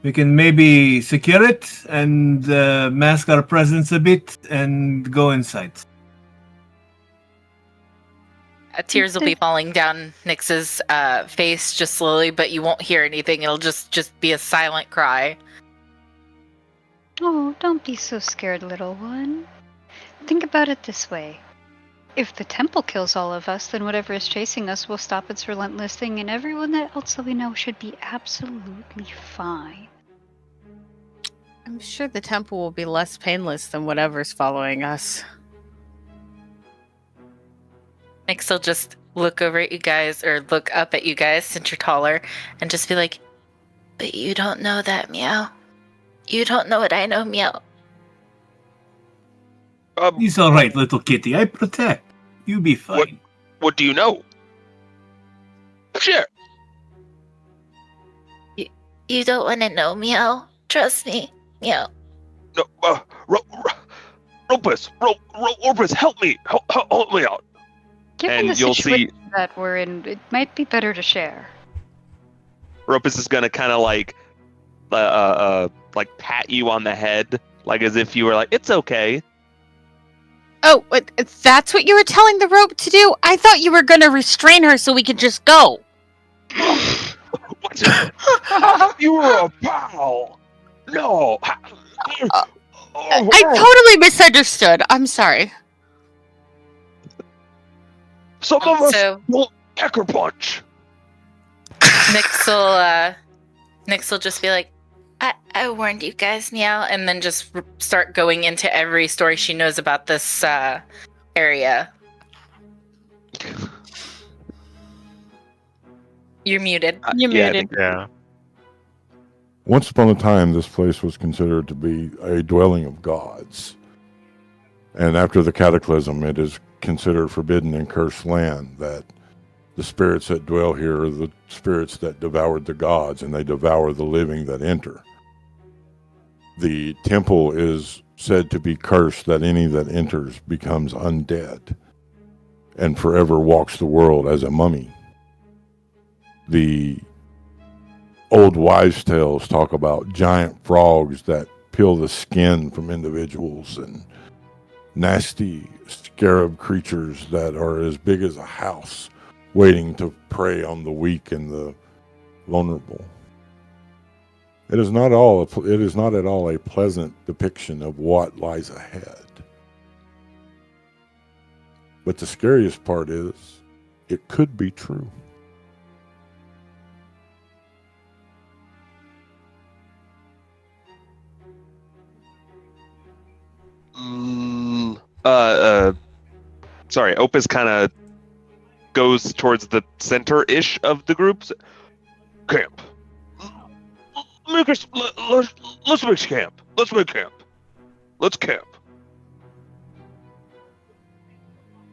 maybe secure it and mask our presence a bit and go inside. Tears will be falling down Nyx's face just slowly, but you won't hear anything. It'll just be a silent cry. Oh, don't be so scared, little one. Think about it this way. If the temple kills all of us, then whatever is chasing us will stop its relentless thing, and everyone else that we know should be absolutely fine. I'm sure the temple will be less painless than whatever's following us. Nyx will just look over at you guys, or look up at you guys since you're taller, and just be like, "But you don't know that, Meow. You don't know what I know, Meow." He's all right, little kitty. I protect. You be fine. What do you know? Share. You don't want to know, Meow. Trust me, Meow. No, Ropus, help me. Help me out. Given And the you'll situation see- that we're in, it might be better to share. Ropus is gonna kind of like pat you on the head, like as if you were like, it's okay. Oh, that's what you were telling the rope to do? I thought you were going to restrain her so we could just go. You were a pal. No. I totally misunderstood. I'm sorry. Some of us So won't pecker punch. Nyx will just be like, I warned you guys, Meow, and then just start going into every story she knows about this area. You're muted. You're Yeah, I muted. think- Yeah. Once upon a time, this place was considered to be a dwelling of gods. And after the cataclysm, it is considered forbidden and cursed land, that the spirits that dwell here are the spirits that devoured the gods, and they devour the living that enter. The temple is said to be cursed, that any that enters becomes undead and forever walks the world as a mummy. The old wives' tales talk about giant frogs that peel the skin from individuals, and nasty scarab creatures that are as big as a house, waiting to prey on the weak and the vulnerable. It is not at all a pleasant depiction of what lies ahead. But the scariest part is, it could be true. Sorry, Opus kind of goes towards the center-ish of the groups. Camp. Let's make camp. Let's camp.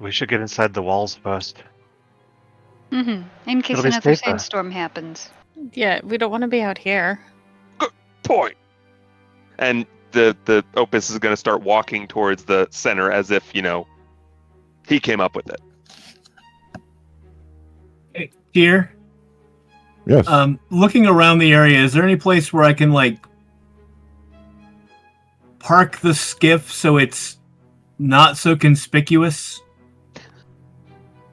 We should get inside the walls first. Mm-hmm. In case It'll be another safer. sandstorm happens. Yeah, we don't want to be out here. Point. And the Opus is going to start walking towards the center as if, he came up with it. Hey, here. Yes. Looking around the area, is there any place where I can park the skiff so it's not so conspicuous?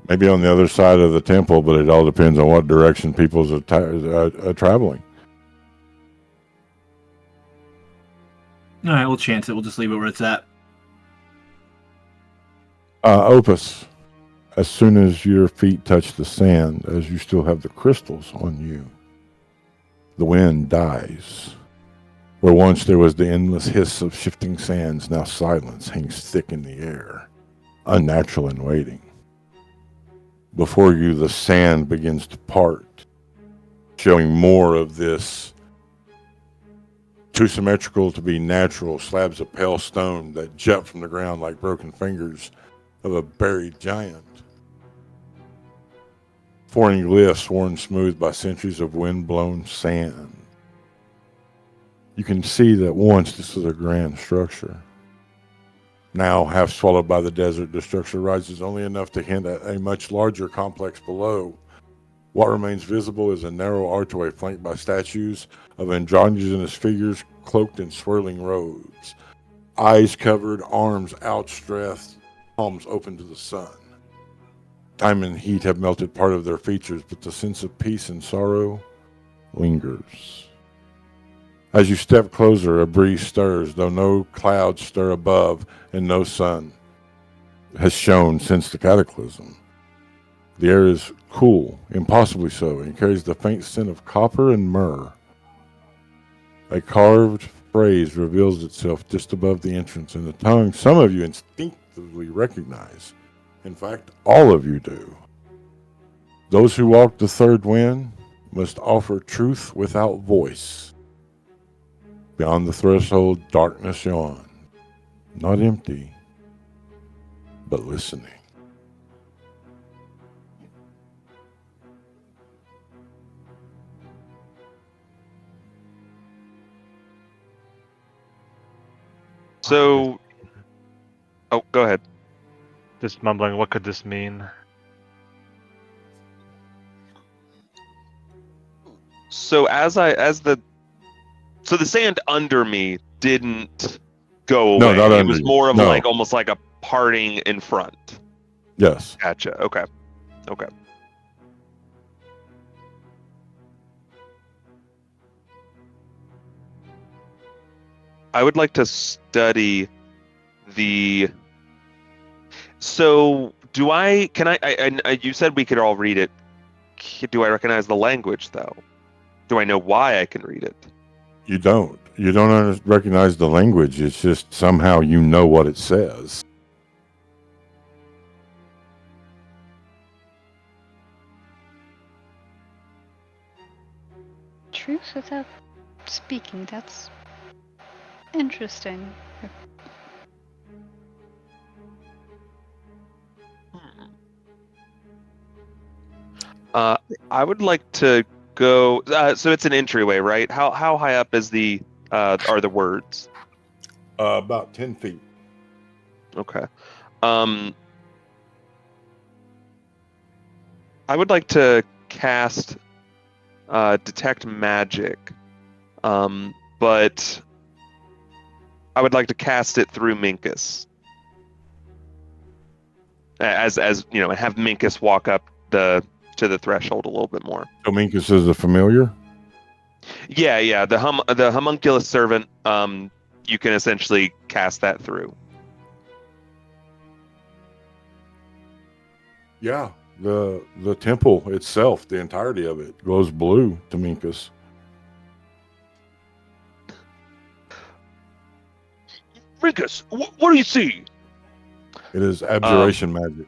Maybe on the other side of the temple, but it all depends on what direction people's are traveling. All right, we'll chance it. We'll just leave it where it's at. Opus, as soon as your feet touch the sand, as you still have the crystals on you, the wind dies. Where once there was the endless hiss of shifting sands, now silence hangs thick in the air, unnatural and waiting. Before you, the sand begins to part, showing more of this too symmetrical to be natural slabs of pale stone that jut from the ground like broken fingers of a buried giant. Foreign glyphs worn smooth by centuries of wind-blown sand. You can see that once this was a grand structure. Now, half swallowed by the desert, the structure rises only enough to hint at a much larger complex below. What remains visible is a narrow archway flanked by statues of androgynous figures cloaked in swirling robes. Eyes covered, arms outstretched, palms open to the sun. Time and heat have melted part of their features, but the sense of peace and sorrow lingers. As you step closer, a breeze stirs, though no clouds stir above and no sun has shone since the cataclysm. The air is cool, impossibly so, and carries the faint scent of copper and myrrh. A carved phrase reveals itself just above the entrance in the tongue some of you instinctively recognize. In fact, all of you do. Those who walk the third wind must offer truth without voice. Beyond the threshold, darkness yawns, not empty, but listening. So, oh, go ahead. Just mumbling, what could this mean? So the sand under me didn't go away. No, not It under was you. more of No. like almost like a parting in front. Yes. Gotcha. Okay. I would like to study the. So do I? Can I? You said we could all read it. Do I recognize the language though? Do I know why I can read it? You don't. You don't recognize the language. It's just somehow you know what it says. Truth without speaking, that's interesting. I would like to go. So it's an entryway, right? How high up is are the words? About 10 feet. Okay. I would like to cast detect magic, but I would like to cast it through Minkus. As you know, and have Minkus walk up to the threshold a little bit more. So Minkus is a familiar? Yeah. The homunculus servant. You can essentially cast that through. Yeah. The temple itself, the entirety of it, glows blue to Minkus. Minkus, what do you see? It is abjuration magic.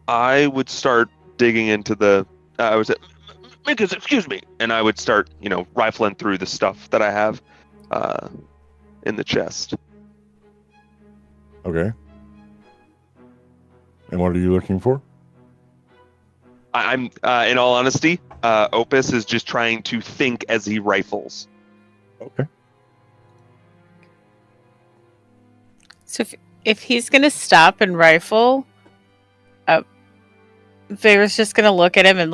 I would start digging into the. I was at Minkus, excuse me, and I would start, rifling through the stuff that I have in the chest. Okay. And what are you looking for? I'm, in all honesty, Opus is just trying to think as he rifles. Okay. So if he's going to stop and rifle, Vera's just going to look at him and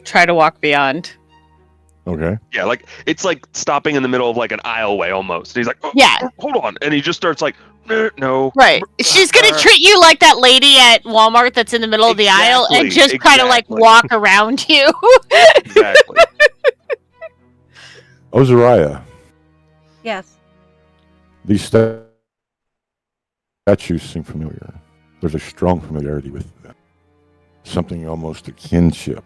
try to walk beyond. Okay. Yeah, it's like stopping in the middle of like an aisleway almost. He's like, oh, Yeah. hold on, and he just starts like, no. Right. She's going to treat you like that lady at Walmart that's in the middle of the aisle and just kind of walk around you. Exactly. Oz'zariah, Yes. these statues seem familiar. There's a strong familiarity with them. Something almost a kinship,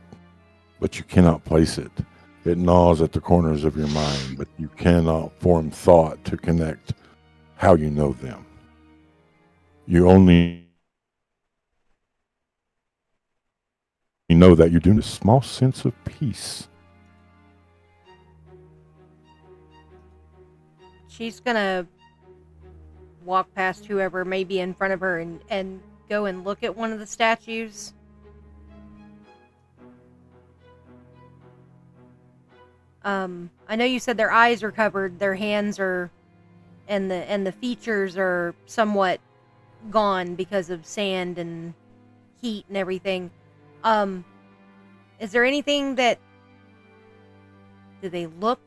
but you cannot place it. It gnaws at the corners of your mind, but you cannot form thought to connect how you know them. You only know that you're doing a small sense of peace. She's gonna walk past whoever may be in front of her and go and look at one of the statues. I know you said their eyes are covered, their hands are, and the features are somewhat gone because of sand and heat and everything. Is there anything that, do they look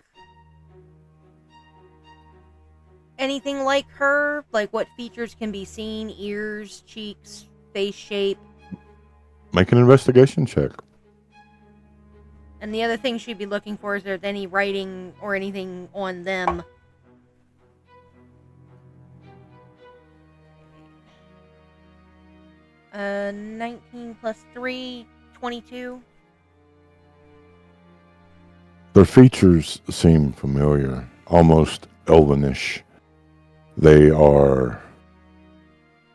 anything like her? Like what features can be seen? Ears, cheeks, face shape? Make an investigation check. And the other thing she'd be looking for is there any writing or anything on them. Uh, 19 plus 3, 22. Their features seem familiar, almost elvenish. They are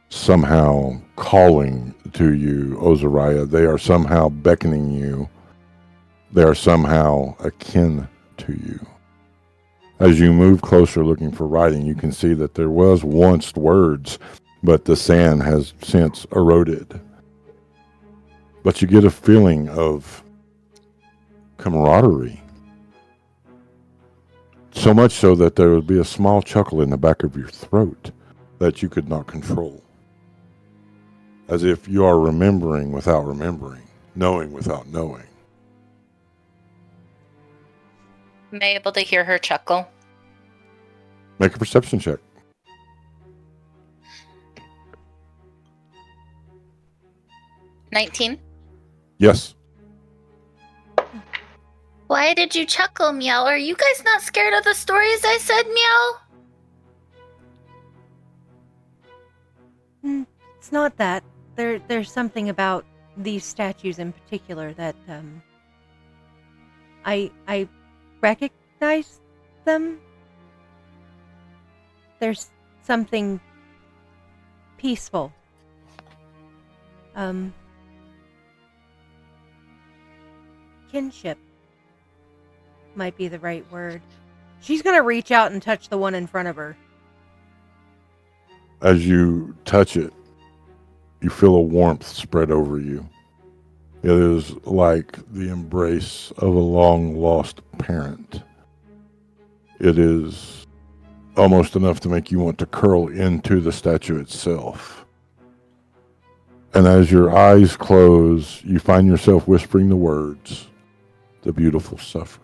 somehow calling to you, Oz'zariah. They are somehow beckoning you. They are somehow akin to you. As you move closer looking for writing, you can see that there was once words, but the sand has since eroded. But you get a feeling of camaraderie. So much so that there would be a small chuckle in the back of your throat that you could not control. As if you are remembering without remembering, knowing without knowing. Am I able to hear her chuckle? Make a perception check. $19. Yes. Why did you chuckle, Meow? Are you guys not scared of the stories I said, Meow? It's not that. There's something about these statues in particular that I recognize them. There's something peaceful. Kinship might be the right word. She's gonna reach out and touch the one in front of her. As you touch it, you feel a warmth spread over you. It is like the embrace of a long-lost parent. It is almost enough to make you want to curl into the statue itself. And as your eyes close, you find yourself whispering the words, "The beautiful suffering."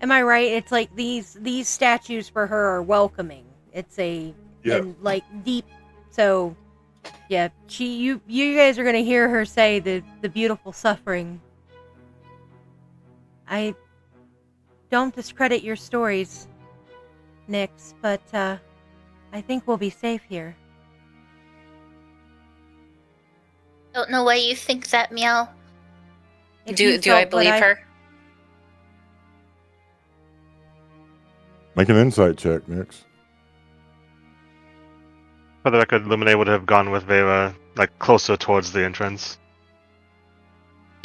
Am I right? It's like these statues for her are welcoming. It's a and like deep. So yeah, you guys are gonna hear her say the beautiful suffering. I don't discredit your stories, Nyx, but I think we'll be safe here. Don't know why you think that, Meow. If Do you I felt what believe her? Make an insight check, Nyx. For the record, Lumine would have gone with Vera, like, closer towards the entrance.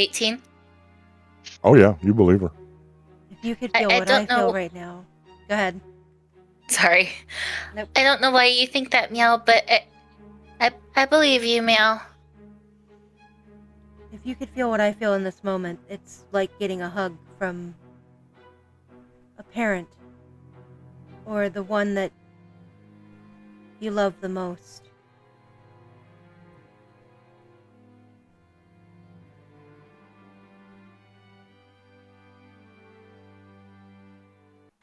18. Oh yeah, you believe her. If you could I feel what don't I feel know. right now. Go ahead. Sorry. Nope. I don't know why you think that, Meow, but I believe you, Meow. If you could feel what I feel in this moment, it's like getting a hug from a parent. Or the one that you love the most.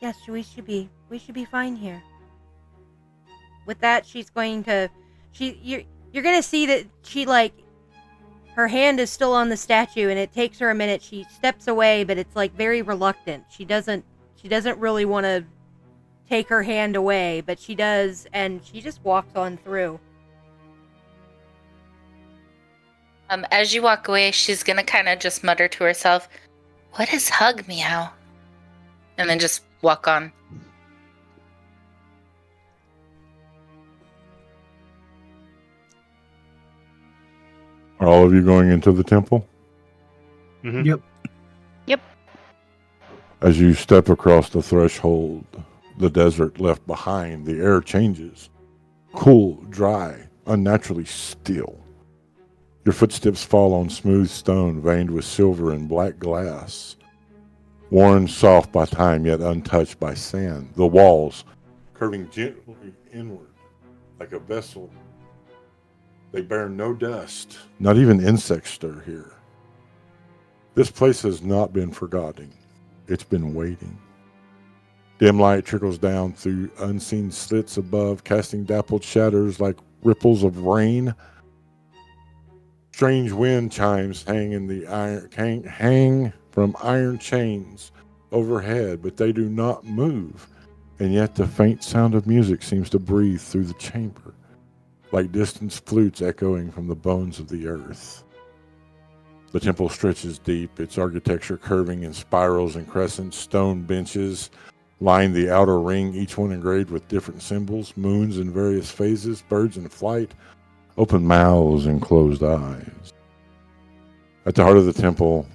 Yes, we should be fine here. With that, she's going to, you're gonna see that she, like, her hand is still on the statue, and it takes her a minute. She steps away, but it's like very reluctant. She doesn't really want to take her hand away, but she does, and she just walks on through. As you walk away, she's gonna kind of just mutter to herself, "What is hug meow?" And then just walk on. Are all of you going into the temple? Mhm. Yep. As you step across the threshold, the desert left behind, the air changes. Cool, dry, unnaturally still. Your footsteps fall on smooth stone veined with silver and black glass. Worn soft by time, yet untouched by sand. The walls, curving gently inward, like a vessel. They bear no dust. Not even insects stir here. This place has not been forgotten. It's been waiting. Dim light trickles down through unseen slits above, casting dappled shadows like ripples of rain. Strange wind chimes hang from iron chains overhead, but they do not move. And yet the faint sound of music seems to breathe through the chamber, like distant flutes echoing from the bones of the earth. The temple stretches deep, its architecture curving in spirals and crescents. Stone benches line the outer ring, each one engraved with different symbols, moons in various phases, birds in flight, open mouths and closed eyes. At the heart of the temple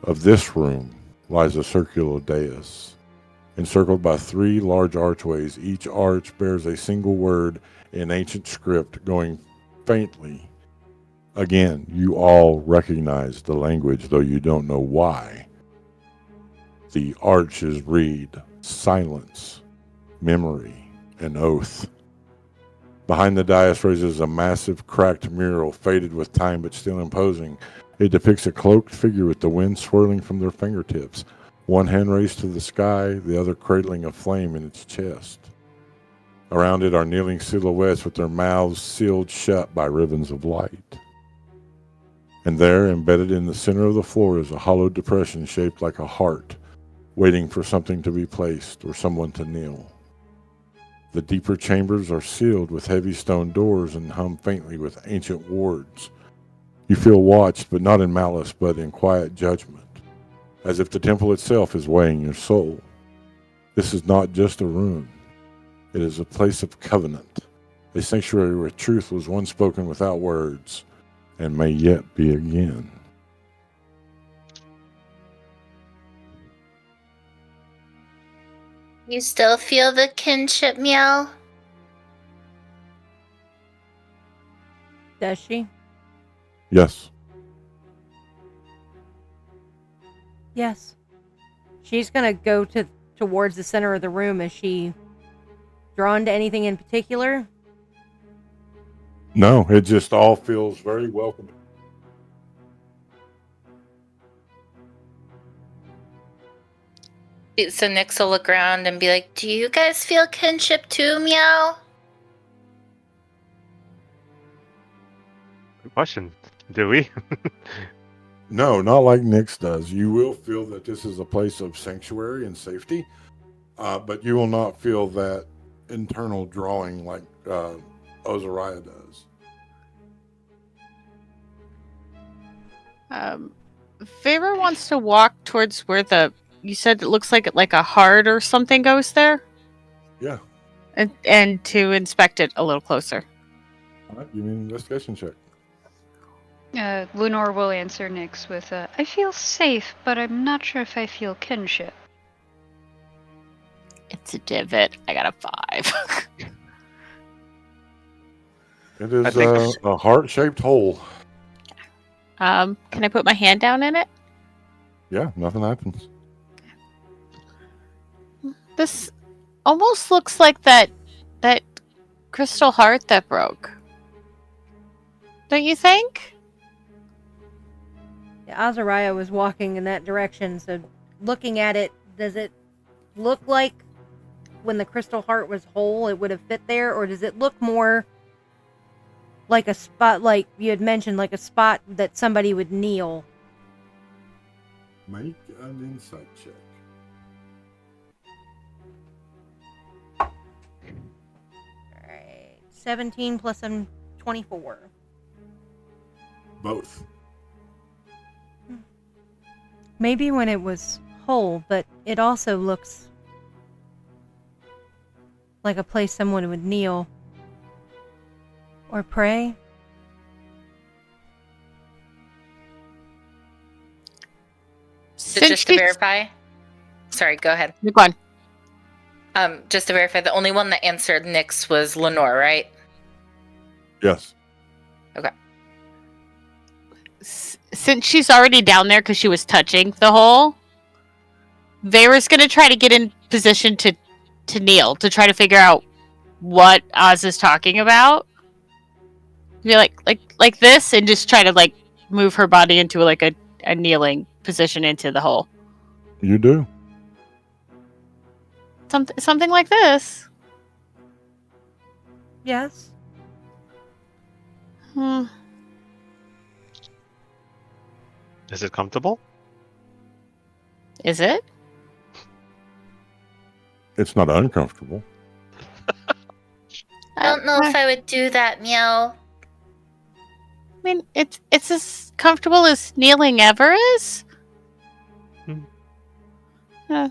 of this room lies a circular dais, encircled by 3 large archways. Each arch bears a single word in ancient script, going faintly. Again, you all recognize the language, though you don't know why. The arches read silence, memory, and oath. Behind the dais raises a massive cracked mural, faded with time but still imposing. It depicts a cloaked figure with the wind swirling from their fingertips, one hand raised to the sky, the other cradling a flame in its chest. Around it are kneeling silhouettes with their mouths sealed shut by ribbons of light. And there, embedded in the center of the floor, is a hollow depression shaped like a heart, waiting for something to be placed or someone to kneel. The deeper chambers are sealed with heavy stone doors and hum faintly with ancient words. You feel watched, but not in malice, but in quiet judgment, as if the temple itself is weighing your soul. This is not just a room. It is a place of covenant, a sanctuary where truth was once spoken without words, and may yet be again. You still feel the kinship meow? Does she? Yes. Yes. She's gonna go towards the center of the room. Is she drawn to anything in particular? No, it just all feels very welcoming. So Nyx will look around and be like, "Do you guys feel kinship too, meow?" Good question. Do we? No, not like Nyx does. You will feel that this is a place of sanctuary and safety, but you will not feel that internal drawing like Oz'zariah does. Favor wants to walk towards where you said it looks like a heart or something goes there, Yeah. and to inspect it a little closer. All right, give me an investigation check. Lenore will answer Nyx with, I feel safe, but I'm not sure if I feel kinship. It's a divot. I got a 5. It is I think- a heart-shaped hole. Can I put my hand down in it? Yeah, nothing happens. This almost looks like that crystal heart that broke. Don't you think? Yeah, Oz'zariah was walking in that direction, so looking at it, does it look like when the crystal heart was whole, it would have fit there, or does it look more like a spot, like you had mentioned, like a spot that somebody would kneel? Make an insight check. 17 plus 24. Both. Maybe when it was whole, but it also looks like a place someone would kneel or pray. So just to verify, sorry, go ahead. Go on. Just to verify, the only one that answered Nyx was Lenore, right? Yes. Okay. Since she's already down there because she was touching the hole, Vera's going to try to get in position to kneel, to try to figure out what Oz is talking about. Be like this, and just try to like move her body into like a kneeling position into the hole. You do. Something like this. Yes. Is it comfortable? Is it? It's not uncomfortable. I don't know if I would do that, meow. I mean, it's as comfortable as kneeling ever is. I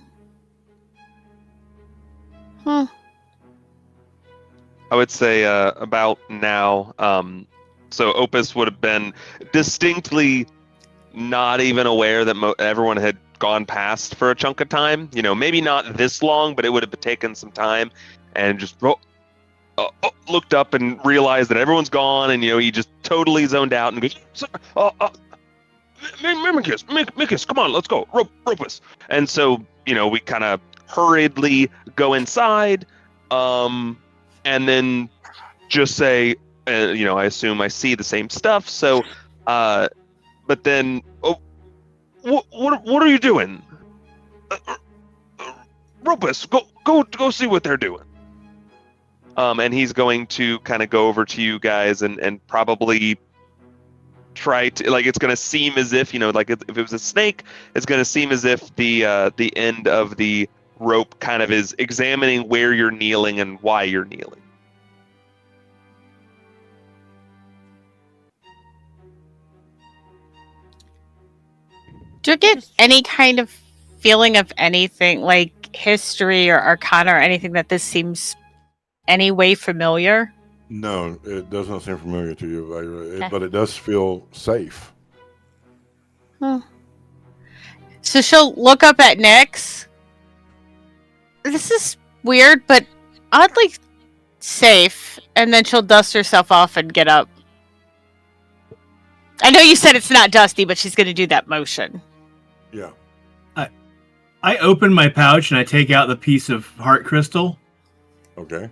would say about now. So Opus would have been distinctly not even aware that everyone had gone past for a chunk of time. You know, maybe not this long, but it would have taken some time, and just looked up and realized that everyone's gone, and he just totally zoned out and goes, Mikus, come on, let's go, Ropus. And so we kind of hurriedly go inside, and then just say, I assume I see the same stuff. So, but then, what are you doing, Ropus? Go see what they're doing. And he's going to kind of go over to you guys and probably try to, like, it's going to seem as if, like if it was a snake, it's going to seem as if the end of the rope kind of is examining where you're kneeling and why you're kneeling. Do you get any kind of feeling of anything like history or arcana or anything that this seems any way familiar? No, it does not seem familiar to you, Vira, Okay. but it does feel safe. So she'll look up at Nyx. This is weird, but oddly safe. And then she'll dust herself off and get up. I know you said it's not dusty, but she's going to do that motion. Yeah. I open my pouch and I take out the piece of heart crystal. Okay.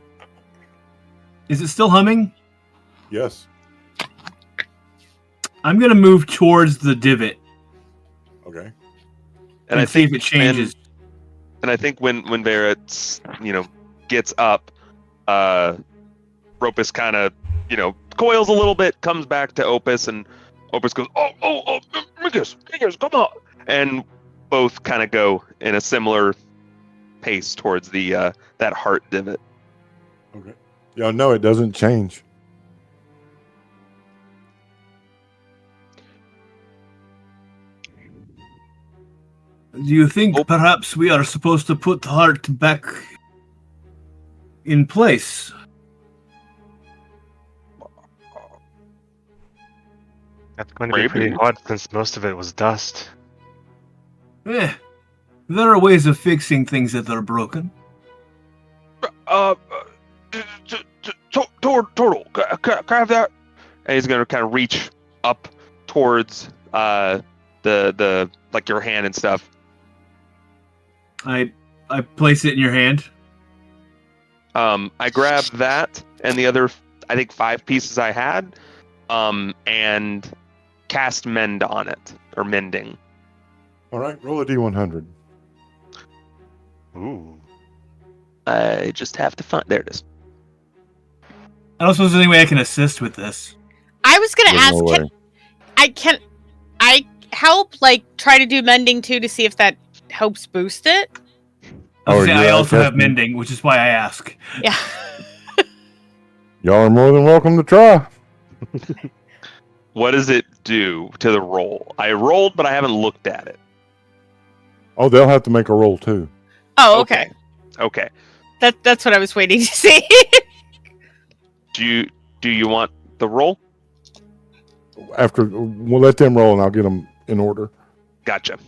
Is it still humming? Yes. I'm going to move towards the divot. Okay. And I see think if it changes. And I think when Vera, gets up, Ropus kind of, coils a little bit, comes back to Opus, and Opus goes, oh, Mikus, come on. And both kind of go in a similar pace towards the that heart divot. Okay. Yeah, no, it doesn't change. Do you think perhaps we are supposed to put the heart back in place? That's going to be pretty hard since most of it was dust. There are ways of fixing things that are broken. Turtle, can I have that? And he's gonna kind of reach up towards the like your hand and stuff. I place it in your hand. I grab that and the other, I think 5 pieces I had, and cast mend on it, or mending. All right, roll a D100. Ooh. I just have to find. There it is. I don't suppose there's any way I can assist with this. I was going to There's ask, no way. can I help, like, try to do mending too to see if that helps boost it? I Oh, I yeah, also have definitely. mending, which is why I ask. Yeah. Y'all are more than welcome to try. What does it do to the roll? I rolled, but I haven't looked at it. Oh, they'll have to make a roll too. Oh, okay. Okay. That's what I was waiting to see. Do you want the roll? After we'll let them roll, and I'll get them in order. Gotcha.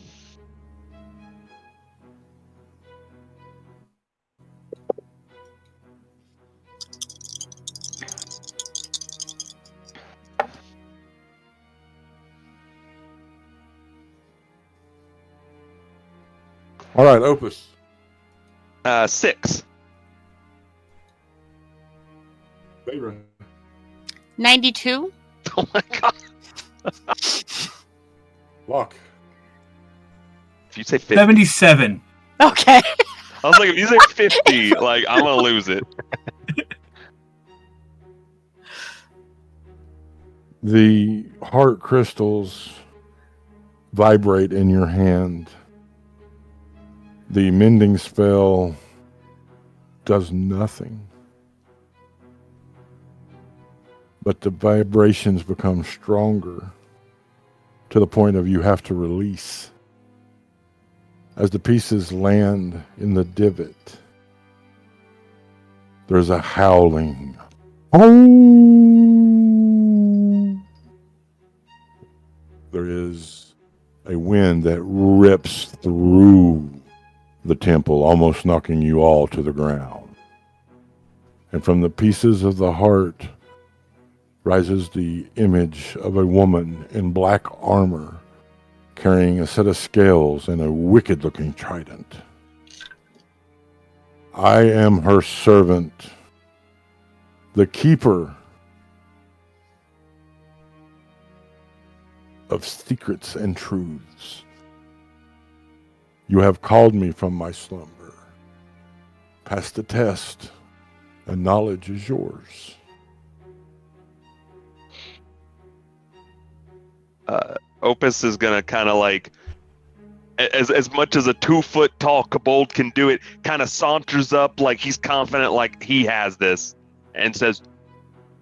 All right, Opus. 6. Bayra. 92. Oh my god. Lock. If you say 50, 77. Okay. I was like, if you say 50, like I'm gonna lose it. The heart crystals vibrate in your hand. The mending spell does nothing. But the vibrations become stronger to the point of you have to release. As the pieces land in the divot, there's a howling. Oh! There is a wind that rips through the temple, almost knocking you all to the ground. And from the pieces of the heart rises the image of a woman in black armor, carrying a set of scales and a wicked-looking trident. I am her servant, the keeper of secrets and truths. You have called me from my slumber. Pass the test, and knowledge is yours. Opus is gonna kind of like, as much as a 2-foot tall kobold can do it, kind of saunters up like he's confident, like he has this, and says,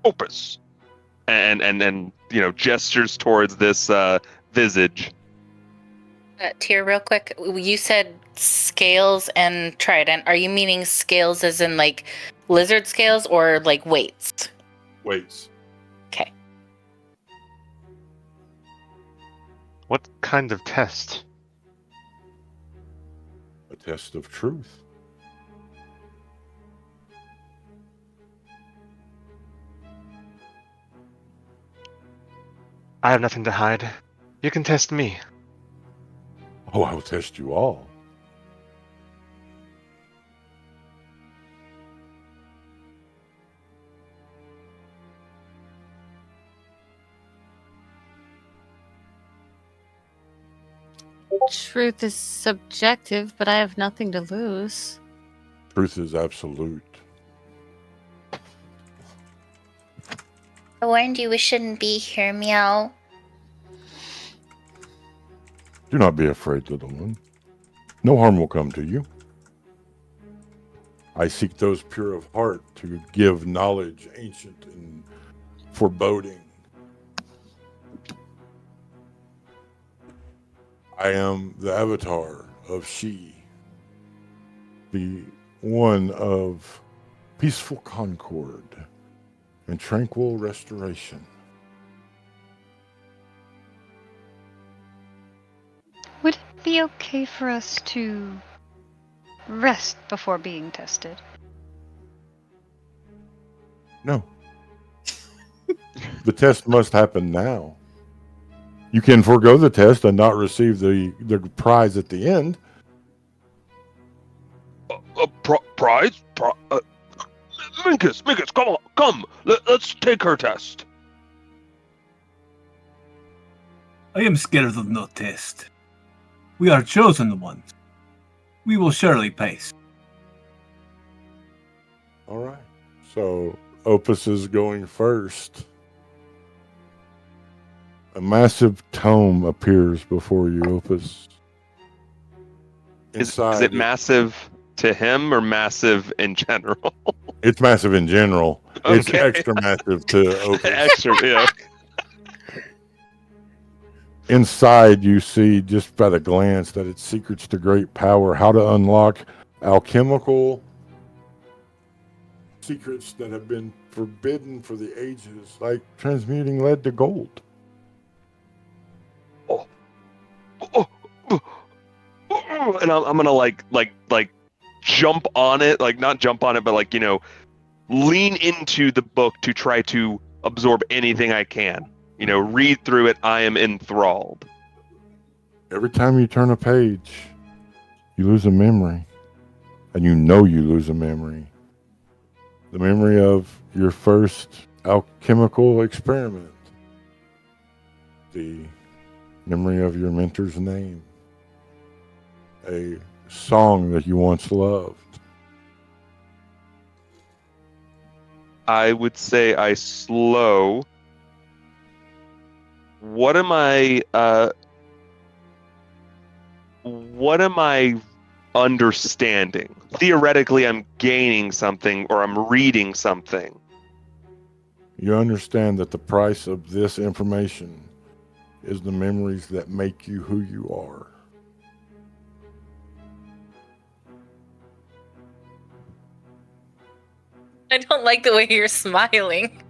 "Opus," and gestures towards this visage. Tyr, real quick, you said scales and trident. Are you meaning scales as in like lizard scales or like weights? Weights. Okay. What kind of test? A test of truth. I have nothing to hide. You can test me. Oh, I will test you all. Truth is subjective, but I have nothing to lose. Truth is absolute. I warned you we shouldn't be here, meow. Do not be afraid, little one. No harm will come to you. I seek those pure of heart to give knowledge ancient and foreboding. I am the avatar of She, the one of peaceful concord and tranquil restoration. Would it be okay for us to rest before being tested? No. The test must happen now. You can forego the test and not receive the prize at the end. Prize? Minkus, come on, come. Let's take her test. I am scared of no test. We are chosen ones. We will surely pace. All right. So Opus is going first. A massive tome appears before you, Opus. Is it massive to him or massive in general? It's massive in general. It's Okay. extra massive to Opus. Extra, yeah. Inside, you see just by the glance that its secrets to great power, how to unlock alchemical secrets that have been forbidden for the ages, like transmuting lead to gold. And I'm gonna like jump on it, like not jump on it, but like, you know, lean into the book to try to absorb anything I can. You know, read through it. I am enthralled. Every time you turn a page, you lose a memory. And you know you lose a memory. The memory of your first alchemical experiment. The memory of your mentor's name. A song that you once loved. I would say I slow. What am I understanding? Theoretically, I'm gaining something or I'm reading something. You understand that the price of this information is the memories that make you who you are. I don't like the way you're smiling.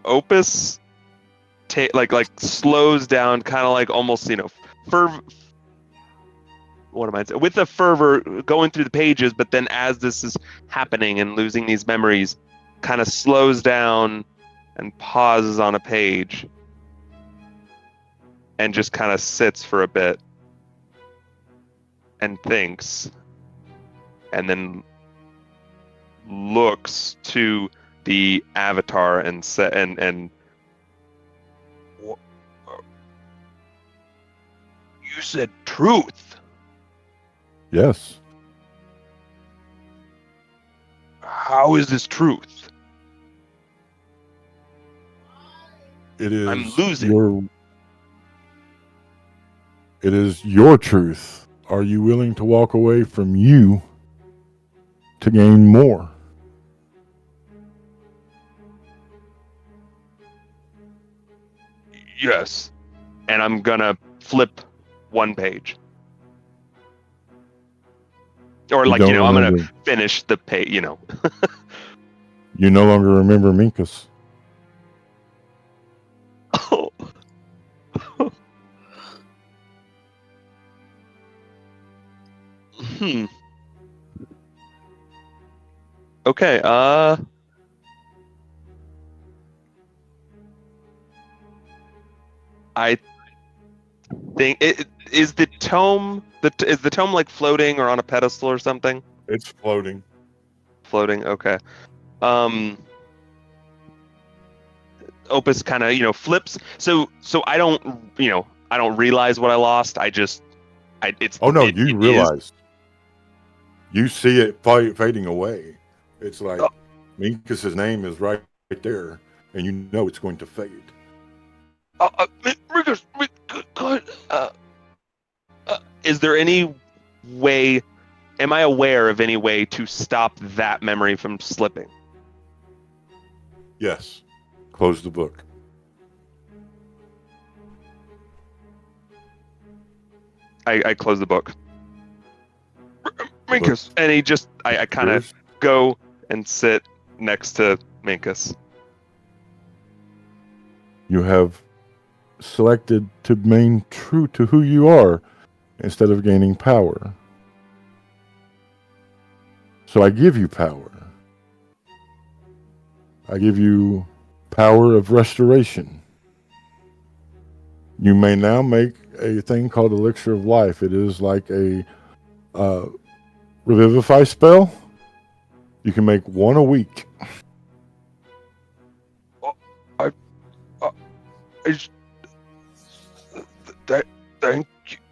Opus like slows down, kind of like almost, you know, what am I saying? With the fervor going through the pages, but then as this is happening and losing these memories, kind of slows down and pauses on a page and just kind of sits for a bit and thinks, and then looks to the avatar and you said truth. Yes. How is this truth? It is I'm losing. It is your truth. Are you willing to walk away from you to gain more? Yes. And I'm gonna flip one page. Or You like, don't you know, I'm remember. gonna finish the page, you know. You no longer remember Minkus. Okay, I think it is the tome. Is the tome like floating or on a pedestal or something? It's floating. Floating. Okay. Opus kind of, you know, flips. So I don't, you know, I don't realize what I lost. It's. Oh no, it you is. realize. You see it fading away. It's like Minkus's name is right there, and you know it's going to fade. Is there any way? Am I aware of any way to stop that memory from slipping? Yes. Close the book. I close the book. Minkus, and he just, I kind of go and sit next to Minkus. You have selected to remain true to who you are instead of gaining power. So I give you power. I give you power of restoration. You may now make a thing called Elixir of Life. It is like a revivify spell. You can make one a week.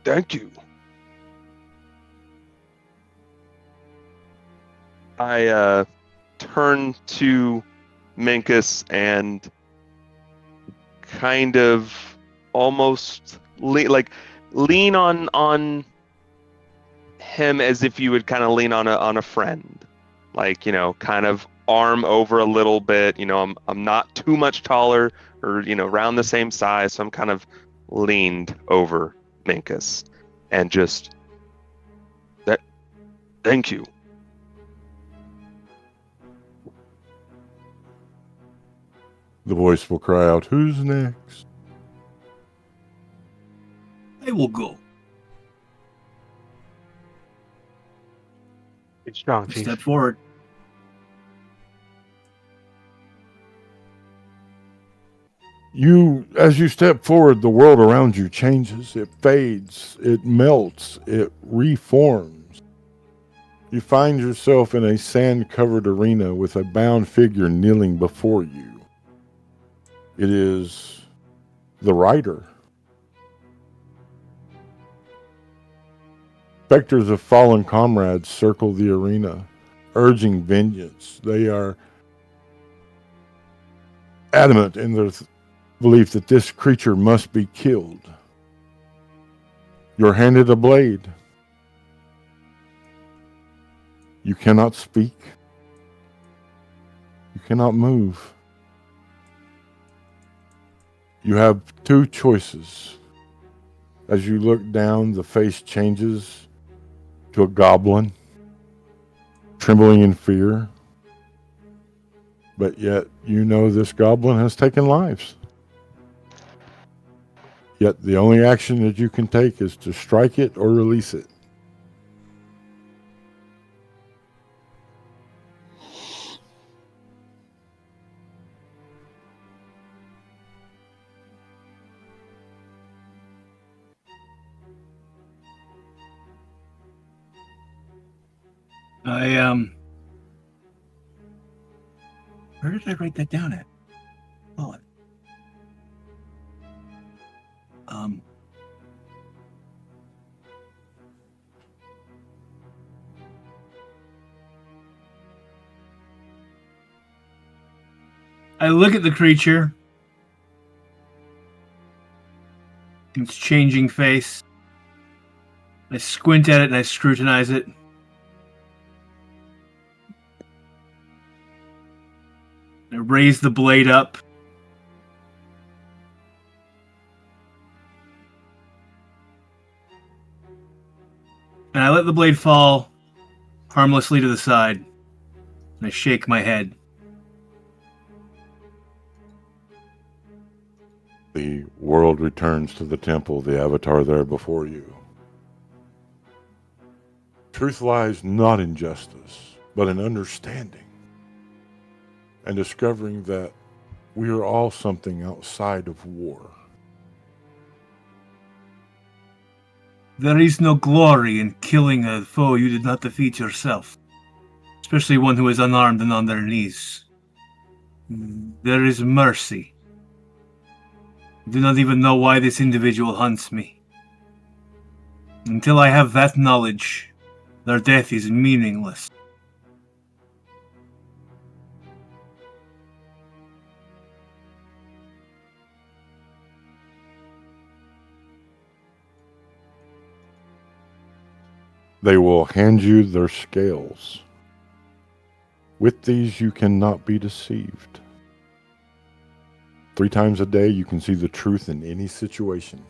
Thank you. I turn to Minkus and kind of almost lean on him as if you would kind of lean on a friend, like, you know, kind of arm over a little bit. You know, I'm not too much taller, or, you know, around the same size, so I'm kind of leaned over Minkus and just thank you. The voice will cry out, "Who's next?" I will go. Be strong, Chief. Step forward. As you step forward, the world around you changes. It fades, it melts, it reforms. You find yourself in a sand-covered arena with a bound figure kneeling before you. It is the writer. Specters of fallen comrades circle the arena, urging vengeance. They are adamant in their belief that this creature must be killed. You're handed a blade. You cannot speak. You cannot move. You have two choices. As you look down, the face changes to a goblin, trembling in fear. But yet, you know this goblin has taken lives. Yet the only action that you can take is to strike it or release it. Where did I write that down at? Oh. I look at the creature. Its changing face. I squint at it and I scrutinize it. I raise the blade up. And I let the blade fall harmlessly to the side. And I shake my head. The world returns to the temple, the avatar there before you. Truth lies not in justice, but in understanding. And discovering that we are all something outside of war. There is no glory in killing a foe you did not defeat yourself, especially one who is unarmed and on their knees. There is mercy. I do not even know why this individual hunts me. Until I have that knowledge, their death is meaningless. They will hand you their scales. With these, you cannot be deceived. 3 times a day, you can see the truth in any situation.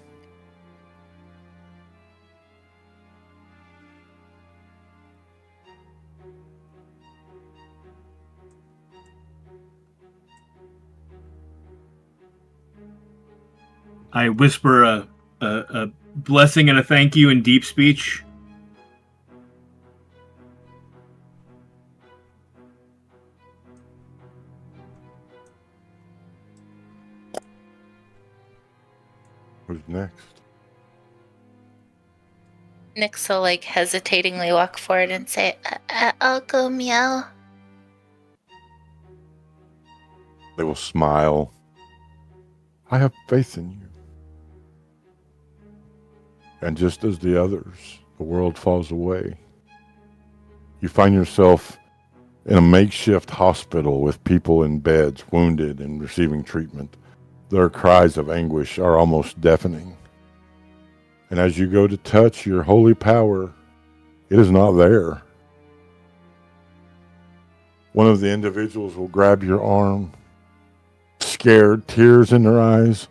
I whisper a blessing and a thank you in deep speech. Who's next? Nyx will like hesitatingly walk forward and say, I'll go, meow. They will smile. I have faith in you. And just as the others, the world falls away. You find yourself in a makeshift hospital with people in beds, wounded and receiving treatment. Their cries of anguish are almost deafening. And as you go to touch your holy power, it is not there. One of the individuals will grab your arm, scared, tears in their eyes.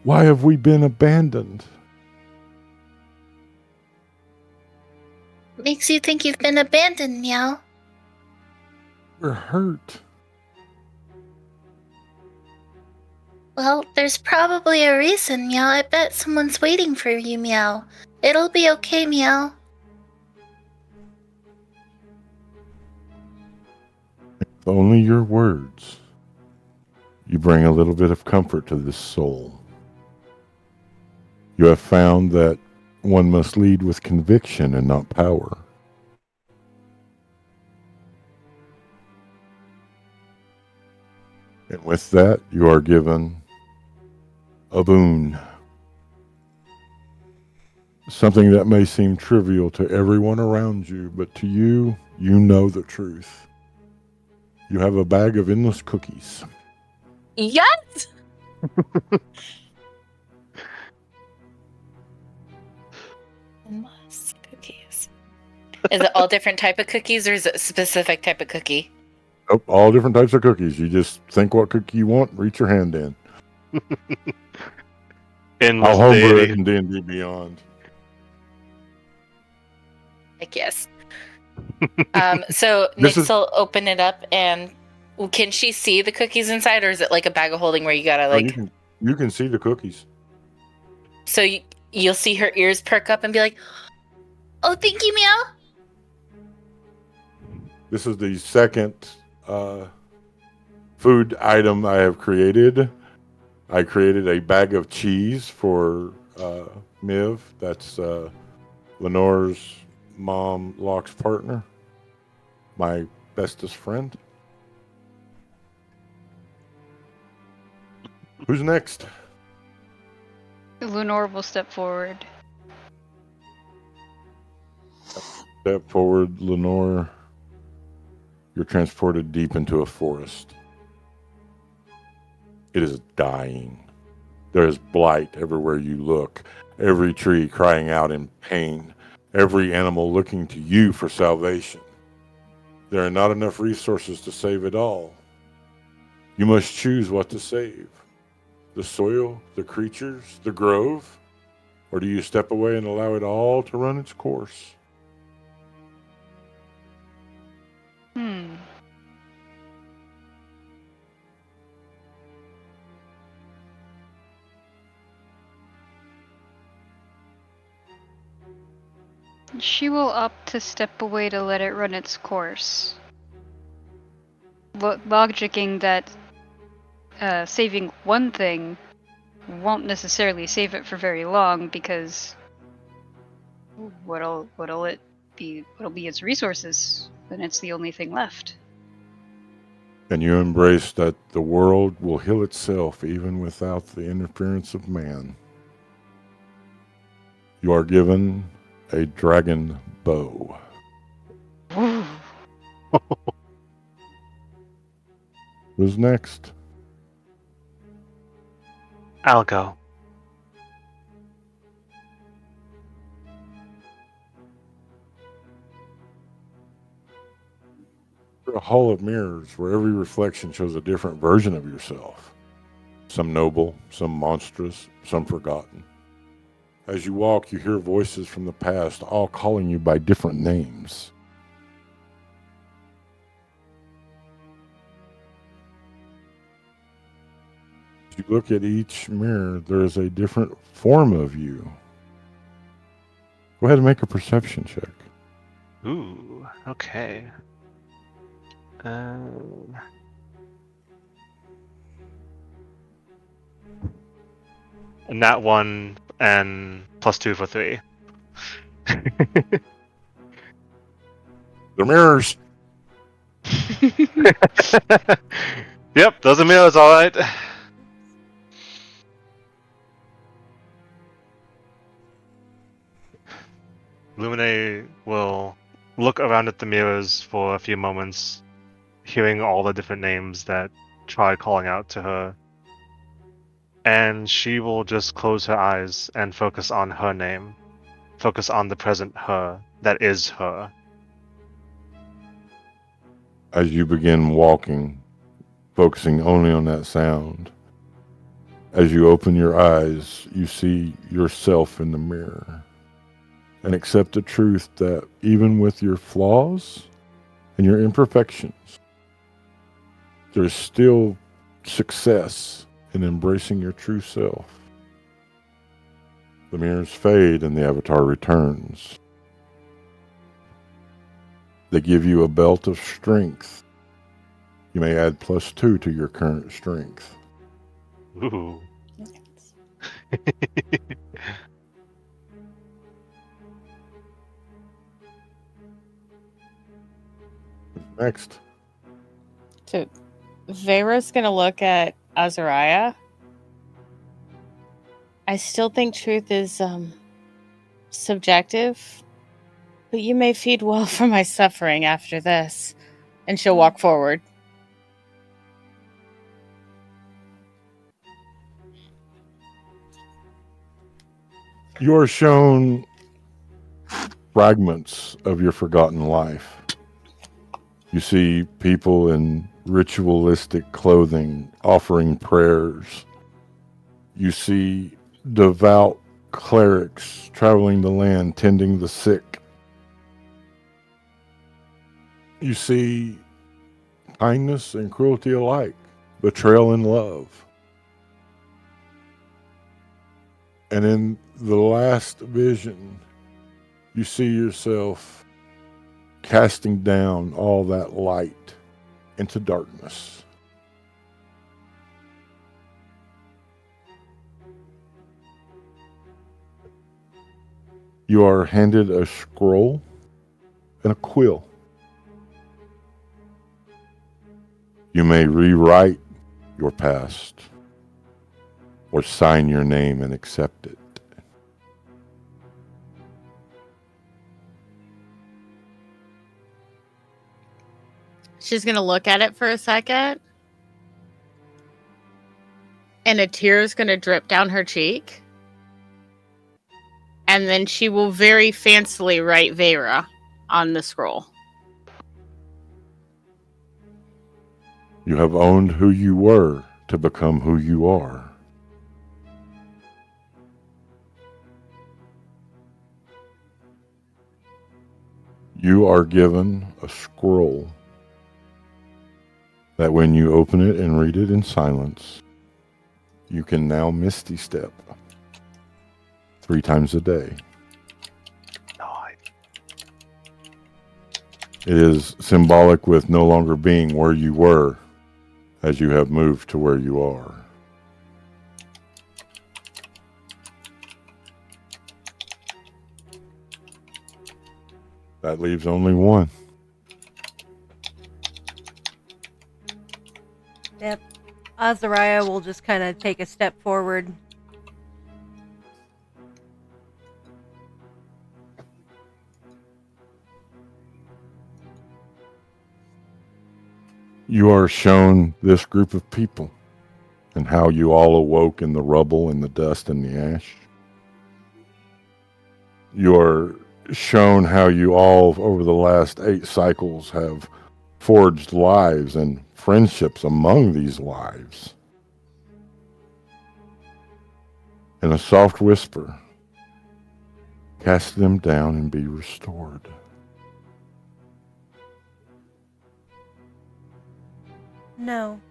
Why have we been abandoned? Makes you think you've been abandoned, Meow. We're hurt. Well, there's probably a reason, Meow. I bet someone's waiting for you, Meow. It'll be okay, Meow. If only your words. You bring a little bit of comfort to this soul. You have found that one must lead with conviction and not power. And with that, you are given a boon. Something that may seem trivial to everyone around you, but to you, you know the truth. You have a bag of endless cookies. Yes. Endless cookies. Is it all different type of cookies, or is it a specific type of cookie? Oh, all different types of cookies. You just think what cookie you want, reach your hand in. Endless I'll homebrew it deity. in D&D Beyond. Like, yes. So This Nyx is- will open it up, and can she see the cookies inside, or is it like a bag of holding where you gotta like? you can see the cookies. So you'll see her ears perk up and be like, Oh, thank you, Meow. This is the second food item I have created. I created a bag of cheese for Miv. That's Lenore's mom, Locke's partner, my bestest friend. Who's next? Lenore will step forward. Step forward, Lenore. You're transported deep into a forest. It is dying. There is blight everywhere you look. Every tree crying out in pain. Every animal looking to you for salvation. There are not enough resources to save it all. You must choose what to save. The soil, the creatures, the grove? Or do you step away and allow it all to run its course? She will opt to step away to let it run its course. Logicking that saving one thing won't necessarily save it for very long, because what'll it be? What'll be its resources when it's the only thing left? And you embrace that the world will heal itself even without the interference of man. You are given a dragon bow. Ooh. Who's next? I'll go. A hall of mirrors where every reflection shows a different version of yourself. Some noble, some monstrous, some forgotten. As you walk, you hear voices from the past, all calling you by different names. As you look at each mirror, there is a different form of you. Go ahead and make a perception check. Ooh, okay. And that one and +2 for 3. The mirrors. Yep, those are mirrors, all right. Lumine will look around at the mirrors for a few moments, hearing all the different names that try calling out to her. and she will just close her eyes and focus on her name. Focus on the present her that is her. As you begin walking, focusing only on that sound, as you open your eyes, you see yourself in the mirror and accept the truth that even with your flaws and your imperfections, there's still success in embracing your true self. The mirrors fade and the avatar returns. They give you a belt of strength. You may add +2 to your current strength. Ooh. Next. So Vera's gonna look at Oz'zariah. I still think truth is subjective, but you may feed well from my suffering after this. And she'll walk forward. You are shown fragments of your forgotten life. You see people in ritualistic clothing offering prayers. You see devout clerics traveling the land tending the sick. You see kindness and cruelty alike, betrayal and love. And in the last vision, you see yourself casting down all that light into darkness. You are handed a scroll and a quill. You may rewrite your past or sign your name and accept it. She's gonna look at it for a second, and a tear is gonna drip down her cheek. And then she will very fancily write Vera on the scroll. You have owned who you were to become who you are. You are given a scroll that when you open it and read it in silence, you can now misty step 3 times a day. It is symbolic with no longer being where you were as you have moved to where you are. That leaves only one. Yep. Oz'zariah will just kind of take a step forward. You are shown this group of people and how you all awoke in the rubble and the dust and the ash. You are shown how you all, over the last 8 cycles, have forged lives and friendships among these lives. In a soft whisper, cast them down and be restored. No.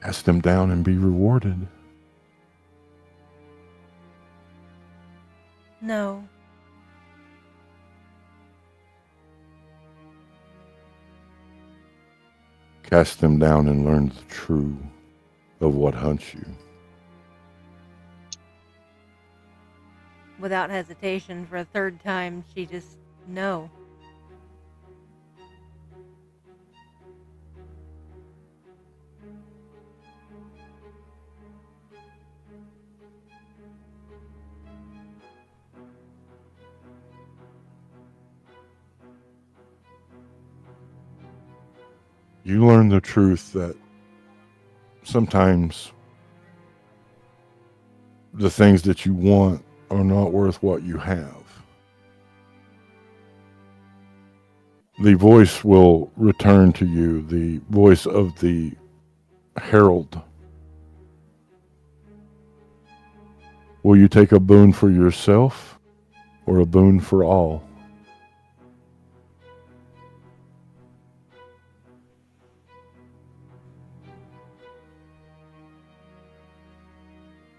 Cast them down and be rewarded. No. Cast them down and learn the true of what hunts you. Without hesitation, for a third time, she just, no. You learn the truth that sometimes the things that you want are not worth what you have. The voice will return to you, the voice of the herald. Will you take a boon for yourself or a boon for all?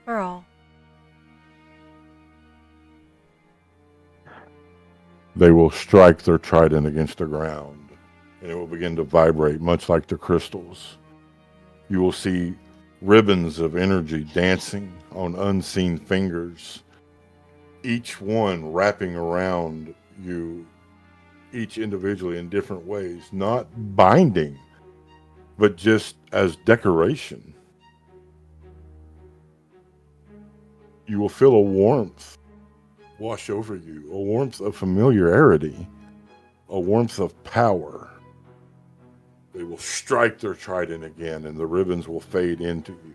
For all. They will strike their trident against the ground, and it will begin to vibrate, much like the crystals. You will see ribbons of energy dancing on unseen fingers, each one wrapping around you, each individually in different ways, not binding, but just as decoration. You will feel a warmth wash over you, a warmth of familiarity, a warmth of power. They will strike their trident again, and the ribbons will fade into you.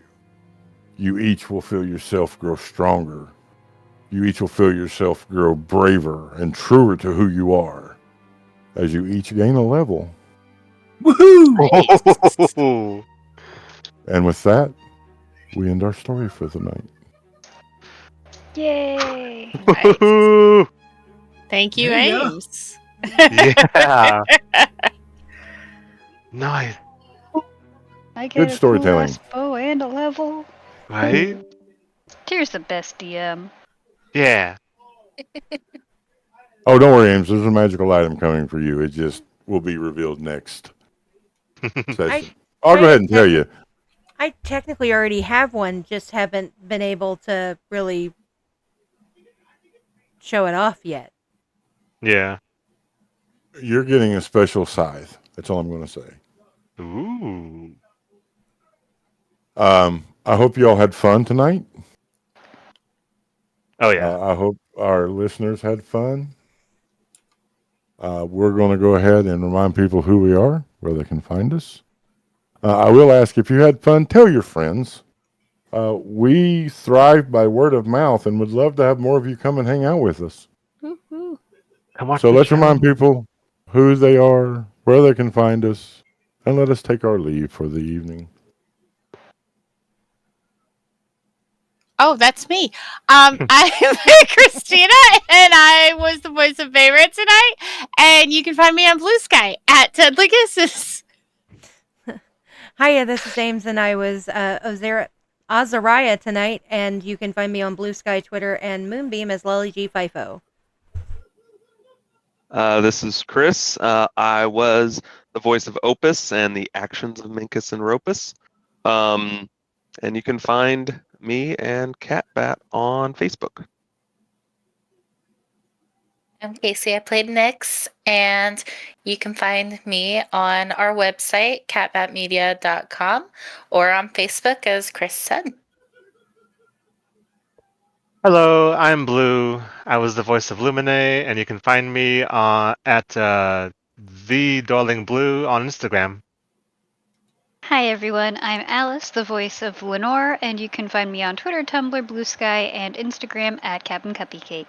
You each will feel yourself grow stronger. You each will feel yourself grow braver and truer to who you are as you each gain a level. Woohoo! And with that, we end our story for the night. Yay! Woohoo! Thank you, There you go. Ames. Yeah. Nice. I get Good a cool storytelling. ass bow and a level. Right? Tyr's the best DM. Yeah. Oh, don't worry, Ames. There's a magical item coming for you. It just will be revealed next session. I'll go ahead and tell you. I technically already have one, just haven't been able to really show it off yet. Yeah. You're getting a special scythe. That's all I'm going to say. Ooh. I hope you all had fun tonight. Oh yeah. I hope our listeners had fun. We're going to go ahead and remind people who we are, where they can find us. I will ask, if you had fun, tell your friends. We thrive by word of mouth and would love to have more of you come and hang out with us. Woo-hoo. Come watch So the let's show. remind people who they are, where they can find us, and let us take our leave for the evening. Oh, that's me. I'm Christina, and I was the voice of Favorite tonight. And you can find me on Blue Sky at Ted Kisses. Hiya, this is Ames, and I was Oz'zariah tonight, and you can find me on Blue Sky, Twitter, and Moonbeam as Lolly G. FIFO. This is Chris. I was the voice of Opus and the actions of Minkus and Ropus. And you can find me and Catbat on Facebook. I'm Casey. I played Nyx, and you can find me on our website, catbatmedia.com, or on Facebook, as Chris said. Hello, I'm Blue. I was the voice of Lumine, and you can find me at the Darling Blue on Instagram. Hi everyone, I'm Alice, the voice of Lenore, and you can find me on Twitter, Tumblr, Blue Sky, and Instagram at Captain Cupcake.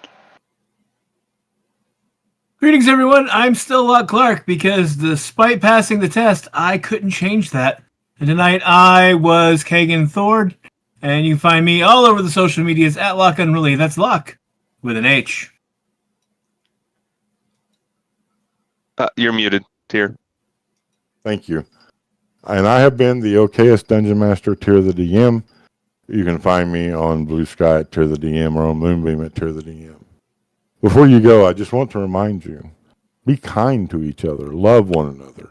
Greetings, everyone. I'm still Lot Clark because despite passing the test, I couldn't change that. And tonight I was Kagan Thord, and you can find me all over the social medias at Lock Unruly. That's Lock with an H. You're muted, Tyr. Thank you. And I have been the okayest Dungeon Master, Tyr the DM. You can find me on Blue Sky at Tyr the DM or on Moonbeam at Tyr the DM. Before you go, I just want to remind you, be kind to each other, love one another.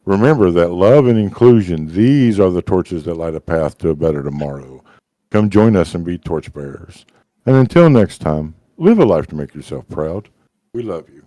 Remember that love and inclusion, these are the torches that light a path to a better tomorrow. Come join us and be torchbearers. And until next time, live a life to make yourself proud. We love you.